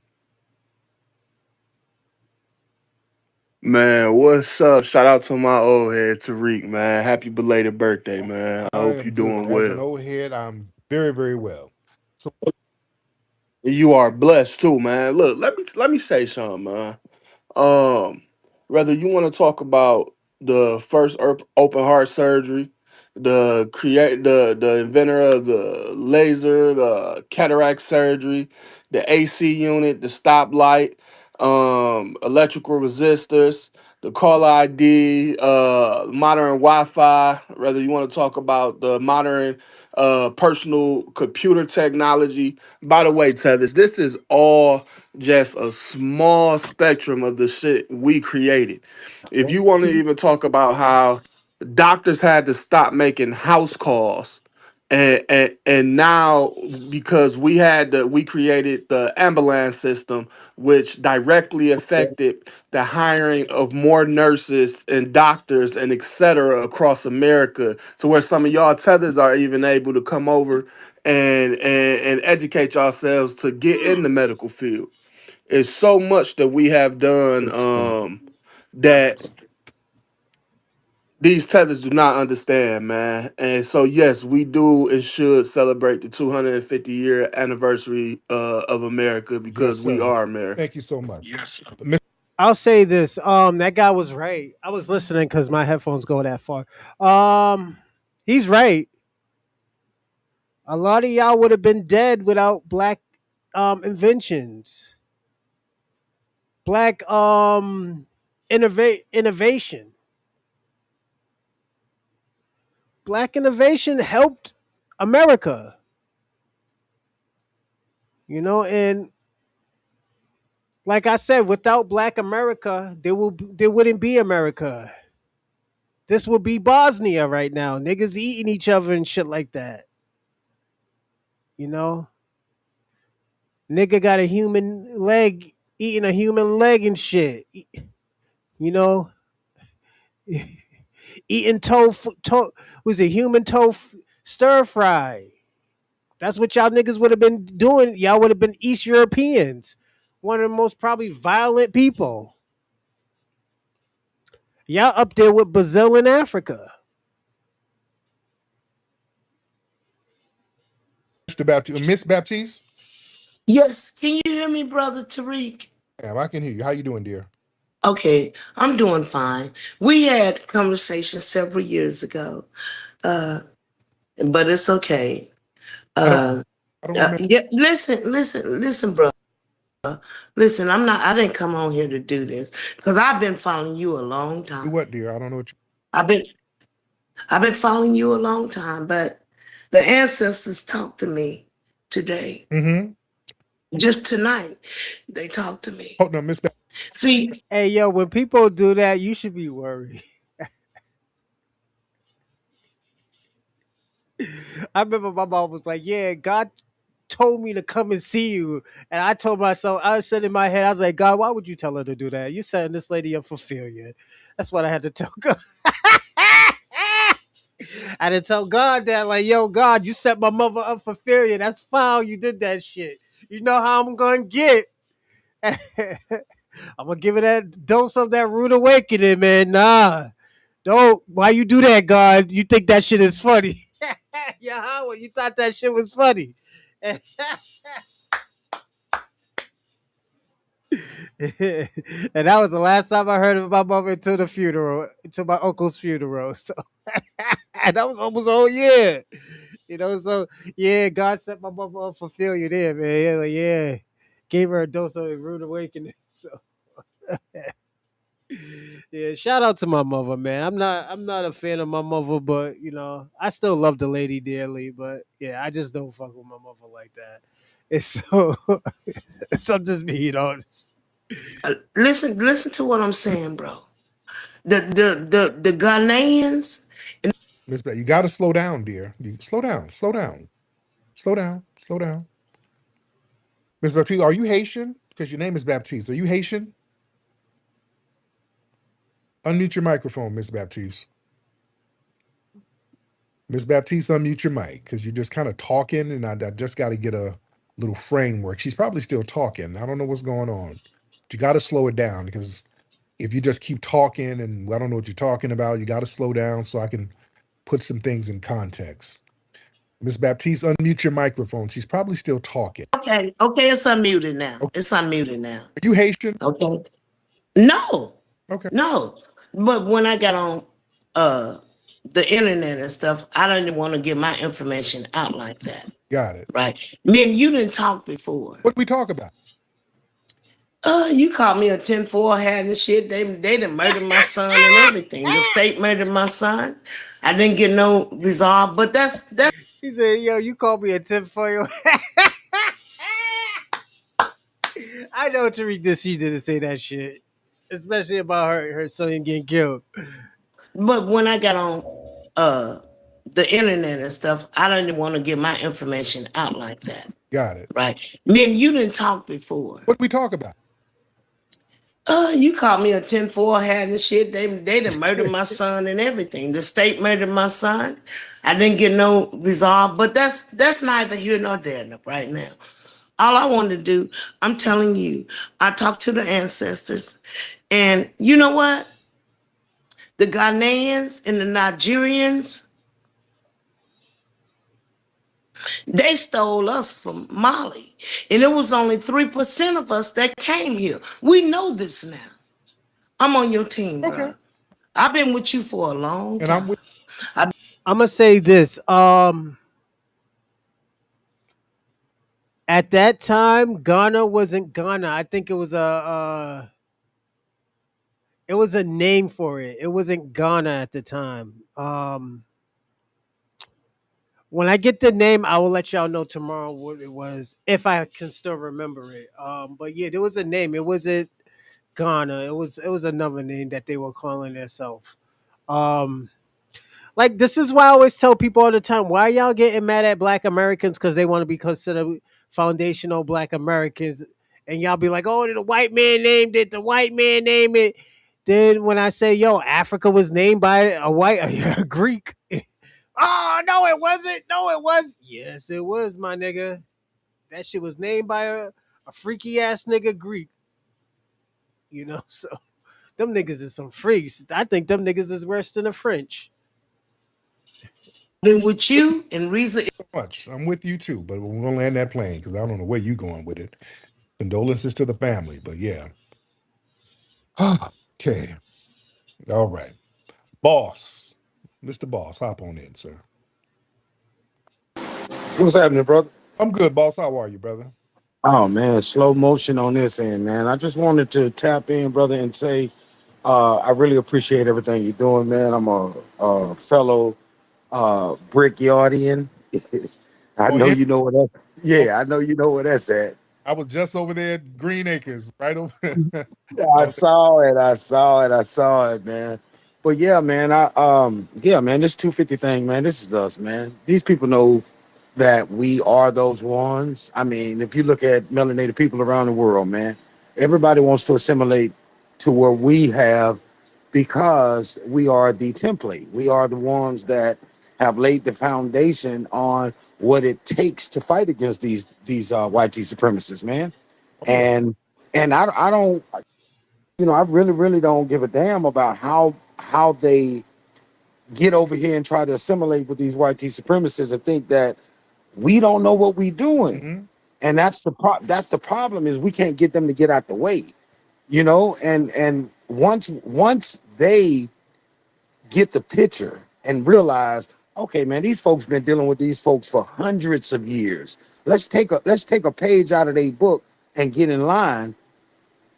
S22: Man, what's up? Shout out to my old head Tariq, man. Happy belated birthday, man. I hope you're doing
S6: As an
S22: well.
S6: old head, I'm very, very well. So
S22: You are blessed too, man. Look, let me say something, man. Um, Whether you want to talk about the first open heart surgery, the inventor of the laser, the cataract surgery, the AC unit, the stoplight, electrical resistors, the caller ID, modern Wi-Fi. Whether you want to talk about the modern personal computer technology. By the way, Tevis, this is all just a small spectrum of the shit we created. If you want to even talk about how doctors had to stop making house calls, and now because we created the ambulance system, which directly affected the hiring of more nurses and doctors and et cetera across America, to where some of y'all tethers are even able to come over and educate yourselves to get in the medical field. It's so much that we have done that these tethers do not understand, man. And so, yes, we do and should celebrate the 250-year anniversary of America because we are America.
S6: thank you so much.
S22: Yes.
S1: I'll say this. That guy was right. I was listening because my headphones go that far. He's right. A lot of y'all would have been dead without black inventions, black innovation. Black innovation helped America. And like I said, without Black America, there wouldn't be America. This would be Bosnia right now. Niggas eating each other and shit like that. You know, nigga got a human leg eating a human leg and shit. You know, eating tofu. Was it human tofu stir fry? That's what y'all niggas would have been doing. Y'all would have been East Europeans, one of the most probably violent people. Y'all up there with Brazil and Africa.
S6: Miss Baptiste?
S23: Yes, can you hear me, brother Tariq?
S6: Yeah, I can hear you. How you doing, dear?
S23: Okay, I'm doing fine. We had a conversation several years ago, but it's okay. Yeah, listen, bro. Listen, I didn't come on here to do this because I've been following you a long time.
S6: Do what, dear? I don't know what you.
S23: I've been following you a long time, but the ancestors talked to me today. Just tonight, they talked to me.
S6: Hold on, Miss.
S23: See,
S1: Hey, yo, when people do that, you should be worried. I remember my mom was like, "Yeah, God told me to come and see you," and I told myself, I said in my head, I was like, "God, why would you tell her to do that? You setting this lady up for failure." That's what I had to tell God. I had to tell God that, like, yo, God, you set my mother up for failure. That's foul. You did that shit. You know how I'm gonna get. I'm gonna give it that dose of that rude awakening, man. Nah, don't. Why you do that, God? You think that shit is funny? Yeah, Howard, you thought that shit was funny. And that was the last time I heard of my mother until the funeral, until my uncle's funeral. So, and that was almost a whole year. You know, so yeah, God set my mother up for failure there, man. Yeah, like, yeah. Gave her a dose of a rude awakening. So yeah, shout out to my mother, man. I'm not a fan of my mother, but you know, I still love the lady dearly. But yeah, I just don't fuck with my mother like that. It's so it's just me, you know.
S23: listen to what I'm saying, bro. The Ghanaians.
S6: Miss Beth, you got to slow down, dear. Slow down. Slow down. Slow down. Slow down. Miss Baptiste, are you Haitian? Because your name is Baptiste. Are you Haitian? Unmute your microphone, Miss Baptiste. Miss Baptiste, unmute your mic because you're just kind of talking, and I just got to get a little framework. She's probably still talking. I don't know what's going on. But you got to slow it down because if you just keep talking and I don't know what you're talking about, you got to slow down so I can put some things in context. Miss Baptiste, unmute your microphone. She's probably still talking.
S23: Okay, it's unmuted now. Okay. It's unmuted now.
S6: Are you Haitian?
S23: Okay. No.
S6: Okay.
S23: No. But when I got on the internet and stuff, I didn't want to give my information out like that.
S6: Got it.
S23: Right. Me and you didn't talk before.
S6: What did we talk about?
S23: You called me a 10-4 had and shit. They done murdered my son and everything. The state murdered my son. I didn't get no resolve, but that's
S1: He said, "Yo, you called me a tinfoil." I know Tariq Nasheed didn't say that shit, especially about her son getting killed.
S23: But when I got on the internet and stuff, I didn't want to give my information out like that.
S6: Got it.
S23: Right. Me and you didn't talk before.
S6: What did we talk about?
S23: You called me a 10-4 had and shit. They done murdered my son and everything. The state murdered my son. I didn't get no resolve, but that's neither here nor there right now. All I wanted to do, I'm telling you, I talked to the ancestors, and you know what? The Ghanaians and the Nigerians, they stole us from Mali, and it was only 3% of us that came here. We know this now. I'm on your team, bro. I've been with you for a long time.
S1: I'm gonna say this. At that time, Ghana wasn't Ghana. I think it was a name for it. It wasn't Ghana at the time. When I get the name, I will let y'all know tomorrow what it was, if I can still remember it. But yeah, there was a name. It wasn't Ghana. It was another name that they were calling themselves. Like, this is why I always tell people all the time, why y'all getting mad at Black Americans because they want to be considered foundational Black Americans, and y'all be like, oh, the white man named it. The white man named it. Then when I say, yo, Africa was named by a Greek. Oh, no, it wasn't. No, it was. Yes, it was, my nigga. That shit was named by a freaky ass nigga Greek. You know, so them niggas is some freaks. I think them niggas is worse than the French.
S23: Been with you and reason.
S6: Much. I'm with you too, but we're gonna land that plane because I don't know where you're going with it. Condolences to the family, but yeah. Okay. All right. Boss. Mr. Boss, hop on in, sir.
S2: What's happening, brother?
S6: I'm good, boss. How are you, brother?
S2: Oh man, slow motion on this end, man. I just wanted to tap in, brother, and say I really appreciate everything you're doing, man. I'm a fellow Brickyardian. I
S5: Oh,
S2: know
S5: here.
S2: you know what that.
S5: Oh,
S2: Yeah, I know you know where that's at.
S5: I was just over there at Green Acres, right over.
S2: I
S5: over
S2: saw it. I saw it, man. But yeah, man. Yeah, man. This 250 thing, man. This is us, man. These people know that we are those ones. I mean, if you look at melanated people around the world, man, everybody wants to assimilate to where we have because we are the template. We are the ones that have laid the foundation on what it takes to fight against these YT supremacists, man.
S5: oh yeah.
S2: And I don't, I really don't give a damn about how they get over here and try to assimilate with these YT supremacists and think that we don't know what we're doing.
S5: Mm-hmm.
S2: And that's the problem is we can't get them to get out the way, and once they get the picture and realize, okay, man, these folks been dealing with these folks for hundreds of years. Let's take a page out of their book and get in line,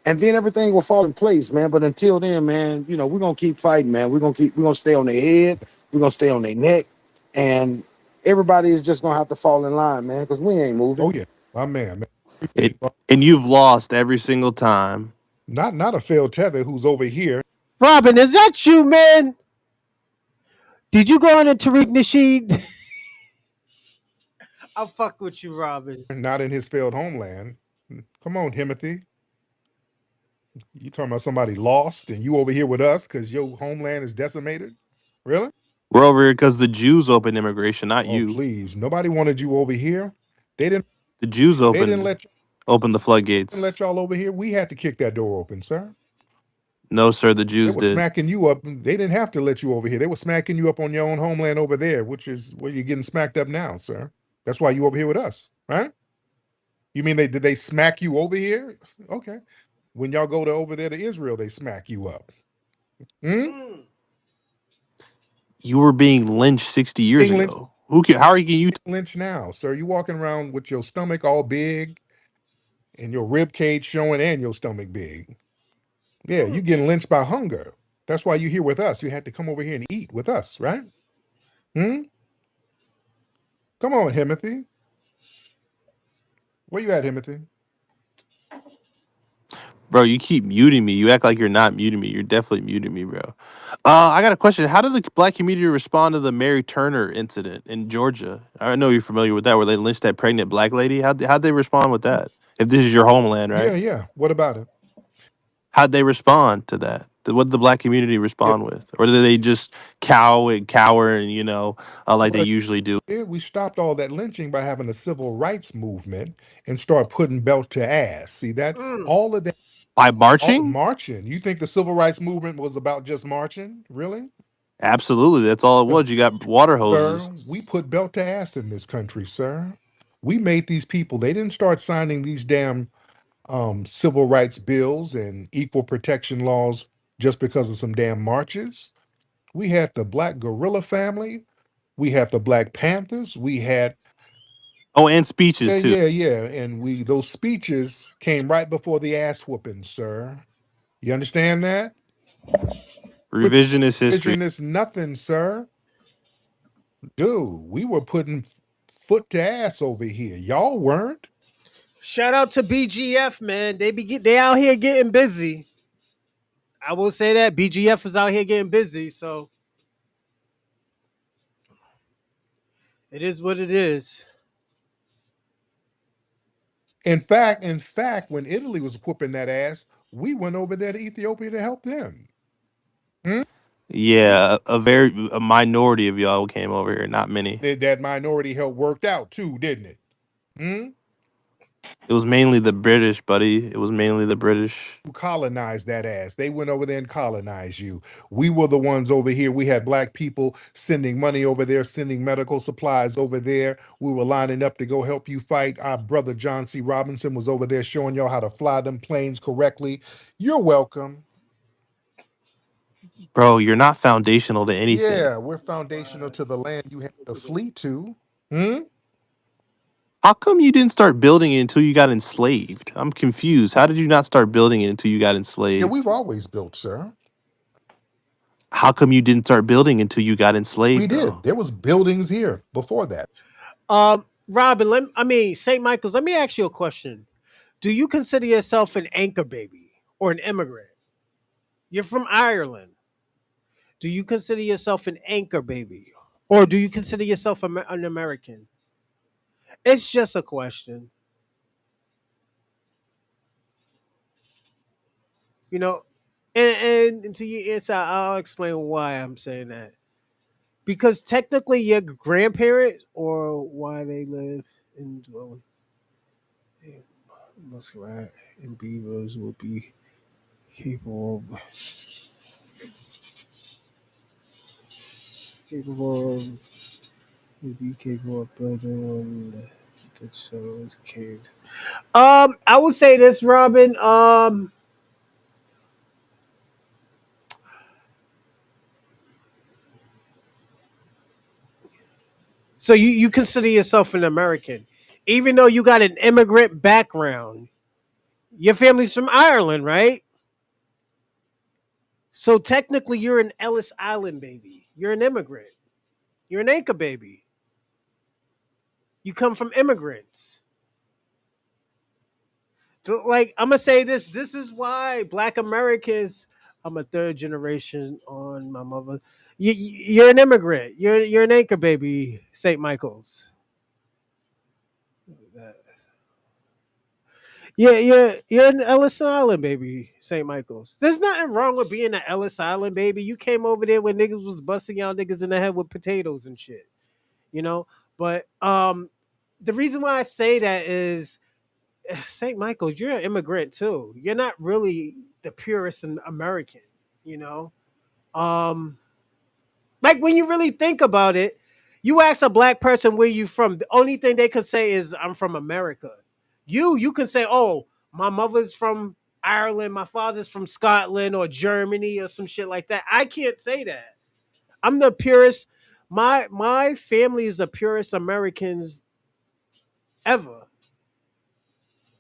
S2: and then everything will fall in place, man. But until then, man, we're gonna keep fighting, man. We're gonna stay on their head, we're gonna stay on their neck, and everybody is just gonna have to fall in line, man, because we ain't
S5: Oh
S2: moving.
S5: yeah, my man.
S22: And you've lost every single time.
S5: Not a failed tether who's over here.
S1: Robin, is that you, man? Did you go on to Tariq Nasheed? I'll fuck with you, Robin.
S5: Not in his failed homeland. Come on, Timothy. You talking about somebody lost and you over here with us because your homeland is decimated? Really?
S22: We're over here because the Jews opened immigration, not
S5: Oh,
S22: you.
S5: please. Nobody wanted you over here. They didn't
S22: The Jews
S5: they didn't
S22: opened
S5: let
S22: the floodgates.
S5: y'all over here. We had to kick that door open, sir.
S22: No, sir, the
S5: They
S22: Jews
S5: were
S22: did.
S5: smacking you up. They didn't have to let you over here. They were smacking you up on your own homeland over there, which is where you're getting smacked up now, sir. That's why you over here with us, right? You mean did they smack you over here? Okay. When y'all go to over there to Israel, they smack you up.
S22: You were being lynched 60 years
S5: Being lynched,
S22: ago. How are you
S5: lynched now, sir? You walking around with your stomach all big and your rib cage showing and your stomach big. Yeah, you getting lynched by hunger. That's why you're here with us. You had to come over here and eat with us, right? Come on, Timothy. Where you at, Timothy?
S22: Bro, you keep muting me. You act like you're not muting me. You're definitely muting me, bro. I got a question. How did the black community respond to the Mary Turner incident in Georgia? I know you're familiar with that, where they lynched that pregnant black lady. How'd they respond with that? If this is your homeland, right?
S5: Yeah. What about it?
S22: How'd they respond to that? What did the black community
S5: Yeah,
S22: respond with? Or did they just cower and like they
S5: well,
S22: usually do?
S5: we stopped all that lynching by having a civil rights movement and start putting belt to ass. See that? All of that.
S22: By
S5: All
S22: marching?
S5: marching. You think the civil rights movement was about just marching? Really?
S22: Absolutely. That's all it was. You got water hoses.
S5: Sir, we put belt to ass in this country, sir. We made these people, they didn't start signing these damn civil rights bills and equal protection laws just because of some damn marches. We had the Black Guerrilla family. We had the Black Panthers. We had
S22: And speeches too.
S5: yeah. And those speeches came right before the ass whooping, sir. You understand that?
S22: Revisionist history.
S5: Vision is nothing, sir. Dude, we were putting foot to ass over here. Y'all weren't.
S1: Shout out to BGF, man. They out here getting busy. I will say that BGF is out here getting busy, so it is what it is.
S5: In fact, when Italy was whooping that ass, we went over there to Ethiopia to help them.
S22: Yeah, a minority of y'all came over here, not many.
S5: That minority help worked out too, didn't it?
S22: It was mainly the British, buddy. It was mainly the British.
S5: Who colonized that ass? They went over there and colonized you. We were the ones over here. We had black people sending money over there, sending medical supplies over there. We were lining up to go help you fight. Our brother John C. Robinson was over there showing y'all how to fly them planes correctly. You're welcome.
S22: Bro, you're not foundational to anything.
S5: Yeah, we're foundational to the land you have to flee to.
S22: How come you didn't start building it until you got enslaved? I'm confused. How did you not start building it until you got enslaved?
S5: Yeah, we've always built, sir.
S4: How come you didn't start building until you got
S5: We
S4: enslaved,
S5: did.
S4: though?
S5: There was buildings here before that.
S1: Robin, St. Michael's, let me ask you a question. Do you consider yourself an anchor baby or an immigrant? You're from Ireland. Do you consider yourself an anchor baby? Or do you consider yourself an American? It's just a question. You know, and until you answer, I'll explain why I'm saying that. Because technically, your grandparents or why they live in dwelling, muskrat and beavers will be capable capable of would be capable of building one that shows caved. I would say this, Robin. So you consider yourself an American, even though you got an immigrant background. Your family's from Ireland, right? So technically, you're an Ellis Island baby. You're an immigrant. You're an anchor baby. You come from immigrants. So, like, I'm gonna say this. This is why Black Americans. I'm a third generation on my mother. You're an immigrant. You're an anchor baby, St. Michael's. Yeah, you're an Ellis Island baby, St. Michael's. There's nothing wrong with being an Ellis Island baby. You came over there when niggas was busting y'all niggas in the head with potatoes and shit. You know? But the reason why I say that is St. Michael's, you're an immigrant too. You're not really the purest American, you know? Like when you really think about it, you ask a black person where you from, the only thing they could say is I'm from America. You can say, oh, my mother's from Ireland, my father's from Scotland or Germany or some shit like that. I can't say that. I'm the purest. My family is the purest Americans ever.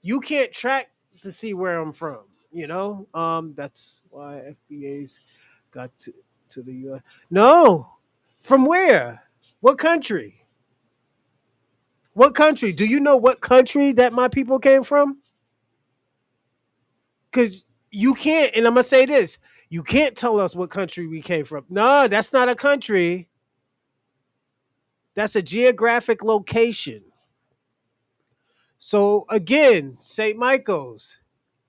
S1: You can't track to see where I'm from. You know, that's why FBA's got to the U.S. No, from where? What country? What country? Do you know what country that my people came from? Because you can't, and I'm gonna say this: you can't tell us what country we came from. No, that's not a country. That's a geographic location. So again, St. Michael's.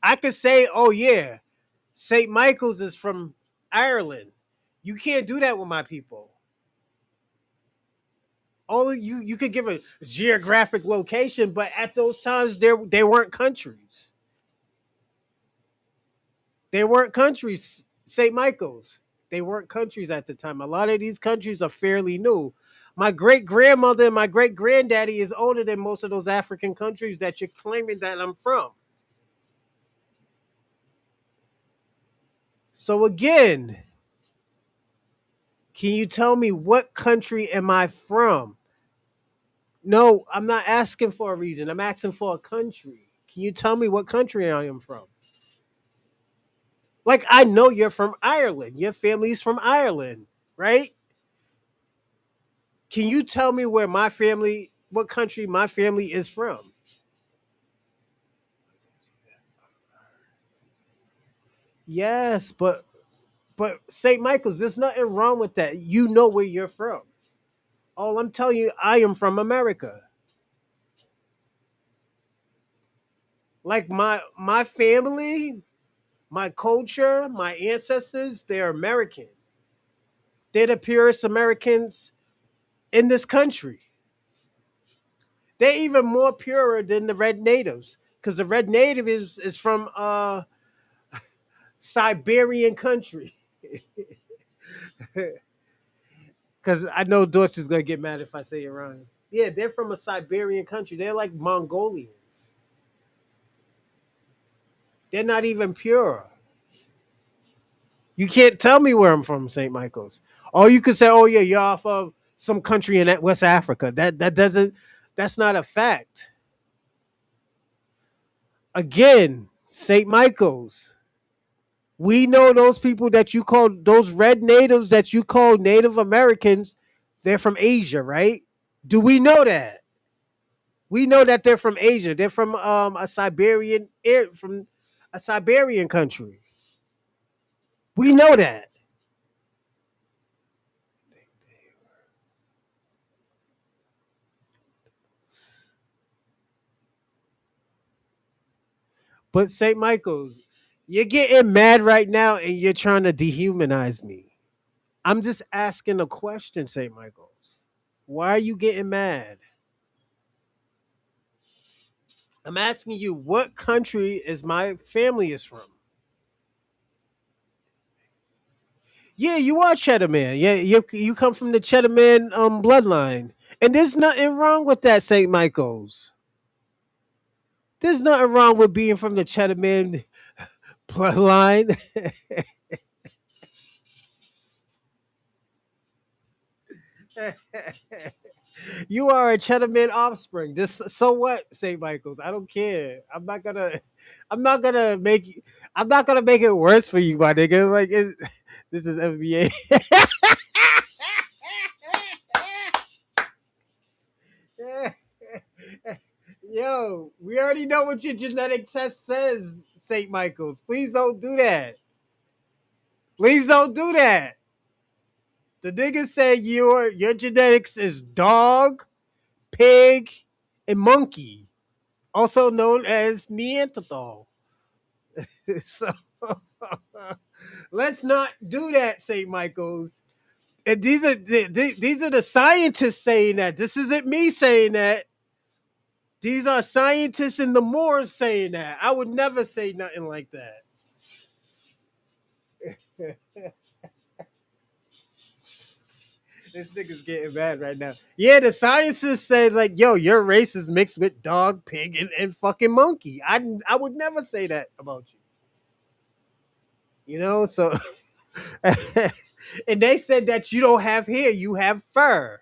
S1: I could say, oh yeah, St. Michael's is from Ireland. You can't do that with my people. Only you could give a geographic location, but at those times they weren't countries. They weren't countries, St. Michael's. They weren't countries at the time. A lot of these countries are fairly new. My great grandmother and my great granddaddy is older than most of those African countries that you're claiming that I'm from. So again, can you tell me what country am I from? No, I'm not asking for a region. I'm asking for a country. Can you tell me what country I am from? Like I know you're from Ireland. Your family's from Ireland, right? Can you tell me where my family, what country my family is from? Yes, but St. Michael's, there's nothing wrong with that. You know where you're from. All I'm telling you, I am from America. Like my family, my culture, my ancestors, they're American. They're the purest Americans in this country. They're even more purer than the red natives. Because the red native is from Siberian country. Because I know Dorsey's gonna get mad if I say it wrong. Yeah, they're from a Siberian country. They're like Mongolians. They're not even pure. You can't tell me where I'm from, St. Michael's. Or you could say, "Oh yeah, you're off of some country in West Africa." That doesn't. That's not a fact. Again, St. Michael's. We know those people that you call those red natives that you call Native Americans, they're from Asia, right? Do we know that? We know that they're from Asia. They're from from a Siberian country. We know that. But St. Michael's, you're getting mad right now and you're trying to dehumanize me. I'm just asking a question, St. Michael's. Why are you getting mad? I'm asking you what country is my family is from. Yeah, you are Cheddar Man. Yeah, you come from the Cheddar Man bloodline. And there's nothing wrong with that, St. Michael's. There's nothing wrong with being from the Cheddar Man bloodline. You are a Cheddar Man offspring. This so what, St. Michael's? I don't care. I'm not gonna make it worse for you, my nigga. Like this is NBA. Yo, we already know what your genetic test says, St. Michael's. Please don't do that. Please don't do that. The nigga said your genetics is dog, pig, and monkey, also known as Neanderthal. So let's not do that, St. Michael's. And these are the scientists saying that. This isn't me saying that. These are scientists in the Moors saying that. I would never say nothing like that. This nigga's getting mad right now. Yeah, the scientists said like, yo, your race is mixed with dog, pig, and fucking monkey. I would never say that about you. You know, so and they said that you don't have hair, you have fur.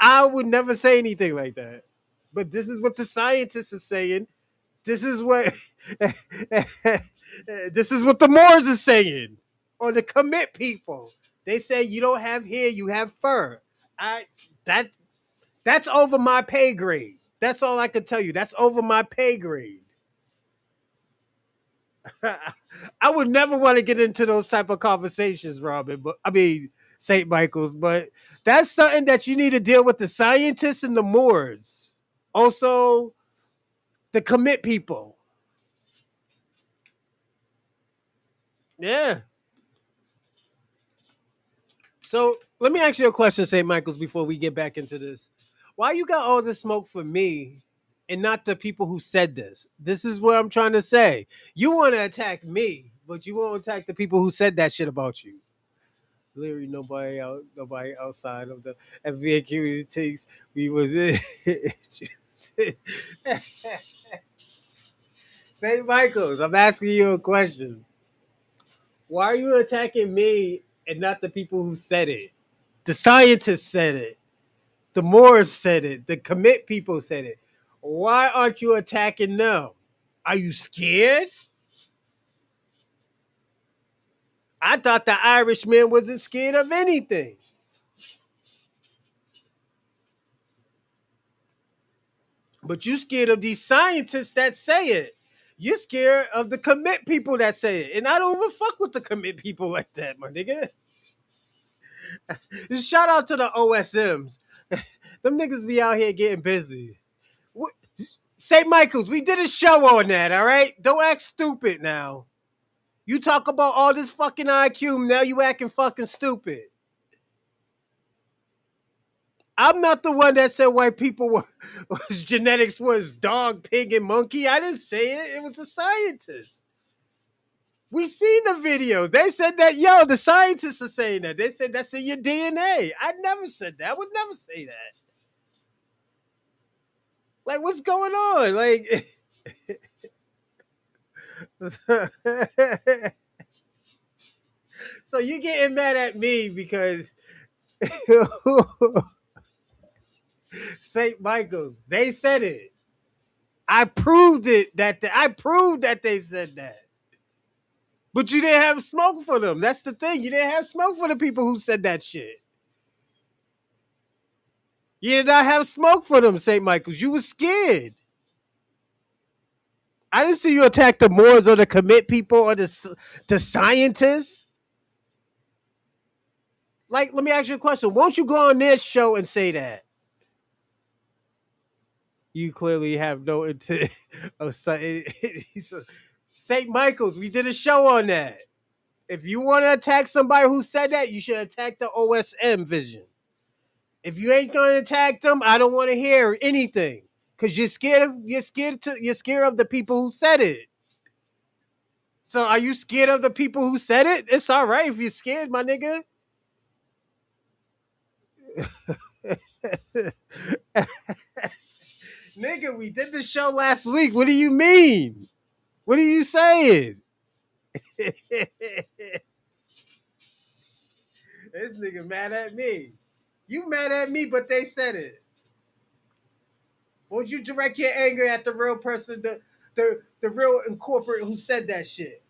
S1: I would never say anything like that. But this is what the scientists are saying. This is what this is what the Moors are saying. Or the commit people. They say you don't have hair, you have fur. I that That's over my pay grade. That's all I can tell you. That's over my pay grade. I would never want to get into those type of conversations, Robin. But I mean, St. Michael's. But that's something that you need to deal with the scientists and the Moors. Also, the commit people. Yeah. So let me ask you a question, St. Michael's, before we get back into this. Why you got all this smoke for me and not the people who said this? This is what I'm trying to say. You want to attack me, but you won't attack the people who said that shit about you. Literally nobody outside of the FBAQ takes we was in. St. Michael's, I'm asking you a question. Why are you attacking me and not the people who said it? The scientists said it. The Moors said it. The commit people said it. Why aren't you attacking them? Are you scared? I thought the Irishman wasn't scared of anything. But you scared of these scientists that say it. You're scared of the commit people that say it. And I don't even fuck with the commit people like that, my nigga. Just shout out to the OSMs. Them niggas be out here getting busy. St. Michael's, we did a show on that, all right? Don't act stupid now. You talk about all this fucking IQ, now you acting fucking stupid. I'm not the one that said white people was genetics was dog, pig, and monkey. I didn't say it. It was a scientist. We seen the videos. They said that, yo, the scientists are saying that. They said that's in your DNA. I never said that. I would never say that. Like, what's going on? Like, so you getting mad at me because St. Michael's, they said it. I proved it I proved that they said that. But you didn't have smoke for them. That's the thing. You didn't have smoke for the people who said that shit. You did not have smoke for them, St. Michael's. You was scared. I didn't see you attack the Moors or the commit people or the scientists. Like, let me ask you a question. Won't you go on this show and say that? You clearly have no intent. St. Michael's, we did a show on that. If you want to attack somebody who said that, you should attack the OSM vision. If you ain't going to attack them, I don't want to hear anything because you're scared of the people who said it. So are you scared of the people who said it? It's all right if you're scared, my nigga. Nigga, we did the show last week. What do you mean? What are you saying? This nigga mad at me. You mad at me, but they said it. Won't you direct your anger at the real person, the real incorporate who said that shit?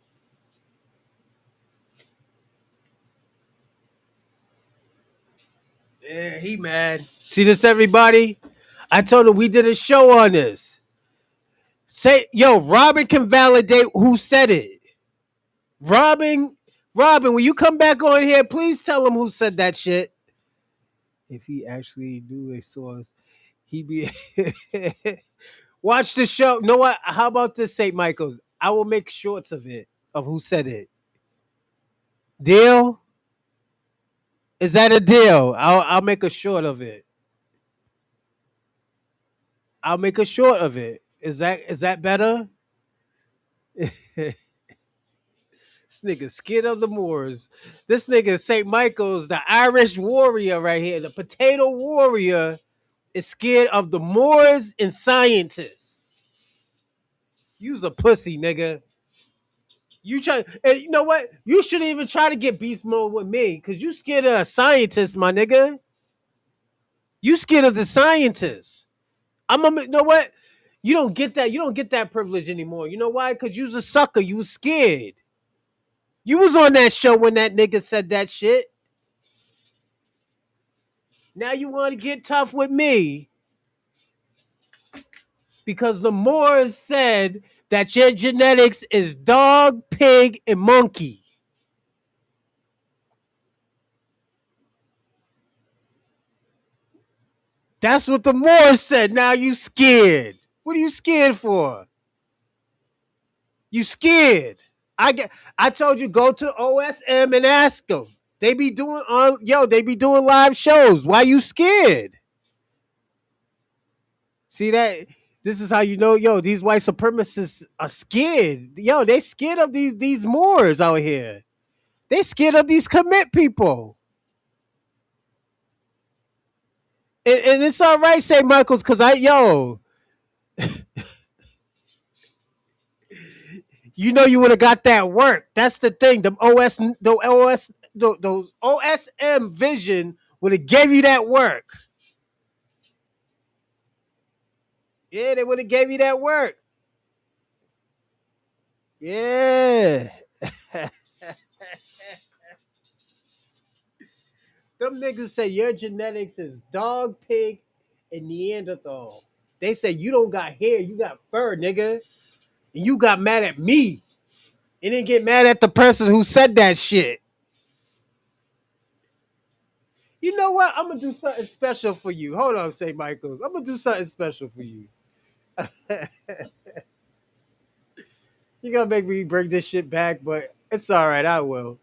S1: Yeah, he mad. See this, everybody? I told him we did a show on this. Say, yo, Robin can validate who said it. Robin, when you come back on here, please tell him who said that shit. If he actually knew a source, he'd be. Watch the show. Know what? How about this, St. Michael's? I will make shorts of it, of who said it. Deal? Is that a deal? I'll make a short of it. I'll make a short of it. Is that better? This nigga scared of the Moors. This nigga St. Michael's, the Irish warrior right here, the potato warrior, is scared of the Moors and scientists. You's a pussy, nigga. You try, and you know what? You shouldn't even try to get beast mode with me, cause you scared of a scientist, my nigga. You scared of the scientists. You know what? You don't get that. You don't get that privilege anymore. You know why? Cause you was a sucker. You was scared. You was on that show when that nigga said that shit. Now you want to get tough with me because the Moors said that your genetics is dog, pig, and monkey. That's what the Moors said. Now you scared. What are you scared for? You scared. I told you go to OSM and ask them. They be doing live shows. Why you scared? See that? This is how you know, these white supremacists are scared. They scared of these Moors out here. They scared of these commit people. And it's all right, St. Michael's, because you would have got that work. That's the thing. Those OSM vision would have gave you that work. Yeah, they would have gave you that work. Yeah. Them niggas say your genetics is dog, pig, and Neanderthal. They say you don't got hair, you got fur, nigga. And you got mad at me. And didn't get mad at the person who said that shit. You know what? I'm gonna do something special for you. Hold on, St. Michael's. I'm gonna do something special for you. You gonna make me bring this shit back, but it's all right. I will.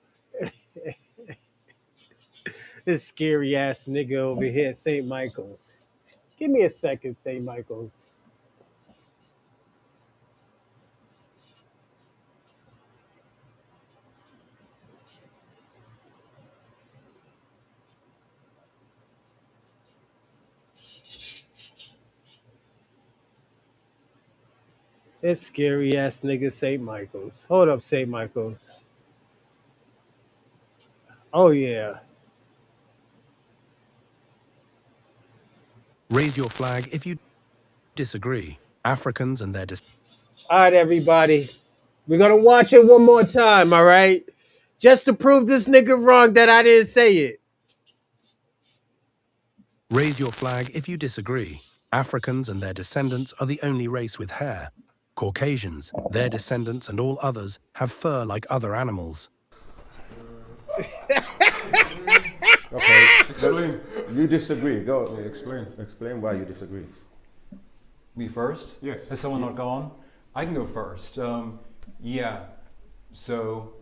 S1: This scary ass nigga over here, St. Michael's. Give me a second, St. Michael's. This scary ass nigga, St. Michael's. Hold up, St. Michael's. Oh yeah.
S6: Raise your flag if you disagree. Africans and their
S1: All right, everybody. We're gonna watch it one more time, all right? Just to prove this nigga wrong that I didn't say it.
S8: Raise your flag if you disagree. Africans and their descendants are the only race with hair. Caucasians, their descendants and all others have fur like other animals.
S9: Okay, explain. You disagree. Go explain. Explain why you disagree.
S11: Me first?
S9: Yes.
S11: Has someone not gone? I can go first. Yeah. So,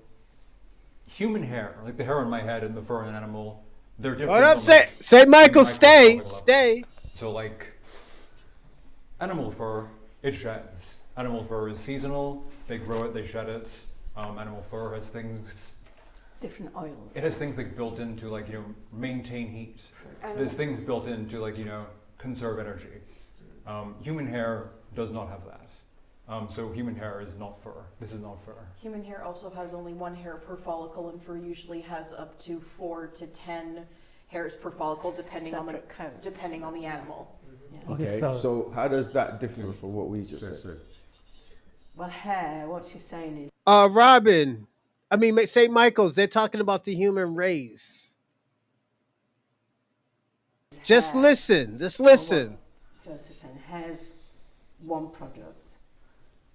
S11: human hair, like the hair on my head and the fur on an animal, they're different.
S1: What up, St. Michael? Stay.
S11: So, like, animal fur, it sheds. Animal fur is seasonal. They grow it, they shed it. Animal fur has things.
S24: Different oils.
S11: It has things like built into, like, maintain heat. There's things built into, like, conserve energy. Human hair does not have that. So human hair is not fur. This is not fur.
S25: Human hair also has only one hair per follicle, and fur usually has up to 4 to 10 hairs per follicle, depending on the animal.
S24: Yeah.
S9: Okay, so how does that differ from what we just said?
S24: Well, hair, what she's saying is...
S1: Robin, I mean, St. Michael's, they're talking about the human race. Just listen.
S24: Just saying, hair's one product,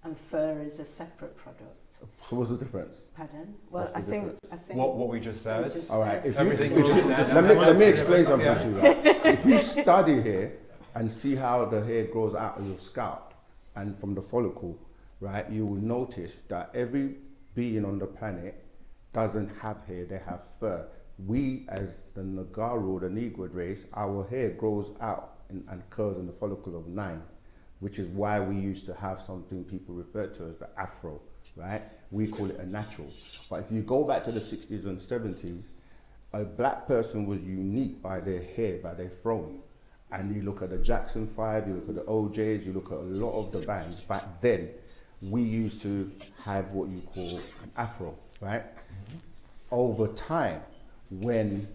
S24: and fur is a separate product.
S9: So what's the difference?
S24: Pardon? Well, I think
S11: what we just said.
S9: All right.
S11: Let
S9: me explain something to you. Right? If you study hair and see how the hair grows out of your scalp and from the follicle, right, you will notice that every being on the planet doesn't have hair; they have fur. We, as the Nagaru, the Negroid race, our hair grows out and curls in the follicle of 9, which is why we used to have something people refer to as the afro, right? We call it a natural. But if you go back to the 60s and 70s, a black person was unique by their hair, by their throne. And you look at the Jackson 5, you look at the OJs, you look at a lot of the bands. Back then, we used to have what you call an afro, right? Over time, when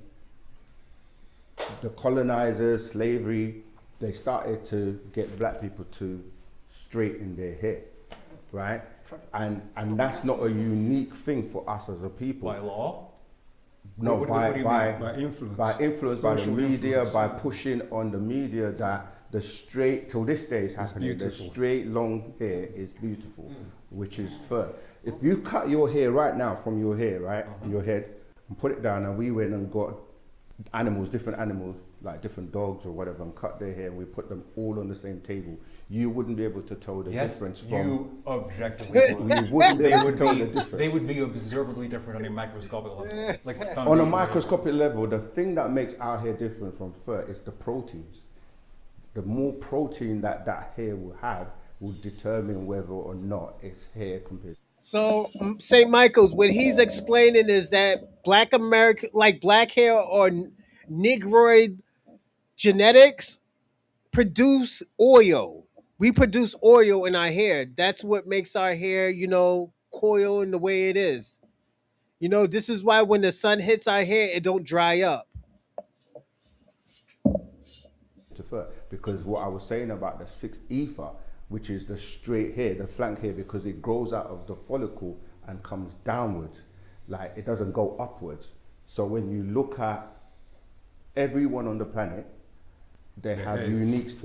S9: the colonizers, slavery, they started to get black people to straighten their hair, right? And that's not a unique thing for us as a people.
S11: By law?
S9: No,
S11: what do you mean?
S9: by influence. By influence, by the media, by pushing on the media that the straight, till this day is happening, the straight long hair is beautiful, which is fur. If you cut your hair right now from your hair, right, your head, and put it down, and we went and got animals, different animals, like different dogs or whatever, and cut their hair, and we put them all on the same table, you wouldn't be able to tell the difference from...
S11: you objectively would.
S9: You wouldn't be able to tell the difference.
S11: They would be observably different on a microscopic level. Like
S9: on a microscopic level, the thing that makes our hair different from fur is the proteins. The more protein that hair will have will determine whether or not it's hair compared.
S1: So St. Michael's, what he's explaining is that black hair or Negroid genetics produce oil. We produce oil in our hair. That's what makes our hair, coil in the way it is. This is why when the sun hits our hair, it don't dry up.
S9: Because what I was saying about the 6 ether, which is the straight hair, the flank hair, because it grows out of the follicle and comes downwards, like it doesn't go upwards. So when you look at everyone on the planet, they have unique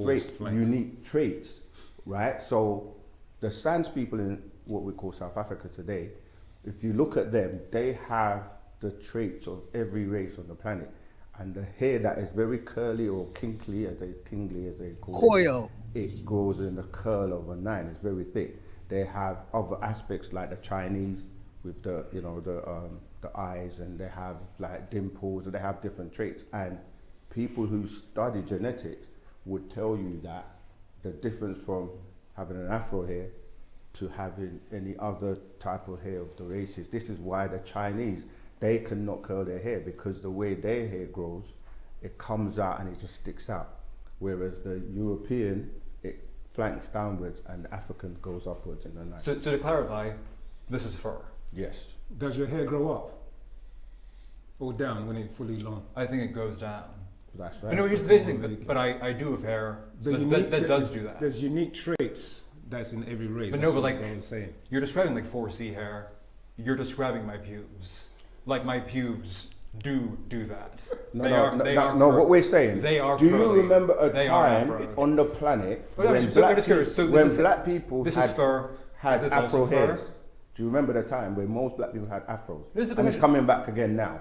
S9: traits, right? So the Sans people in what we call South Africa today, if you look at them, they have the traits of every race on the planet. And the hair that is very curly or kinkly, as they call
S1: coil,
S9: it grows in the curl of a 9. It's very thick. They have other aspects like the Chinese with the eyes, and they have like dimples, and they have different traits. And people who study genetics would tell you that the difference from having an afro hair to having any other type of hair of the races. This is why the Chinese, they cannot curl their hair, because the way their hair grows, it comes out and it just sticks out. Whereas the European, it flanks downwards, and the African goes upwards in the night.
S11: So to clarify, this is fur.
S9: Yes.
S26: Does your hair grow up or down when it's fully long?
S11: I think it goes down.
S9: That's right.
S11: No, here's the thing, but I do have hair that does do that.
S26: There's unique traits that's in every race.
S11: But
S26: that's
S11: no, but
S26: what
S11: like,
S26: I was saying.
S11: you're describing like 4C hair. You're describing my pubes. Like my pubes do that.
S9: No, what we're saying.
S11: They are
S9: Do
S11: curly.
S9: you remember a
S11: They are
S9: time
S11: afro.
S9: on the planet
S11: Well,
S9: when black people
S11: this
S9: had,
S11: is fur.
S9: had
S11: Is this
S9: afro
S11: also fur?
S9: hairs? Do you remember the time when most black people had afros?
S11: This is
S9: And it's coming back again now.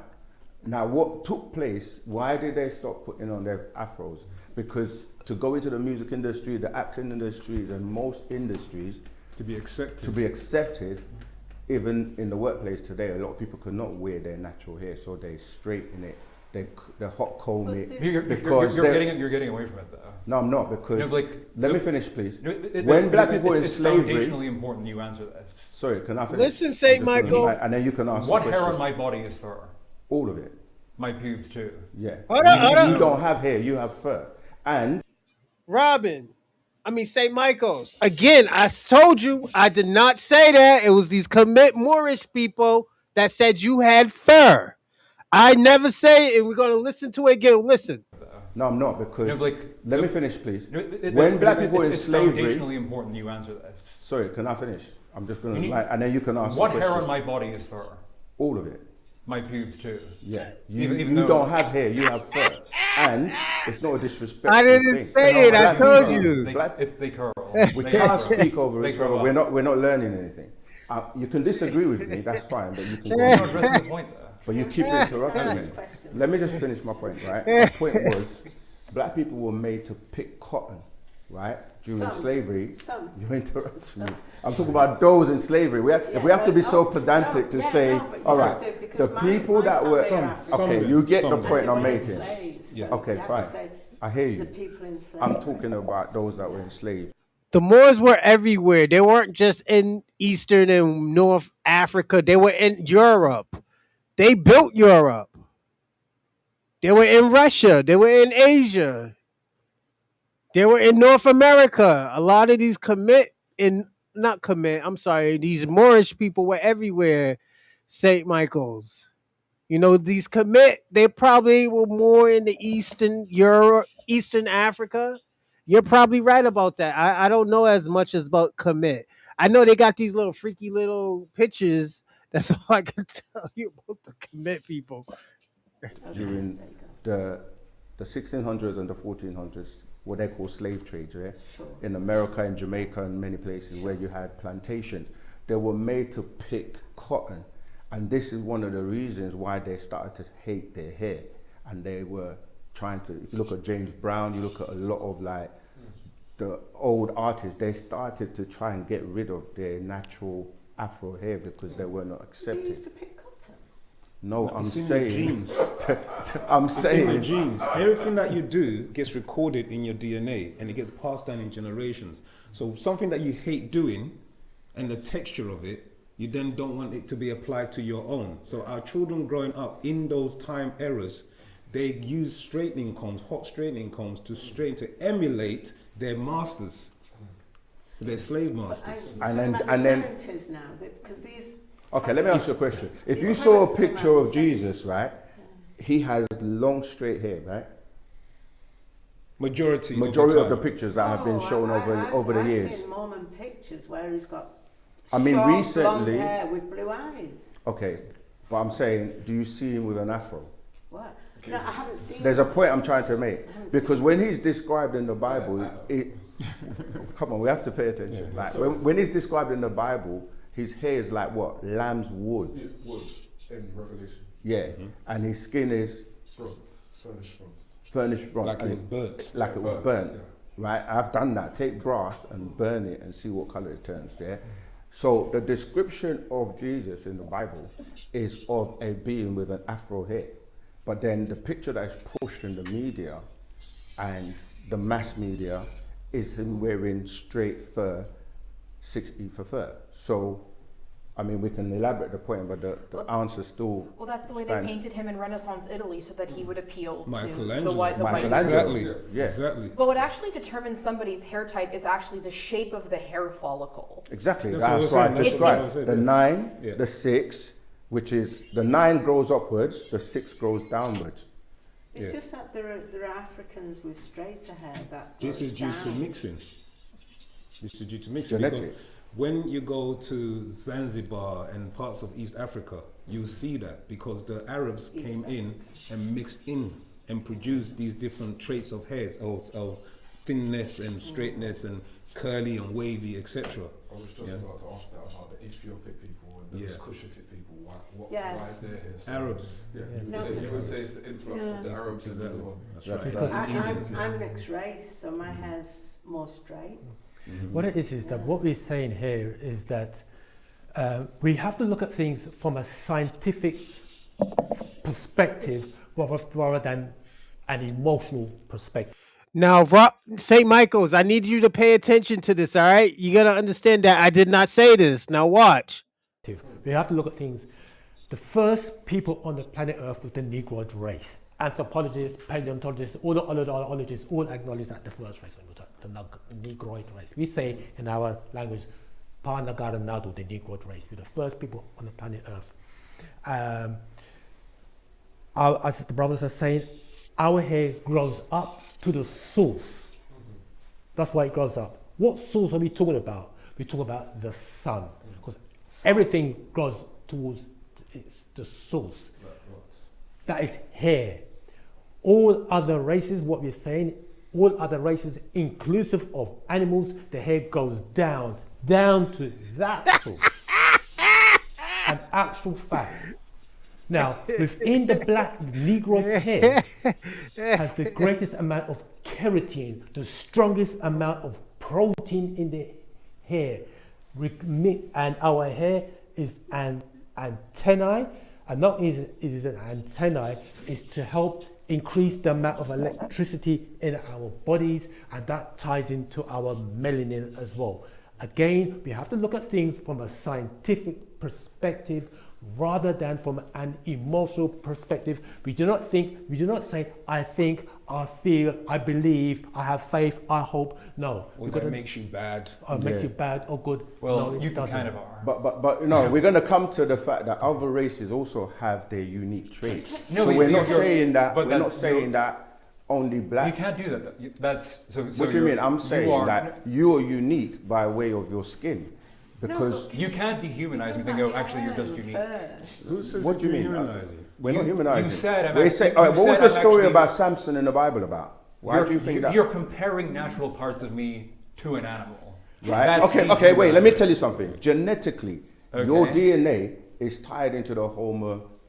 S9: Now, what took place? Why did they stop putting on their afros? Because to go into the music industry, the acting industries, and most industries,
S26: to be accepted,
S9: even in the workplace today, a lot of people could not wear their natural hair, so they straighten it, they hot comb it.
S11: You're getting away from it though.
S9: No, I'm not, because let me finish, please.
S11: When
S9: When black people were in
S11: it's
S9: slavery,
S11: foundationally important you answer this.
S9: sorry, can I finish?
S1: Listen, St. Michael.
S9: And then you can ask.
S11: What
S9: the
S11: hair
S9: question.
S11: on my body is fur?
S9: All of it.
S11: My pubes too.
S9: Yeah.
S1: Hold on.
S9: You don't have hair, you have fur. And
S1: St. Michael's. Again, I told you I did not say that. It was these commit Moorish people that said you had fur. I never say it, and we're gonna listen to it again. Listen.
S9: No, I'm not, because let me finish, please. When black people were in
S11: it's
S9: slavery,
S11: foundationally important you answer this.
S9: sorry, can I finish? I'm just gonna, and then you can ask.
S11: What
S9: the
S11: hair
S9: question.
S11: on my body is fur?
S9: All of it.
S11: My pubes too.
S9: Yeah.
S11: Even
S9: You
S11: though
S9: don't have hair, you have fur. And it's not a disrespectful
S1: I didn't
S9: thing.
S1: say it, I told you.
S11: They curl.
S9: We can't speak over each
S11: grow
S9: other.
S11: up.
S9: We're not learning anything. You can disagree with me, that's fine, but you can.
S11: You're not addressing the point though.
S9: But you keep interrupting me. Let me just finish my point, right? My point was, black people were made to pick cotton, right? During slavery. You interrupted me. I'm talking about those in slavery. If we have to be so pedantic to say, all right, the people that were, okay, you get the point I'm making. Okay, fine. I hear you. I'm talking about those that were enslaved.
S1: The Moors were everywhere. They weren't just in Eastern and North Africa. They were in Europe. They built Europe. They were in Russia. They were in Asia. They were in North America. A lot of these these Moorish people were everywhere. St. Michael's. You know, these they probably were more in the Eastern Europe, Eastern Africa. You're probably right about that. I don't know as much as about commit. I know they got these little freaky little pictures. That's all I can tell you about the commit people.
S9: During the 1600s and the 1400s, what they call slave trades, yeah? Sure. In America and Jamaica and many places where you had plantations, they were made to pick cotton. And this is one of the reasons why they started to hate their hair. And they were trying to, if you look at James Brown, you look at a lot of like the old artists, they started to try and get rid of their natural afro hair because they were not accepted.
S24: They used to pick cotton.
S9: No, I'm
S26: it's in
S9: saying.
S26: your genes.
S9: I'm
S26: It's
S9: saying.
S26: in the genes. Everything that you do gets recorded in your DNA and it gets passed down in generations. So something that you hate doing and the texture of it, you then don't want it to be applied to your own. So our children growing up in those time eras, they use straightening combs, hot straightening combs to straighten, to emulate their masters, their slave masters.
S24: And then 70s now, because these.
S9: Okay, let me ask you a question. If you saw a picture of Jesus, right, he has long straight hair, right?
S26: Majority
S9: of the pictures that have been shown over the years.
S24: I've seen Mormon pictures where he's got
S9: recently,
S24: blonde hair with blue eyes.
S9: Okay, but I'm saying, do you see him with an afro?
S24: What? No, I haven't seen.
S9: There's a point I'm trying to make, because when he's described in the Bible, come on, we have to pay attention.
S26: Yeah.
S9: Like when he's described in the Bible, his hair is like what? Lamb's wool.
S3: Yeah, wool in Revelation.
S9: Yeah, and his skin is furnished bronze.
S26: Like it was burnt.
S9: Like it was burnt, right? I've done that. Take brass and burn it and see what color it turns, yeah? So the description of Jesus in the Bible is of a being with an afro hair. But then the picture that is pushed in the media and the mass media is him wearing straight fur, 60 for fur. So, I mean, we can elaborate the point, but the answer still
S25: Well, that's the way
S9: stands.
S25: they painted him in Renaissance Italy so that he would appeal to the
S26: Michelangelo.
S25: white.
S26: Exactly.
S9: Yeah.
S26: Exactly.
S25: But what actually determines somebody's hair type is actually the shape of the hair follicle.
S9: Exactly.
S26: That's
S9: That's
S26: what
S9: right.
S26: I
S9: Described.
S26: said,
S9: The
S26: yeah.
S9: 9, the 6, which is the 9 grows upwards, the 6 grows downwards.
S24: It's just that there are Africans with straighter hair that.
S26: This is due to
S24: down.
S26: mixing. This is due to mixing. Because
S9: Genetics.
S26: when you go to Zanzibar and parts of East Africa, you see that because the Arabs came in and mixed in and produced these different traits of hairs, of thinness and straightness and curly and wavy, etc.
S3: I was just about to ask that about the Ethiopic people and the Cushitic people. Why is their hair so
S26: Arabs.
S3: Yeah, you would say it's the influx of the Arabs.
S26: Exactly.
S3: That's
S26: right.
S24: Because
S26: Indians,
S24: I'm mixed race, so my hair's more straight.
S10: What it is that what we're saying here is that we have to look at things from a scientific perspective rather than an emotional perspective.
S1: Now, St. Michael's, I need you to pay attention to this, all right? You got to understand that I did not say this. Now watch.
S10: We have to look at things. The first people on the planet Earth was the Negroid race. Anthropologists, paleontologists, all the ologists all acknowledge that the first race was the Negroid race. We say in our language, pan-africanism, the Negroid race. We're the first people on the planet Earth. As the brothers are saying, our hair grows up to the source. That's why it grows up. What source are we talking about? We're talking about the sun. Because everything grows towards the source. That is hair. All other races, what we're saying, all other races, inclusive of animals, the hair goes down to that source. An actual fact. Now, within the black Negro's hair has the greatest amount of keratin, the strongest amount of protein in the hair. And our hair is an antennae, and not only it is an antennae, is to help increase the amount of electricity in our bodies, and that ties into our melanin as well. Again, we have to look at things from a scientific perspective rather than from an emotional perspective. We do not say, I think, I feel, I believe, I have faith, I hope. No.
S26: Or that makes you bad.
S10: Or makes you bad or good.
S11: Well,
S10: no,
S11: you kind of are.
S9: But no, we're going to come to the fact that other races also have their unique traits.
S11: No,
S9: so we're not saying that.
S11: But
S9: we're not saying that only black.
S11: You can't do that. That's so.
S9: What do you mean? I'm saying that you are unique by way of your skin. Because
S11: you can't dehumanize me and go, actually, you're just unique.
S26: Who says
S9: what do you mean?
S26: dehumanizing?
S9: We're not humanizing.
S11: You said,
S9: what was the story about Samson in the Bible about? Why do you think that?
S11: You're comparing natural parts of me to an animal.
S9: Right. Okay, wait, let me tell you something. Genetically, your DNA is tied into the Homo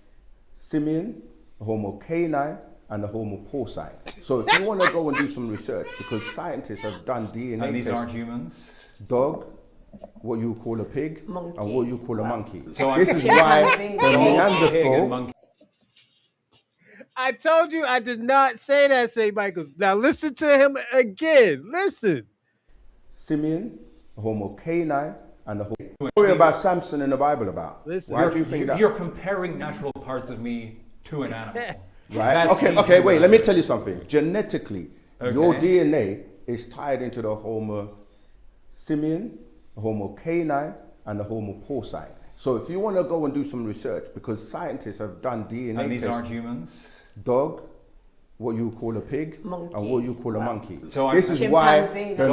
S9: simian, Homo canine, and the Homo porcine. So if you want to go and do some research, because scientists have done DNA
S11: and these
S9: tests,
S11: aren't humans?
S9: Dog, what you call a pig,
S24: monkey,
S9: and what you call a monkey.
S11: So
S9: this is why the Neanderthal.
S1: I told you I did not say that, St. Michael's. Now listen to him again. Listen.
S9: Simian, Homo canine, and the Homo. Story about Samson in the Bible about.
S1: Listen.
S9: Why do you think that?
S11: You're comparing natural parts of me to an animal.
S9: Right. Okay, wait, let me tell you something. Genetically, your DNA is tied into the Homo simian, Homo canine, and the Homo porcine. So if you want to go and do some research, because scientists have done DNA
S11: and these
S9: tests,
S11: aren't humans?
S9: Dog, what you call a pig,
S24: monkey,
S9: and what you call a monkey.
S11: So
S9: this is why the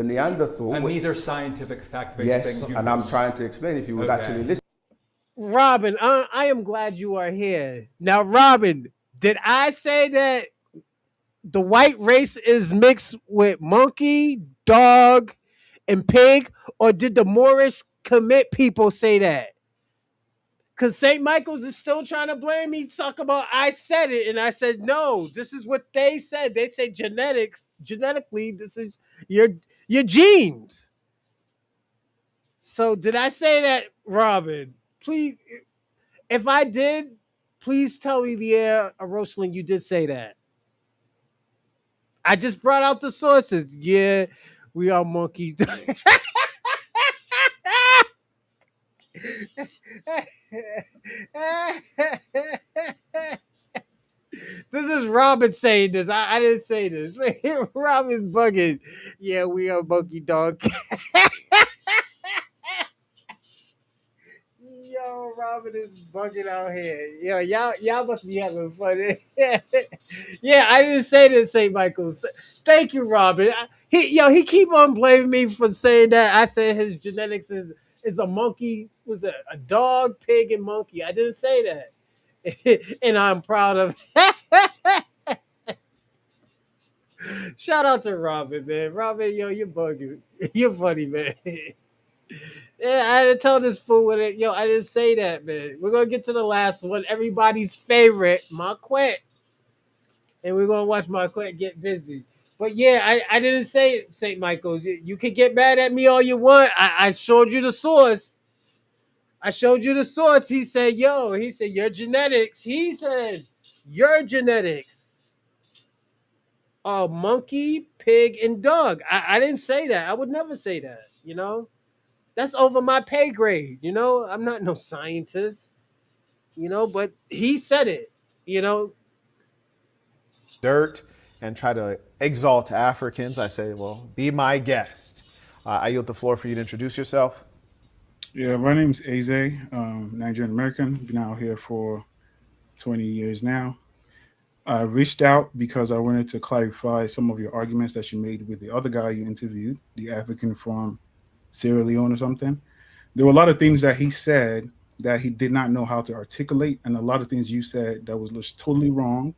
S9: Neanderthal,
S11: and these are scientific fact-based things.
S9: Yes, and I'm trying to explain if you would actually listen.
S1: Robin, I am glad you are here. Now, Robin, did I say that the white race is mixed with monkey, dog, and pig, or did the Moorish commit people say that? Because St. Michael's is still trying to blame me, talk about I said it, and I said no. This is what they said. They say genetically, this is your genes. So did I say that, Robin? Please, if I did, please tell me Rosalind, you did say that. I just brought out the sources. Yeah, we are monkeys. This is Robin saying this. I didn't say this. Robin's bugging. Yeah, we are monkey dog. Yo, Yo, Robin is bugging out here. Yo, y'all must be having fun. Yeah, I didn't say this, St. Michael's. Thank you, Robin. He keep on blaming me for saying that. I said his genetics is a monkey, was a dog, pig, and monkey. I didn't say that. And I'm proud of Shout out to Robin, man. Robin, yo, you're bugging. You're funny, man. Yeah, I had to tell this fool with it. Yo, I didn't say that, man. We're gonna get to the last one. Everybody's favorite, Marquette. And we're gonna watch Marquette get busy. But yeah, I didn't say it, St. Michael's. You can get mad at me all you want. I showed you the source. I showed you the source. He said, your genetics. He said, your genetics are monkey, pig, and dog. I didn't say that. I would never say that, That's over my pay grade, I'm not no scientist, but he said it,
S12: Dirt and try to exalt Africans, I say, well, be my guest. I yield the floor for you to introduce yourself.
S13: Yeah, my name's Eze, Nigerian American. Been out here for 20 years now. I reached out because I wanted to clarify some of your arguments that you made with the other guy you interviewed, the African from Sierra Leone or something. There were a lot of things that he said that he did not know how to articulate, and a lot of things you said that was just totally wrong.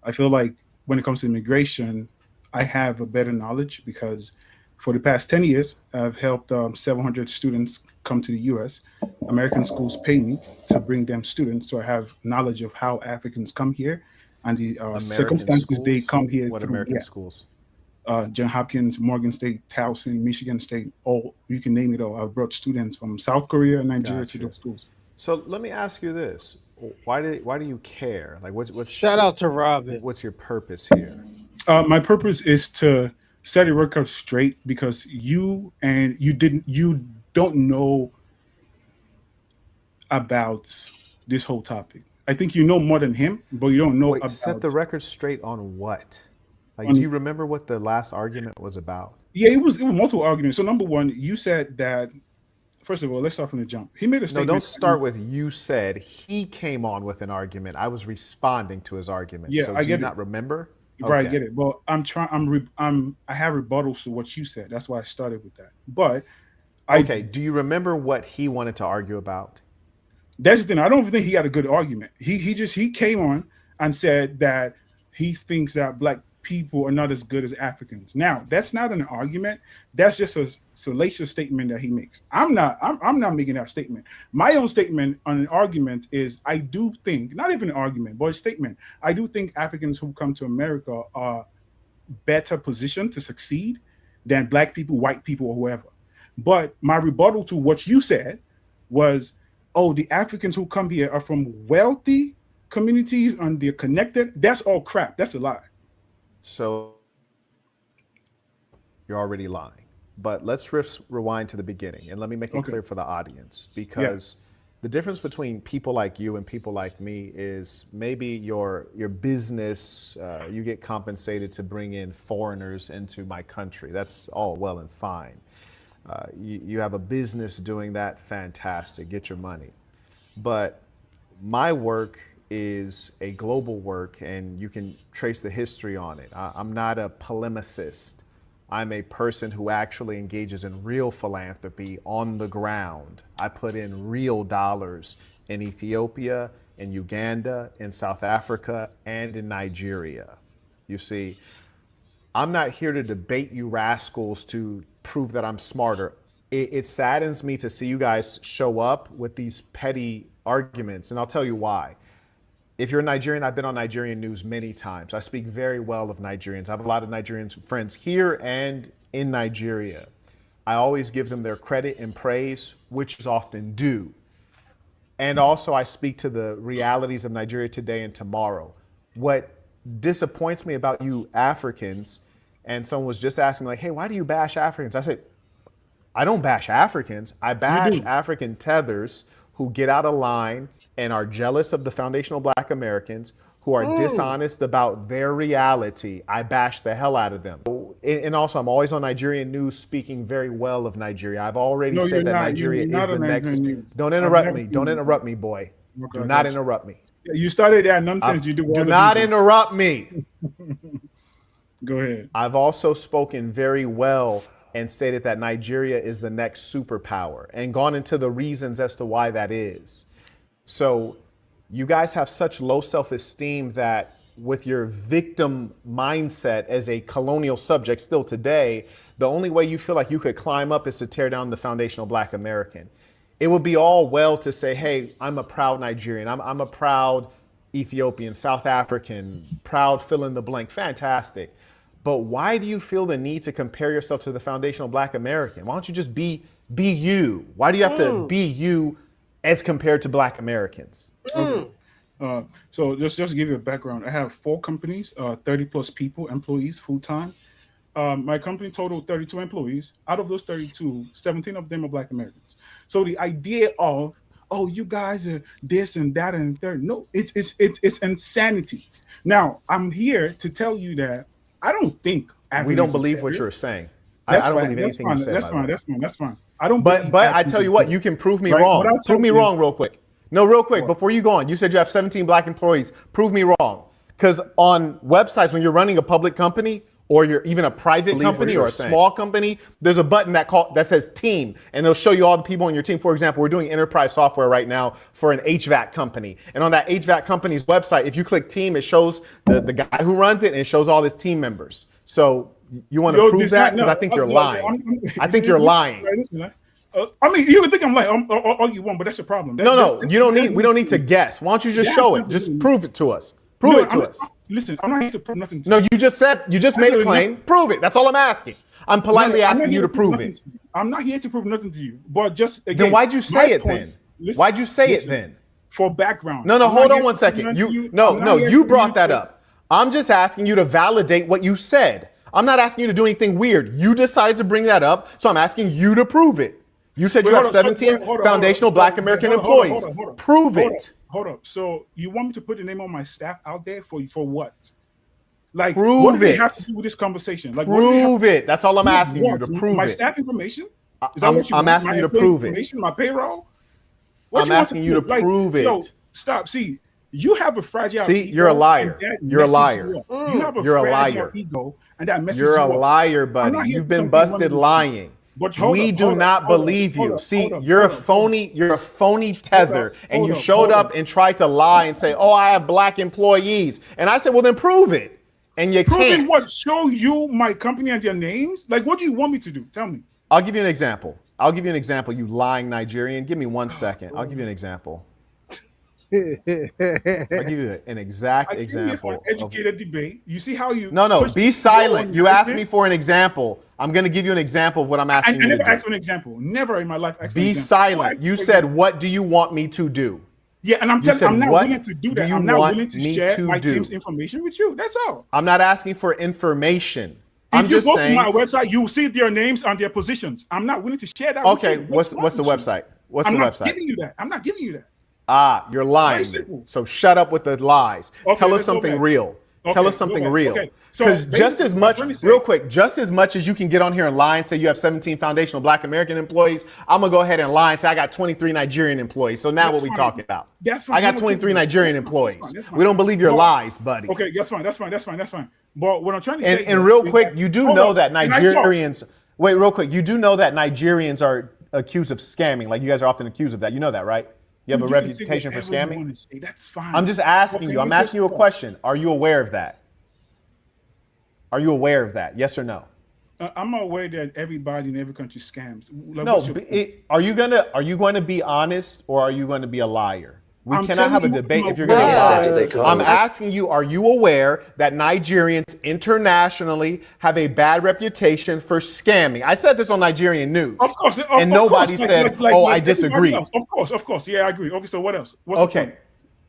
S13: I feel like when it comes to immigration, I have a better knowledge because for the past 10 years, I've helped 700 students come to the U.S. American schools pay me to bring them students, so I have knowledge of how Africans come here and the circumstances
S12: schools?
S13: they come here
S12: What
S13: through.
S12: American schools?
S13: John Hopkins, Morgan State, Towson, Michigan State, all you can name it all. I've brought students from South Korea and Nigeria to those schools.
S12: So let me ask you this: why do you care? Like, what's
S1: shout out to Robin?
S12: What's your purpose here?
S13: My purpose is to set the record straight because you don't know about this whole topic. I think you know more than him, but you don't know about.
S12: Set the record straight on what? Like, do you remember what the last argument was about?
S13: Yeah, it was multiple arguments. So number one, you said that. First of all, let's start from the jump. He made a statement.
S12: No, don't start with you said. He came on with an argument. I was responding to his argument.
S13: Yeah,
S12: so
S13: I
S12: do you
S13: get
S12: not
S13: it.
S12: remember?
S13: Right, I get it. Well, I have rebuttals to what you said. That's why I started with that. But
S12: do you remember what he wanted to argue about?
S13: That's the thing. I don't think he had a good argument. He came on and said that he thinks that black people are not as good as Africans. Now, that's not an argument. That's just a salacious statement that he makes. I'm not making that statement. My own statement on an argument is I do think, not even an argument, but a statement. I do think Africans who come to America are better positioned to succeed than black people, white people, or whoever. But my rebuttal to what you said was, oh, the Africans who come here are from wealthy communities and they're connected. That's all crap. That's a lie.
S12: So you're already lying. But let's rewind to the beginning and let me make it clear for the audience, because the difference between people like you and people like me is maybe your business, you get compensated to bring in foreigners into my country. That's all well and fine. You have a business doing that, fantastic, get your money. But my work is a global work, and you can trace the history on it. I'm not a polemicist. I'm a person who actually engages in real philanthropy on the ground. I put in real dollars in Ethiopia, in Uganda, in South Africa, and in Nigeria. You see, I'm not here to debate you rascals to prove that I'm smarter. It saddens me to see you guys show up with these petty arguments, and I'll tell you why. If you're Nigerian, I've been on Nigerian news many times. I speak very well of Nigerians. I have a lot of Nigerian friends here and in Nigeria. I always give them their credit and praise, which is often due. And also I speak to the realities of Nigeria today and tomorrow. What disappoints me about you Africans, and someone was just asking me like, hey, why do you bash Africans? I said, I don't bash Africans. I bash African tethers who get out of line and are jealous of the foundational Black Americans, who are dishonest about their reality. I bash the hell out of them. and also I'm always on Nigerian news speaking very well of Nigeria. I've already
S13: No,
S12: said
S13: you're
S12: that
S13: not.
S12: Nigeria
S13: You're not
S12: is the
S13: on
S12: next.
S13: Nigerian news.
S12: Don't
S13: I've
S12: interrupt
S13: never
S12: me.
S13: seen
S12: Don't
S13: you.
S12: interrupt me, boy.
S13: Okay,
S12: Do
S13: I
S12: not
S13: got you.
S12: interrupt me.
S13: Yeah, you started that nonsense you do with
S12: Do
S13: other
S12: not
S13: people.
S12: interrupt me.
S13: Go ahead.
S12: I've also spoken very well and stated that Nigeria is the next superpower and gone into the reasons as to why that is. So you guys have such low self-esteem that with your victim mindset as a colonial subject still today, the only way you feel like you could climb up is to tear down the foundational Black American. It would be all well to say, hey, I'm a proud Nigerian. I'm a proud Ethiopian, South African, proud fill in the blank. Fantastic. But why do you feel the need to compare yourself to the foundational Black American? Why don't you just be you? Why do you have to be you as compared to Black Americans?
S13: Okay. So just to give you a background, I have 4 companies, 30 plus people, employees, full time. My company total 32 employees. Out of those 32, 17 of them are Black Americans. So the idea of, oh, you guys are this and that and third, no, it's insanity. Now I'm here to tell you that I don't think
S12: we don't believe what you're saying. I don't believe anything you said.
S13: That's fine. I don't.
S12: But I tell you what, you can prove me wrong. Prove me wrong real quick. No, real quick, before you go on, you said you have 17 Black employees. Prove me wrong. Because on websites, when you're running a public company or you're even a private company or a small company, there's a button that says team, and it'll show you all the people on your team. For example, we're doing enterprise software right now for an HVAC company. And on that HVAC company's website, if you click team, it shows the guy who runs it and it shows all his team members. So you want to prove that? Because I think you're lying. I think you're lying.
S13: I mean, you would think I'm lying all you want, but that's your problem.
S12: We don't need to guess. Why don't you just show it? Just prove it to us. Prove it to us.
S13: Listen, I'm not here to prove nothing to you.
S12: No, you just made a claim. Prove it. That's all I'm asking. I'm politely asking you to prove it.
S13: I'm not here to prove nothing to you, but just again.
S12: Then why'd you say it then? Why'd you say it then?
S13: For background.
S12: No, hold on one second. You brought that up. I'm just asking you to validate what you said. I'm not asking you to do anything weird. You decided to bring that up, so I'm asking you to prove it. You said you have 17 foundational Black American employees. Prove it.
S13: Hold up. So you want me to put the name of my staff out there for what? Like,
S12: prove
S13: what do they
S12: it.
S13: have to do with this conversation? Like,
S12: prove it. That's all I'm asking you to prove
S13: my
S12: it.
S13: My staff information?
S12: I'm asking you to prove it.
S13: My payroll?
S12: I'm asking you to prove it.
S13: Yo, stop. See, you have a fragile ego.
S12: See, you're a liar.
S13: You're a liar.
S12: You have a fragile
S13: ego, and that messes
S12: You're
S13: you
S12: a
S13: up.
S12: liar, buddy. You've been busted lying. We do not believe you. See, you're a phony tether, and you showed up and tried to lie and say, "Oh, I have Black employees," and I said, "Well, then prove it." And you can't.
S13: What? Show you my company and their names? Like, what do you want me to do? Tell me.
S12: I'll give you an example. You lying Nigerian. Give me 1 second. I'll give you an example. I'll give you an exact example.
S13: For an educated debate. You see how you...
S12: No, be silent. You asked me for an example. I'm going to give you an example of what I'm asking you to do.
S13: I never asked for an example. Never in my life asked for an
S12: example. Be silent. You said, what do you want me to do?
S13: Yeah, and I'm telling you, I'm not willing to do that. I'm not willing to share my team's information with you. That's all.
S12: I'm not asking for information.
S13: If you go to my website, you will see their names and their positions. I'm not willing to share that with you.
S12: Okay, what's the website? What's the website?
S13: I'm not giving you that. I'm not giving you that.
S12: You're lying. So shut up with the lies. Tell us something real. Tell us something real. Because just as much, real quick, just as much as you can get on here and lie and say you have 17 foundational Black American employees, I'm going to go ahead and lie and say I got 23 Nigerian employees. So now what we talking about? I got 23 Nigerian employees. We don't believe your lies, buddy.
S13: Okay, that's fine. But what I'm trying to say
S12: and real quick, you do know that Nigerians, wait, real quick, you do know that Nigerians are accused of scamming. Like you guys are often accused of that. You know that, right? You have a reputation for scamming?
S13: That's fine.
S12: I'm just asking you. I'm asking you a question. Are you aware of that? Are you aware of that? Yes or no?
S13: I'm aware that everybody in every country scams. Like,
S12: no, are you going to be honest or are you going to be a liar? We cannot have a debate if you're going to lie. I'm asking you, are you aware that Nigerians internationally have a bad reputation for scamming? I said this on Nigerian news.
S13: Of course.
S12: And nobody said, I disagree.
S13: Of course. Yeah, I agree. Okay, so what else?
S12: Okay.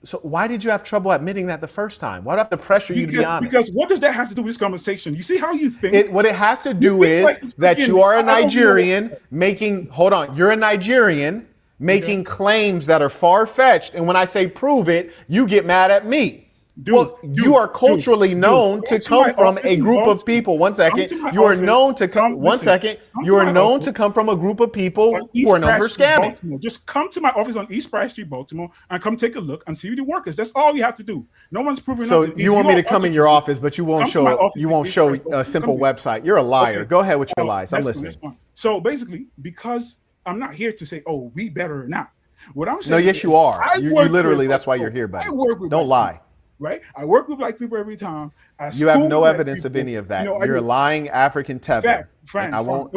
S12: So why did you have trouble admitting that the first time? Why do I have to pressure you to be honest?
S13: Because what does that have to do with this conversation? You see how you think?
S12: What it has to do is that you are a Nigerian you're a Nigerian making claims that are far-fetched. And when I say prove it, you get mad at me. You are culturally known to come from a group of people. One second. You are known to come. One second. You are known to come from a group of people who are known for scamming.
S13: Baltimore. Just come to my office on East Price Street, Baltimore, and come take a look and see the workers. That's all you have to do. No one's proving nothing.
S12: So you want me to come in your office, but you won't show a simple website. You're a liar.
S13: Okay.
S12: Go ahead with your lies. I'm listening.
S13: So basically, because I'm not here to say, "Oh, we better or not." What I'm saying.
S12: No, yes, you are. You literally. That's why you're here, buddy. Don't lie.
S13: Right? I work with black people every time.
S12: You have no evidence of any of that. You're a lying African tether. I won't.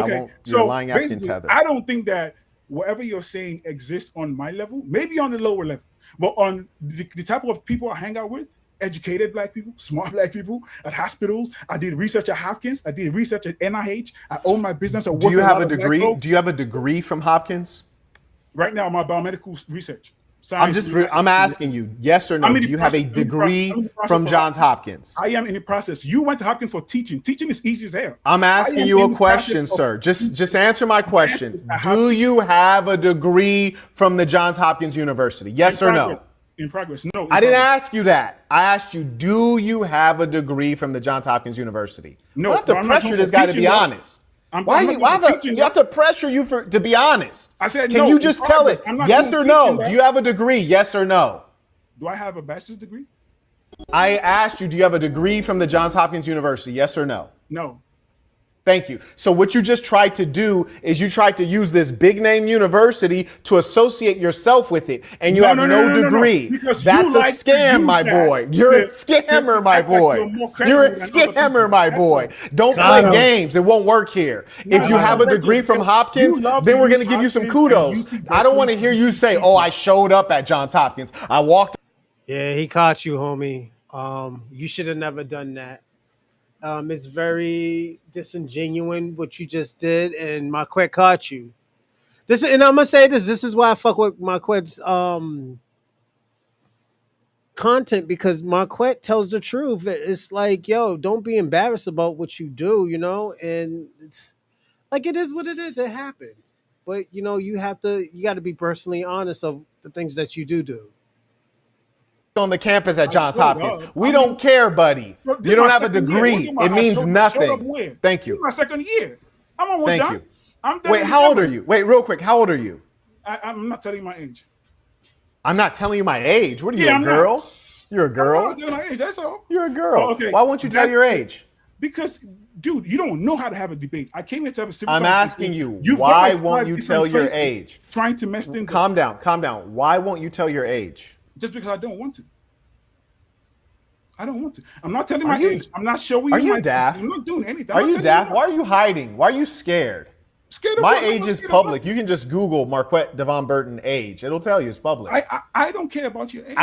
S12: You're a lying African tether.
S13: I don't think that whatever you're saying exists on my level, maybe on the lower level, but on the type of people I hang out with, educated black people, smart black people at hospitals. I did research at Hopkins. I did research at NIH. I own my business.
S12: Do you have a degree? Do you have a degree from Hopkins?
S13: Right now, my biomedical research.
S12: I'm asking you, yes or no. Do you have a degree from Johns Hopkins?
S13: I am in the process. You went to Hopkins for teaching. Teaching is easy as hell.
S12: I'm asking you a question, sir. Just answer my question. Do you have a degree from the Johns Hopkins University? Yes or no?
S13: In progress. No.
S12: I didn't ask you that. I asked you, do you have a degree from the Johns Hopkins University?
S13: No.
S12: I have to pressure this guy to be honest. Why you have to pressure you to be honest?
S13: I said,
S12: can you just tell it? Yes or no? Do you have a degree? Yes or no?
S13: Do I have a bachelor's degree?
S12: I asked you, do you have a degree from the Johns Hopkins University? Yes or no?
S13: No.
S12: Thank you. So what you just tried to do is you tried to use this big name university to associate yourself with it, and you have no degree. That's a scam, my boy. You're a scammer, my boy. You're a scammer, my boy. Don't play games. It won't work here. If you have a degree from Hopkins, then we're going to give you some kudos. I don't want to hear you say, "Oh, I showed up at Johns Hopkins. I walked."
S1: Yeah, he caught you, homie. You should have never done that. It's very disingenuous what you just did, and Marquette caught you. And I'm gonna say this. This is why I fuck with Marquette's content, because Marquette tells the truth. It's like, yo, don't be embarrassed about what you do, and it's like, it is what it is. It happened, but you got to be personally honest of the things that you do.
S12: On the campus at Johns Hopkins. We don't care, buddy. You don't have a degree. It means nothing. Thank you.
S13: This is my second year. I'm almost done.
S12: Thank you. Wait, how old are you? Wait, real quick. How old are you?
S13: I'm not telling you my age.
S12: I'm not telling you my age. What are you, a girl? You're a girl?
S13: I'm not telling my age, that's all.
S12: You're a girl. Oh, okay. Why won't you tell your age?
S13: Because, dude, you don't know how to have a debate. I came here to have a civil
S12: I'm asking you, why won't you tell your age?
S13: Trying to mess things
S12: up. Calm down. Why won't you tell your age?
S13: Just because I don't want to. I don't want to. I'm not telling my age. I'm not showing you.
S12: Are you daft?
S13: I'm not doing anything.
S12: Are you daft? Why are you hiding? Why are you scared?
S13: Scared of
S12: my
S13: what?
S12: age is public. You can just Google Marquette Devon Burton age. It'll tell you it's public.
S13: I don't care about your age.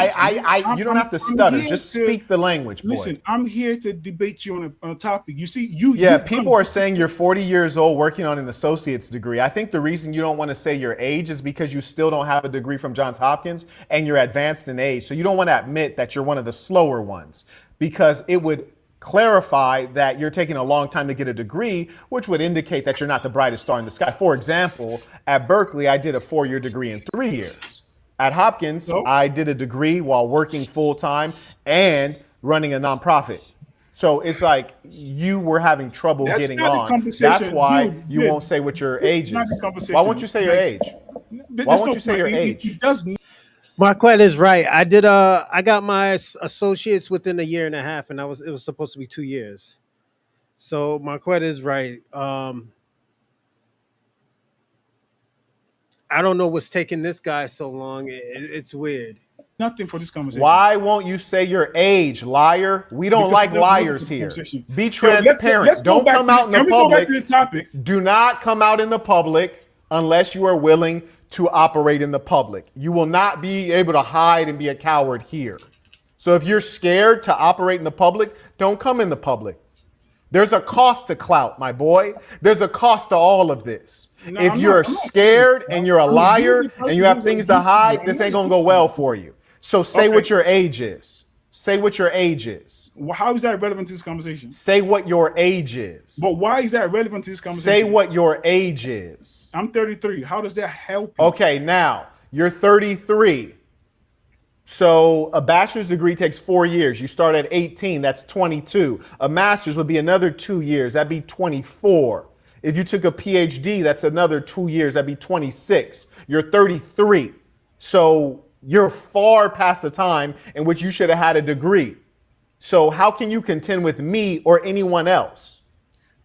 S12: You don't have to stutter. Just speak the language, boy.
S13: Listen, I'm here to debate you on a topic. You see,
S12: people are saying you're 40 years old working on an associate's degree. I think the reason you don't want to say your age is because you still don't have a degree from Johns Hopkins and you're advanced in age. So you don't want to admit that you're one of the slower ones, because it would clarify that you're taking a long time to get a degree, which would indicate that you're not the brightest star in the sky. For example, at Berkeley, I did a 4-year degree in 3 years. At Hopkins, I did a degree while working full-time and running a nonprofit. So it's like you were having trouble getting on. That's why you won't say what your age is. Why won't you say your age? Why won't you say your age?
S1: Marquette is right. I got my associates within a year and a half, and it was supposed to be 2 years. So Marquette is right. I don't know what's taking this guy so long. It's weird.
S13: Nothing for this conversation.
S12: Why won't you say your age, liar? We don't like liars here. Be transparent. Don't come out in the public.
S13: Go back to the topic.
S12: Do not come out in the public unless you are willing to operate in the public. You will not be able to hide and be a coward here. So if you're scared to operate in the public, don't come in the public. There's a cost to clout, my boy. There's a cost to all of this. If you're scared and you're a liar and you have things to hide, this ain't gonna go well for you. So say what your age is. Say what your age is.
S13: Well, how is that relevant to this conversation?
S12: Say what your age is.
S13: But why is that relevant to this conversation?
S12: Say what your age is.
S13: I'm 33. How does that help you?
S12: Okay, now you're 33. So a bachelor's degree takes 4 years. You start at 18, that's 22. A master's would be another 2 years, that'd be 24. If you took a PhD, that's another 2 years, that'd be 26. You're 33. So you're far past the time in which you should have had a degree. So how can you contend with me or anyone else?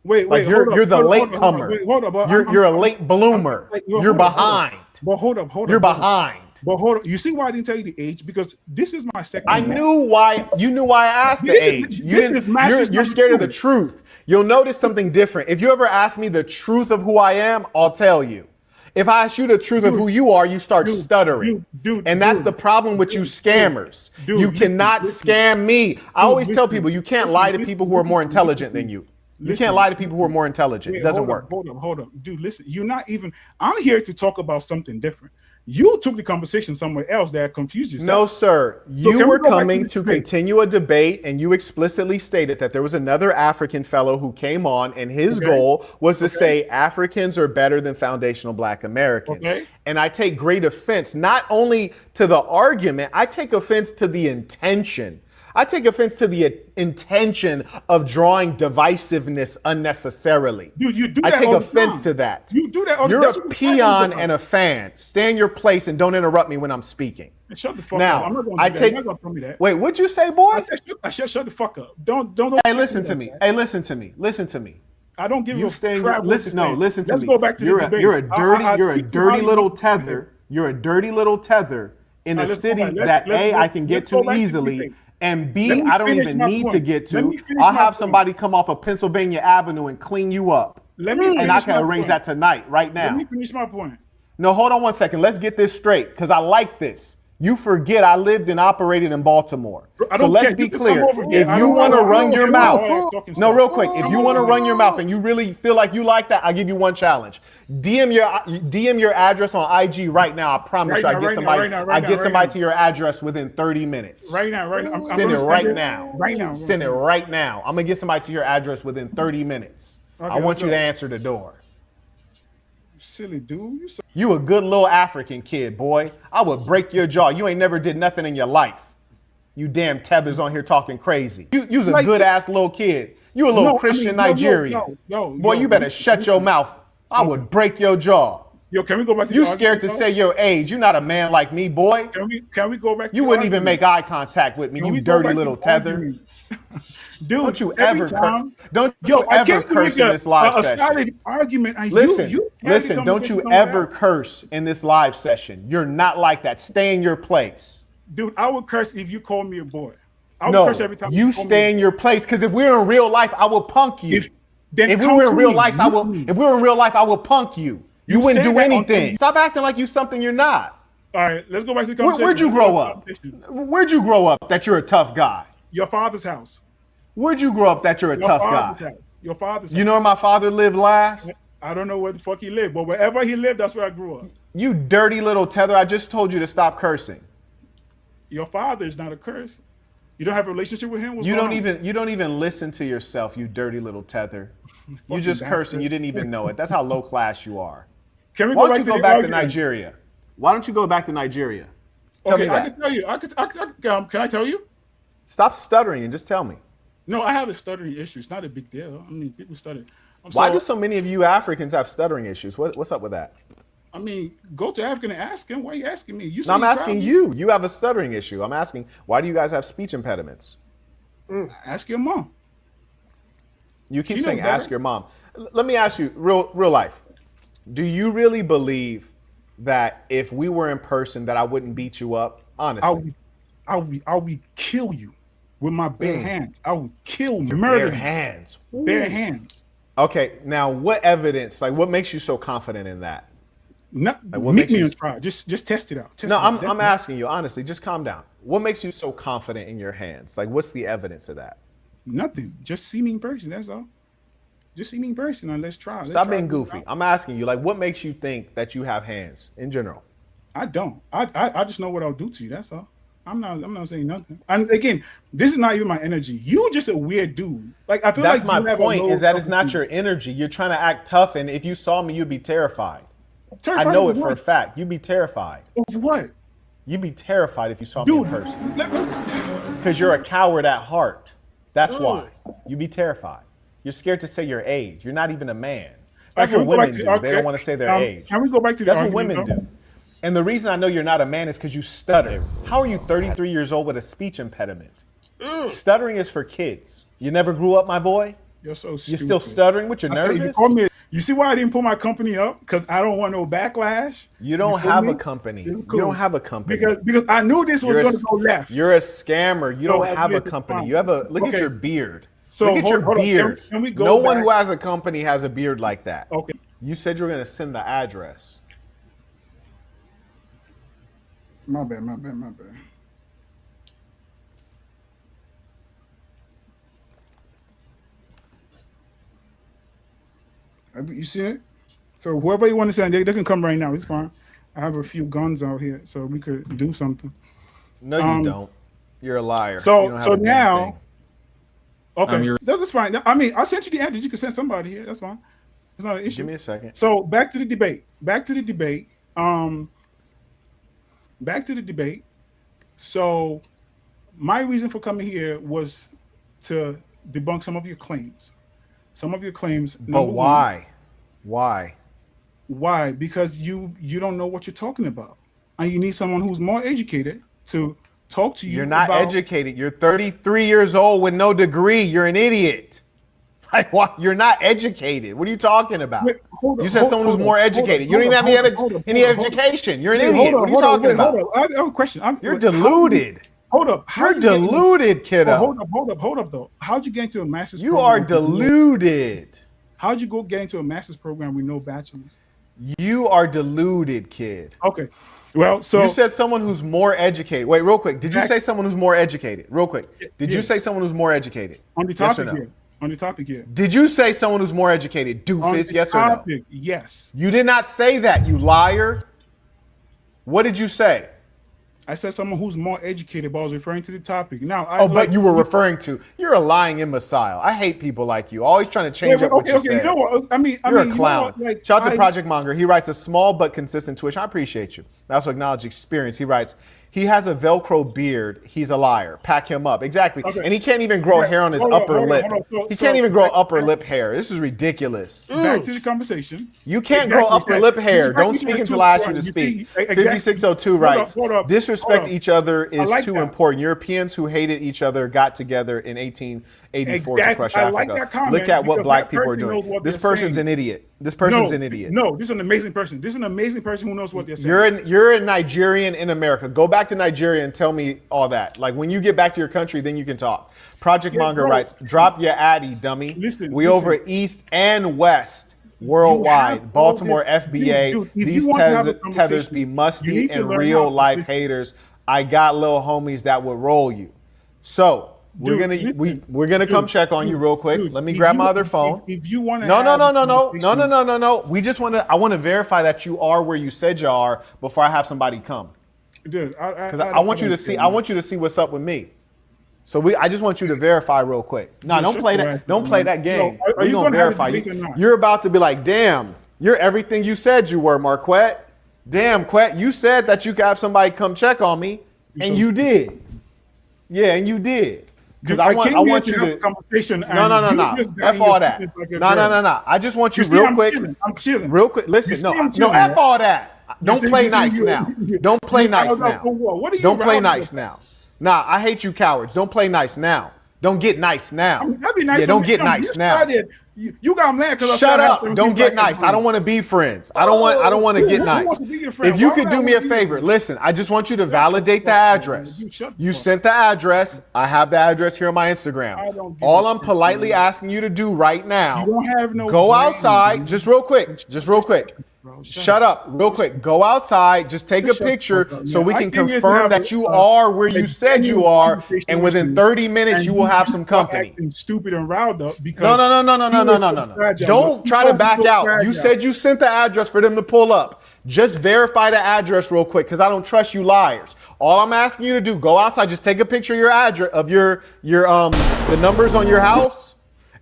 S13: Wait,
S12: you're the late comer. You're a late bloomer. You're behind.
S13: But hold up.
S12: You're behind.
S13: But hold up. You see why I didn't tell you the age? Because this is my second.
S12: I knew why. You knew why I asked the age. You're scared of the truth. You'll notice something different. If you ever ask me the truth of who I am, I'll tell you. If I ask you the truth of who you are, you start stuttering. And that's the problem with you scammers. You cannot scam me. I always tell people you can't lie to people who are more intelligent than you. You can't lie to people who are more intelligent. It doesn't work.
S13: Hold up. Dude, listen, you're not even, I'm here to talk about something different. You took the conversation somewhere else that confused yourself.
S12: No, sir. You were coming to continue a debate, and you explicitly stated that there was another African fellow who came on, and his goal was to say Africans are better than foundational Black Americans. And I take great offense, not only to the argument, I take offense to the intention. I take offense to the intention of drawing divisiveness unnecessarily.
S13: Dude, you do
S12: that. I take
S13: all
S12: offense to that.
S13: You do that.
S12: You're a peon and a fan. Stay in your place and don't interrupt me when I'm speaking.
S13: Shut the fuck
S12: now,
S13: up. I'm not going to do that. You're not going to tell me that.
S12: Wait, what'd you say, boy?
S13: I said shut the fuck up. Don't.
S12: Hey, listen to me. Hey, listen to me. Listen to me.
S13: I don't give
S12: you
S13: a crap.
S12: Listen to me.
S13: Let's go back to the debate.
S12: You're a dirty little tether. You're a dirty little tether in a city that I can get to easily. And B, I don't even need to get to. I'll have somebody come off of Pennsylvania Avenue and clean you up. And I can arrange that tonight, right now.
S13: Let me finish my point.
S12: No, hold on one second. Let's get this straight, because I like this. You forget I lived and operated in Baltimore. So let's be clear. If you want to run your mouth, no, real quick. If you want to run your mouth and you really feel like you like that, I'll give you one challenge. DM your address on IG right now. I promise you, I get somebody to your address within 30 minutes.
S13: Right now.
S12: Send it right now. Send it right now. I'm gonna get somebody to your address within 30 minutes. I want you to answer the door.
S13: Silly dude.
S12: You a good little African kid, boy. I would break your jaw. You ain't never did nothing in your life. You damn tethers on here talking crazy. You's a like good ass little kid. You a little Christian Nigerian. Boy, you better shut your mouth. I would break your jaw.
S13: Yo, can we go back to
S12: you scared to say your age. You're not a man like me, boy.
S13: Can we go back to
S12: you wouldn't even make eye contact with me, you dirty little tether.
S13: Dude,
S12: don't you ever curse in this live session.
S13: Argument.
S12: Listen, don't you ever curse in this live session. You're not like that. Stay in your place.
S13: Dude, I would curse if you call me a boy. I would curse every time
S12: you stay in your place, because if we're in real life, I will punk you. If we were in real life, I will punk you. You wouldn't do anything. Stop acting like you something you're not.
S13: All right, let's go back to the conversation.
S12: Where'd you grow up? Where'd you grow up that you're a tough guy?
S13: Your father's house.
S12: Where'd you grow up that you're a tough guy?
S13: House. Your father's house.
S12: You know where my father lived last?
S13: I don't know where the fuck he lived, but wherever he lived, that's where I grew up.
S12: You dirty little tether. I just told you to stop cursing.
S13: Your father is not a curse. You don't have a relationship with him?
S12: You don't even listen to yourself, you dirty little tether. You just curse and you didn't even know it. That's how low class you are.
S13: Can we
S12: Why don't you go back to Nigeria? Why don't you go back to Nigeria? Tell me that.
S13: I can tell you. Can I tell you?
S12: Stop stuttering and just tell me.
S13: No, I have a stuttering issue. It's not a big deal. I mean, people stutter.
S12: Why do so many of you Africans have stuttering issues? What's up with that?
S13: I mean, go to Africa and ask him. Why are you asking me?
S12: I'm asking you. You have a stuttering issue. I'm asking, why do you guys have speech impediments?
S13: Ask your mom.
S12: You keep saying ask your mom. Let me ask you, real life. Do you really believe that if we were in person that I wouldn't beat you up? Honestly.
S13: I would kill you with my bare hands. I would kill you. Murder.
S12: Bare hands.
S13: Bare hands.
S12: Okay, now what evidence, what makes you so confident in that?
S13: Meet me and try. Just test it out.
S12: I'm asking you, honestly, just calm down. What makes you so confident in your hands? What's the evidence of that?
S13: Nothing. Just see me in person, that's all. Just see me in person and let's try.
S12: Stop being goofy. I'm asking you, what makes you think that you have hands in general?
S13: I don't. I just know what I'll do to you, that's all. I'm not saying nothing. And again, this is not even my energy. You're just a weird dude. I feel
S12: that's
S13: like
S12: my point. Is that it's not your energy. You're trying to act tough, and if you saw me, you'd be terrified. I know it for a fact. You'd be terrified.
S13: Of what?
S12: You'd be terrified if you saw me in person. Because you're a coward at heart. That's why. You'd be terrified. You're scared to say your age. You're not even a man. That's what women do. They don't want to say their age.
S13: Can we go back to the
S12: That's what women do. And the reason I know you're not a man is because you stutter. How are you 33 years old with a speech impediment? Stuttering is for kids. You never grew up, my boy?
S13: You're so stupid.
S12: You're still stuttering with your nervous?
S13: You see why I didn't put my company up? Because I don't want no backlash.
S12: You don't have a company. You don't have a company.
S13: Because I knew this was going to go left.
S12: You're a scammer. You don't have a company. You have a look at your beard.
S13: So
S12: look at your beard.
S13: Can we go
S12: no
S13: back?
S12: one who has a company has a beard like that.
S13: Okay.
S12: You said you were going to send the address.
S13: My bad. You see it? So whoever you want to send, they can come right now. It's fine. I have a few guns out here, so we could do something.
S12: No, you don't. You're a liar.
S13: So
S12: you don't
S13: now, okay, that's fine. I mean, I sent you the address. You can send somebody here. That's fine. It's not an issue.
S12: Give me a second.
S13: So back to the debate. So my reason for coming here was to debunk some of your claims.
S12: But why?
S13: Why? Because you don't know what you're talking about, and you need someone who's more educated to talk to you.
S12: You're not educated. You're 33 years old with no degree. You're an idiot. Like, what? You're not educated. What are you talking about? You said someone who's more educated. You don't even have any education. You're an idiot. What are you talking about?
S13: I have a question.
S12: You're deluded.
S13: Hold up.
S12: You're deluded, kiddo.
S13: Hold up, though. How'd you get into a master's
S12: You
S13: program?
S12: are deluded.
S13: How'd you get into a master's program with no bachelor's?
S12: You are deluded, kid.
S13: Okay. Well, so
S12: you said someone who's more educated. Wait, real quick. Did you say someone who's more educated? Real quick. Did you say someone who's more educated?
S13: On the topic here. On the topic here.
S12: Did you say someone who's more educated? Doofus, yes or no?
S13: Yes.
S12: You did not say that, you liar. What did you say?
S13: I said someone who's more educated, but I was referring to the topic. Now,
S12: but you were referring to, you're a lying imbecile. I hate people like you, always trying to change up what you say.
S13: You know what?
S12: You're a clown. Shout out to Project Monger. He writes a small but consistent tuition. I appreciate you. I also acknowledge experience. He writes, he has a Velcro beard. He's a liar. Pack him up. Exactly. Okay. And he can't even grow hair on his upper lip. He can't even grow upper lip hair. This is ridiculous.
S13: Back to the conversation.
S12: You can't grow upper lip hair. Don't speak until I ask you to speak. 5602 writes, disrespect each other is too important. Europeans who hated each other got together in 1884 to crush Africa. Look at what black people are doing. This person's an idiot. This person's an idiot.
S13: No, this is an amazing person. This is an amazing person who knows what they're saying.
S12: You're a Nigerian in America. Go back to Nigeria and tell me all that. Like, when you get back to your country, then you can talk. Project Monger writes, drop your addy, dummy. We over East and West worldwide. Baltimore FBA. These tethers be musty and real life haters. I got little homies that would roll you. So we're gonna come check on you real quick. Let me grab my other phone.
S13: If you want to,
S12: no. I want to verify that you are where you said you are before I have somebody come.
S13: Dude,
S12: because I want you to see. I want you to see what's up with me. So I just want you to verify real quick. No, don't play that. Don't play that game. We're gonna verify you. You're about to be like, damn, you're everything you said you were, Marquette. Damn, Quet, you said that you could have somebody come check on me, and you did. Yeah, and you did. Because I want you to have a conversation. No. F all that. No. I just want you real quick.
S13: I'm chilling.
S12: Real quick. Listen, no. F all that. Don't play nice now. Don't play nice now. Don't play nice now. Nah, I hate you cowards. Don't play nice now. Don't get nice now.
S13: That'd be nice.
S12: Yeah, don't get nice now.
S13: You got mad because
S12: shut up. Don't get nice. I don't want to be friends. I don't want to get nice. If you could do me a favor, listen. I just want you to validate the address. You sent the address. I have the address here on my Instagram. All I'm politely asking you to do right now. Go outside. Just real quick. Shut up real quick. Go outside. Just take a picture so we can confirm that you are where you said you are. And within 30 minutes, you will have some company.
S13: Acting stupid and riled up because
S12: no. Don't try to back out. You said you sent the address for them to pull up. Just verify the address real quick because I don't trust you liars. All I'm asking you to do, go outside. Just take a picture of your address of your the numbers on your house,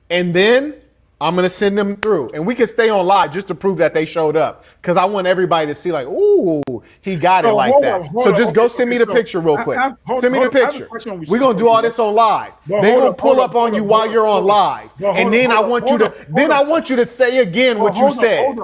S12: and then I'm going to send them through. And we can stay on live just to prove that they showed up. Because I want everybody to see like, ooh, he got it like that. So just go send me the picture real quick. Send me the picture. We're going to do all this on live. They're going to pull up on you while you're on live. And then I want you to say again what you said.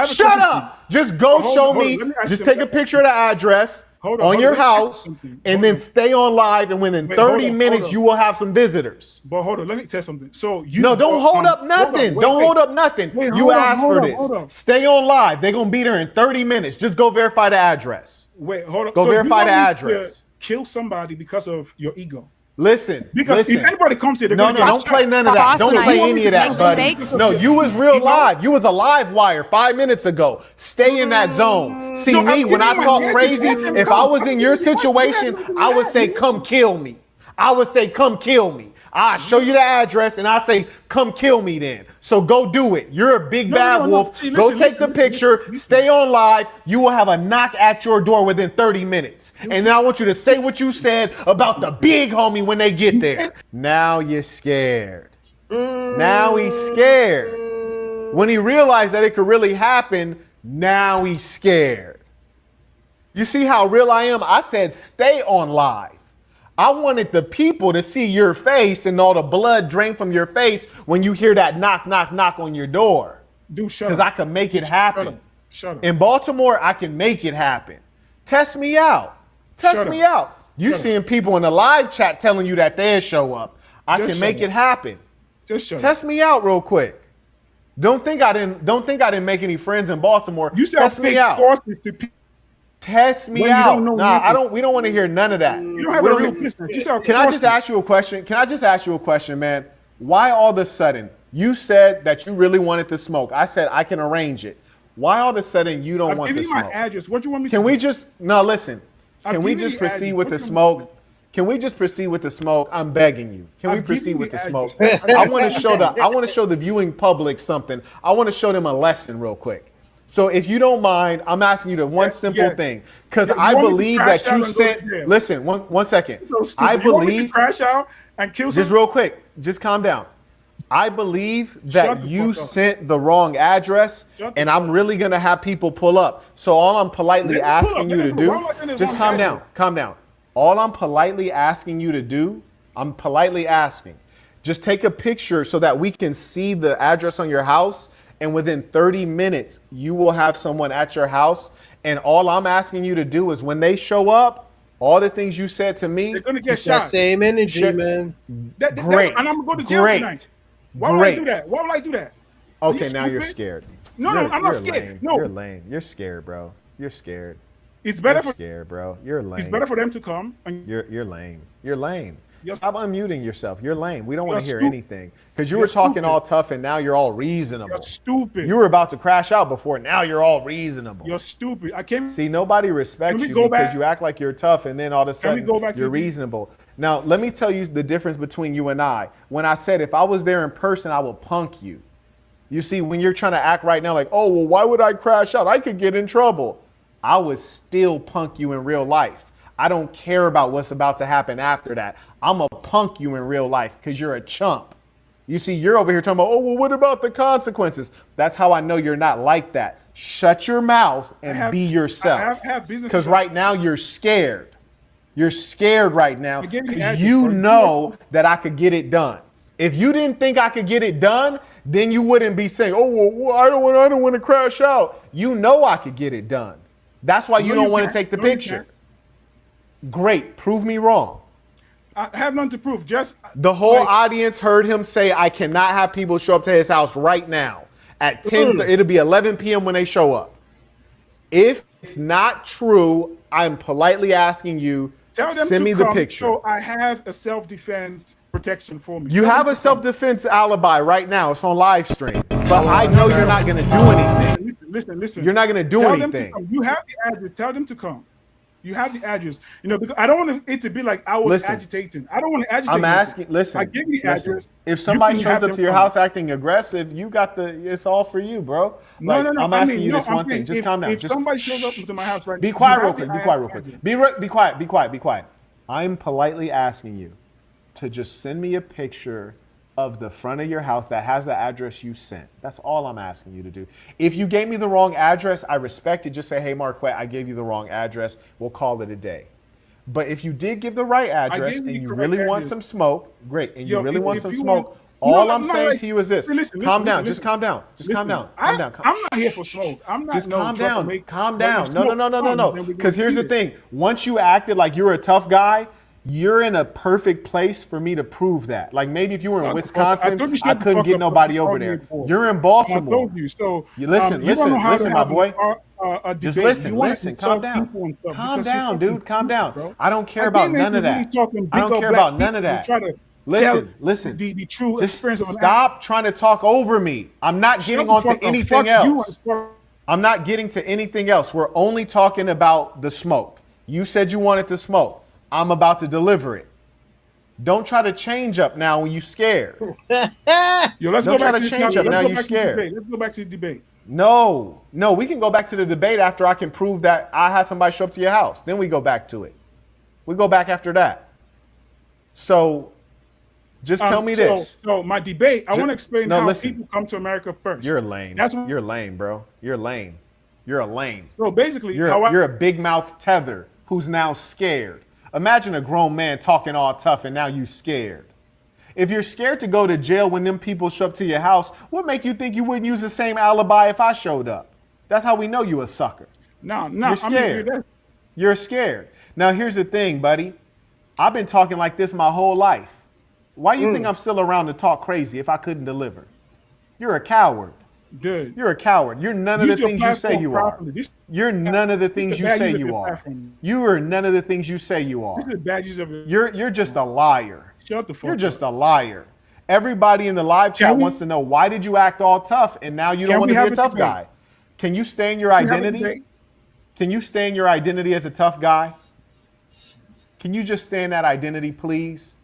S12: Shut up. Just go show me. Just take a picture of the address on your house and then stay on live. And within 30 minutes, you will have some visitors.
S13: But hold on, let me tell you something. So you
S12: don't hold up nothing. Don't hold up nothing. You asked for this. Stay on live. They're gonna be there in 30 minutes. Just go verify the address.
S13: Wait, hold on.
S12: Go verify the address.
S13: Kill somebody because of your ego.
S12: Listen.
S13: Because if anybody comes here, they're
S12: no, don't play none of that. Don't play any of that, buddy. No, you was real live. You was a live wire 5 minutes ago. Stay in that zone. See me when I talk crazy. If I was in your situation, I would say, "Come kill me." I would say, "Come kill me." I show you the address and I say, "Come kill me then." So go do it. You're a big bad wolf. See, go take the picture. Stay on live. You will have a knock at your door within 30 minutes. And then I want you to say what you said about the big homie when they get there. Now you're scared. Now he's scared. When he realized that it could really happen, now he's scared. You see how real I am? I said stay on live. I wanted the people to see your face and all the blood drain from your face when you hear that knock, knock, knock on your door.
S13: Dude, shut up.
S12: Because I can make it happen.
S13: Shut up.
S12: In Baltimore, I can make it happen. Test me out. Test me out. You seeing people in the live chat telling you that they'll show up. I can make it happen.
S13: Just
S12: test me out real quick. Don't think I didn't make any friends in Baltimore.
S13: You said
S12: test me out. Test me out. Nah, we don't want to hear none of that.
S13: You don't have a real business.
S12: Can I just ask you a question? Can I just ask you a question, man? Why all of a sudden you said that you really wanted to smoke? I said I can arrange it. Why all of a sudden you don't want to smoke?
S13: Give me my address. What do you want me to
S12: do?
S13: Can
S12: we just listen? Can we just proceed with the smoke? Can we just proceed with the smoke? I'm begging you. Can we proceed with the smoke? I want to show the viewing public something. I want to show them a lesson real quick. So if you don't mind, I'm asking you the one simple thing, because I believe that you sent. Listen, one second. I believe
S13: crash out and kill.
S12: Just real quick. Just calm down. I believe that you sent the wrong address, and I'm really gonna have people pull up. So all I'm politely asking you to do, just calm down. Calm down. All I'm politely asking you to do, I'm politely asking, just take a picture so that we can see the address on your house. And within 30 minutes, you will have someone at your house. And all I'm asking you to do is when they show up, all the things you said to me,
S13: they're gonna get shot.
S1: That same energy, man.
S12: Great.
S13: And I'm gonna go to jail tonight. Why would I do that? Why would I do that?
S12: Okay, now you're scared.
S13: No, I'm not scared.
S12: Lame.
S13: No,
S12: you're lame. You're scared, bro. You're scared.
S13: It's better
S12: you're scared, bro. You're lame.
S13: It's better for them to come. And
S12: you're lame. You're lame. Stop unmuting yourself. You're lame. We don't want to hear anything. Because you were talking all tough and now you're all reasonable.
S13: You're stupid.
S12: You were about to crash out before. Now you're all reasonable.
S13: You're stupid. I can't
S12: see. Nobody respects you because you act like you're tough and then all of a sudden you're reasonable. Now, let me tell you the difference between you and I. When I said if I was there in person, I would punk you. You see, when you're trying to act right now like, oh, well, why would I crash out? I could get in trouble. I would still punk you in real life. I don't care about what's about to happen after that. I'm going to punk you in real life because you're a chump. You see, you're over here talking about, oh, well, what about the consequences? That's how I know you're not like that. Shut your mouth and be yourself. Because right now you're scared. You're scared right now because you know that I could get it done. If you didn't think I could get it done, then you wouldn't be saying, oh, well, I don't want to crash out. You know I could get it done. That's why you don't want to take the picture. Great. Prove me wrong.
S13: I have nothing to prove. Just
S12: the whole audience heard him say, I cannot have people show up to his house right now at 10. It'll be 11 p.m. when they show up. If it's not true, I'm politely asking you, send me the picture.
S13: So I have a self-defense protection for me.
S12: You have a self-defense alibi right now. It's on live stream. But I know you're not going to do anything.
S13: Listen.
S12: You're not going to do anything.
S13: You have the address. Tell them to come. You have the address, because I don't want it to be like I was agitating. I don't want to agitate.
S12: I'm asking. Listen.
S13: I give you the address.
S12: If somebody shows up to your house acting aggressive, you got it's all for you, bro.
S13: No.
S12: I'm asking you this one thing. Just calm down.
S13: If somebody shows up to my house right now,
S12: be quiet real quick. Be quiet. I'm politely asking you to just send me a picture of the front of your house that has the address you sent. That's all I'm asking you to do. If you gave me the wrong address, I respect it. Just say, hey, Marquette, I gave you the wrong address. We'll call it a day. But if you did give the right address and you really want some smoke, great, and you really want some smoke, all I'm saying to you is this. Calm down. Just calm down. Just calm down. Calm down.
S13: I'm not here for smoke. I'm not.
S12: Just calm down. Calm down. No. Because here's the thing. Once you acted like you're a tough guy, you're in a perfect place for me to prove that. Like maybe if you were in Wisconsin, I couldn't get nobody over there. You're in Baltimore.
S13: I told you. So
S12: listen, my boy. Just listen. Calm down. Calm down, dude. Calm down. I don't care about none of that. I don't care about none of that. Listen.
S13: The true
S12: just
S13: experience of
S12: stop trying to talk over me. I'm not getting on to anything else. I'm not getting to anything else. We're only talking about the smoke. You said you wanted to smoke. I'm about to deliver it. Don't try to change up now when you're scared.
S13: Yo, let's
S12: Don't
S13: go
S12: try
S13: back
S12: to change up now you're scared.
S13: Let's go back to the debate.
S12: No, we can go back to the debate after I can prove that I had somebody show up to your house. Then we go back to it. We go back after that. So just tell me this.
S13: So my debate, I want to explain how people come to America first.
S12: You're lame. You're lame, bro. You're lame. You're a lame.
S13: So basically,
S12: you're a big mouth tether who's now scared. Imagine a grown man talking all tough and now you scared. If you're scared to go to jail when them people show up to your house, what make you think you wouldn't use the same alibi if I showed up? That's how we know you a sucker.
S13: No,
S12: you're scared. You're scared. Now here's the thing, buddy. I've been talking like this my whole life. Why do you think I'm still around to talk crazy if I couldn't deliver? You're a coward.
S13: Dude.
S12: You're a coward. You're none of the things you say you are. You're none of the things you say you are. You are none of the things you say you are. You're just a liar.
S13: Shut the fuck up.
S12: You're just a liar. Everybody in the live chat wants to know, why did you act all tough and now you don't want to be a tough guy? Can you stay in your identity? Can you stay in your identity as a tough guy? Can you just stay in that identity, please?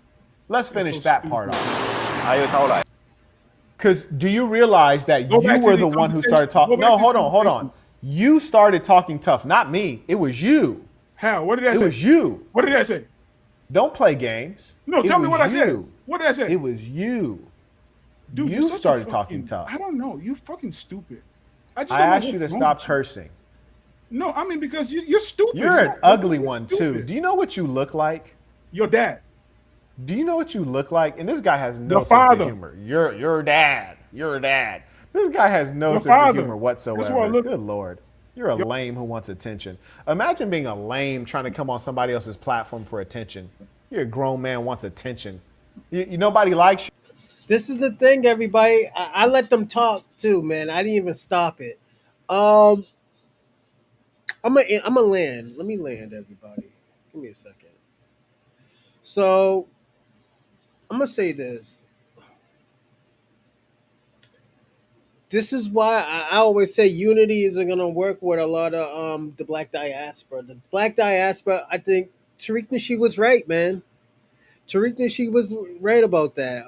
S12: Let's finish that part off. Because do you realize that you were the one who started talking? No, hold on. You started talking tough, not me. It was you.
S13: How? What did I say?
S12: It was you.
S13: What did I say?
S12: Don't play games.
S13: No, tell me what I said. What did I say?
S12: It was you.
S13: Dude,
S12: you started talking tough.
S13: I don't know. You fucking stupid.
S12: I asked you to stop cursing.
S13: No, I mean, because you're stupid.
S12: You're an ugly one, too. Do you know what you look like?
S13: Your dad.
S12: Do you know what you look like? And this guy has no sense of humor. Your dad. Your dad. This guy has no sense of humor whatsoever. Good Lord. You're a lame who wants attention. Imagine being a lame trying to come on somebody else's platform for attention. You're a grown man wants attention. Nobody likes you.
S1: This is the thing, everybody. I let them talk too, man. I didn't even stop it. I'm a land. Let me land, everybody. Give me a second. So I'm gonna say this. This is why I always say unity isn't gonna work with a lot of the black diaspora. The black diaspora, I think Tariq Nasheed was right, man. Tariq Nasheed was right about that.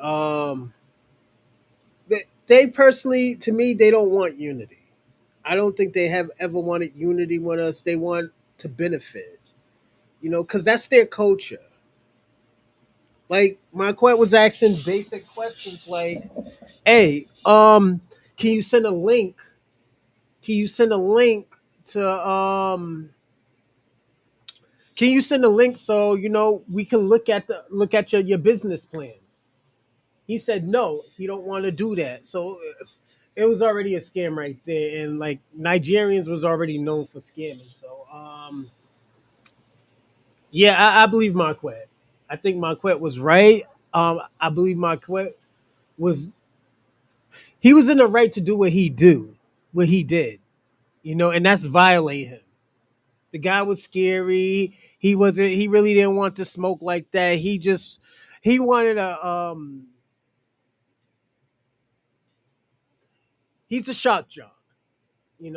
S1: They personally, to me, they don't want unity. I don't think they have ever wanted unity with us. They want to benefit, because that's their culture. Like Marquette was asking basic questions like, "Hey, can you send a link? Can you send a link to Can you send a link so we can look at your business plan?" He said no, he don't want to do that. So it was already a scam right there, and like Nigerians was already known for scamming. So yeah, I believe Marquette. I think Marquette was right. I believe Marquette was in the right to do what he did, and that's violate him. The guy was scary. He really didn't want to smoke like that. He wanted he's a shock jock. He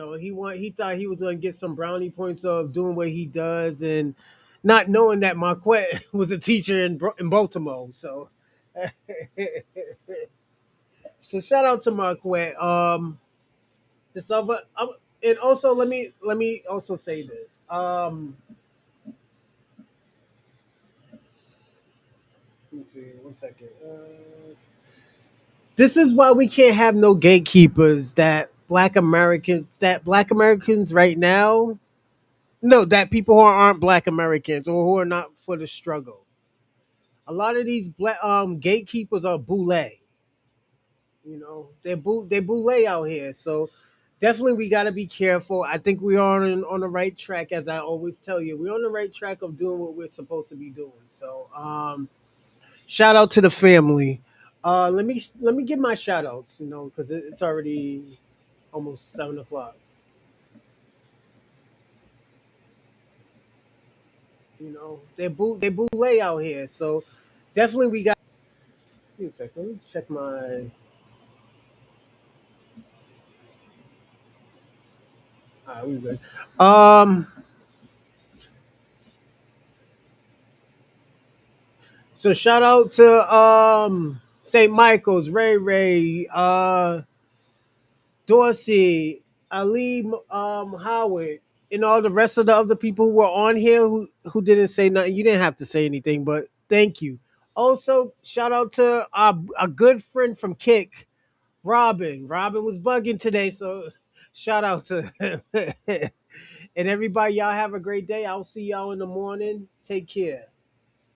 S1: thought he was gonna get some brownie points of doing what he does and not knowing that Marquette was a teacher in Baltimore. So so shout out to Marquette. This other and also let me also say this. Let me see. 1 second. This is why we can't have no gatekeepers that black Americans right now, no, that people who aren't black Americans or who are not for the struggle. A lot of these black gatekeepers are boule. You know, they boule out here. So definitely we got to be careful. I think we are on the right track, as I always tell you. We're on the right track of doing what we're supposed to be doing. So shout out to the family. Let me give my shout outs, you know, because it's already almost 7 o'clock. You know, they boule out here. So definitely we got. Give me a second. Let me check my. All right, we good. So shout out to St. Michael's, Ray Ray, Dorsey, Ali, Howard, and all the rest of the other people who were on here who didn't say nothing. You didn't have to say anything, but thank you. Also, shout out to a good friend from Kick, Robin. Robin was bugging today, so shout out to him. And everybody, y'all have a great day. I'll see y'all in the morning. Take care.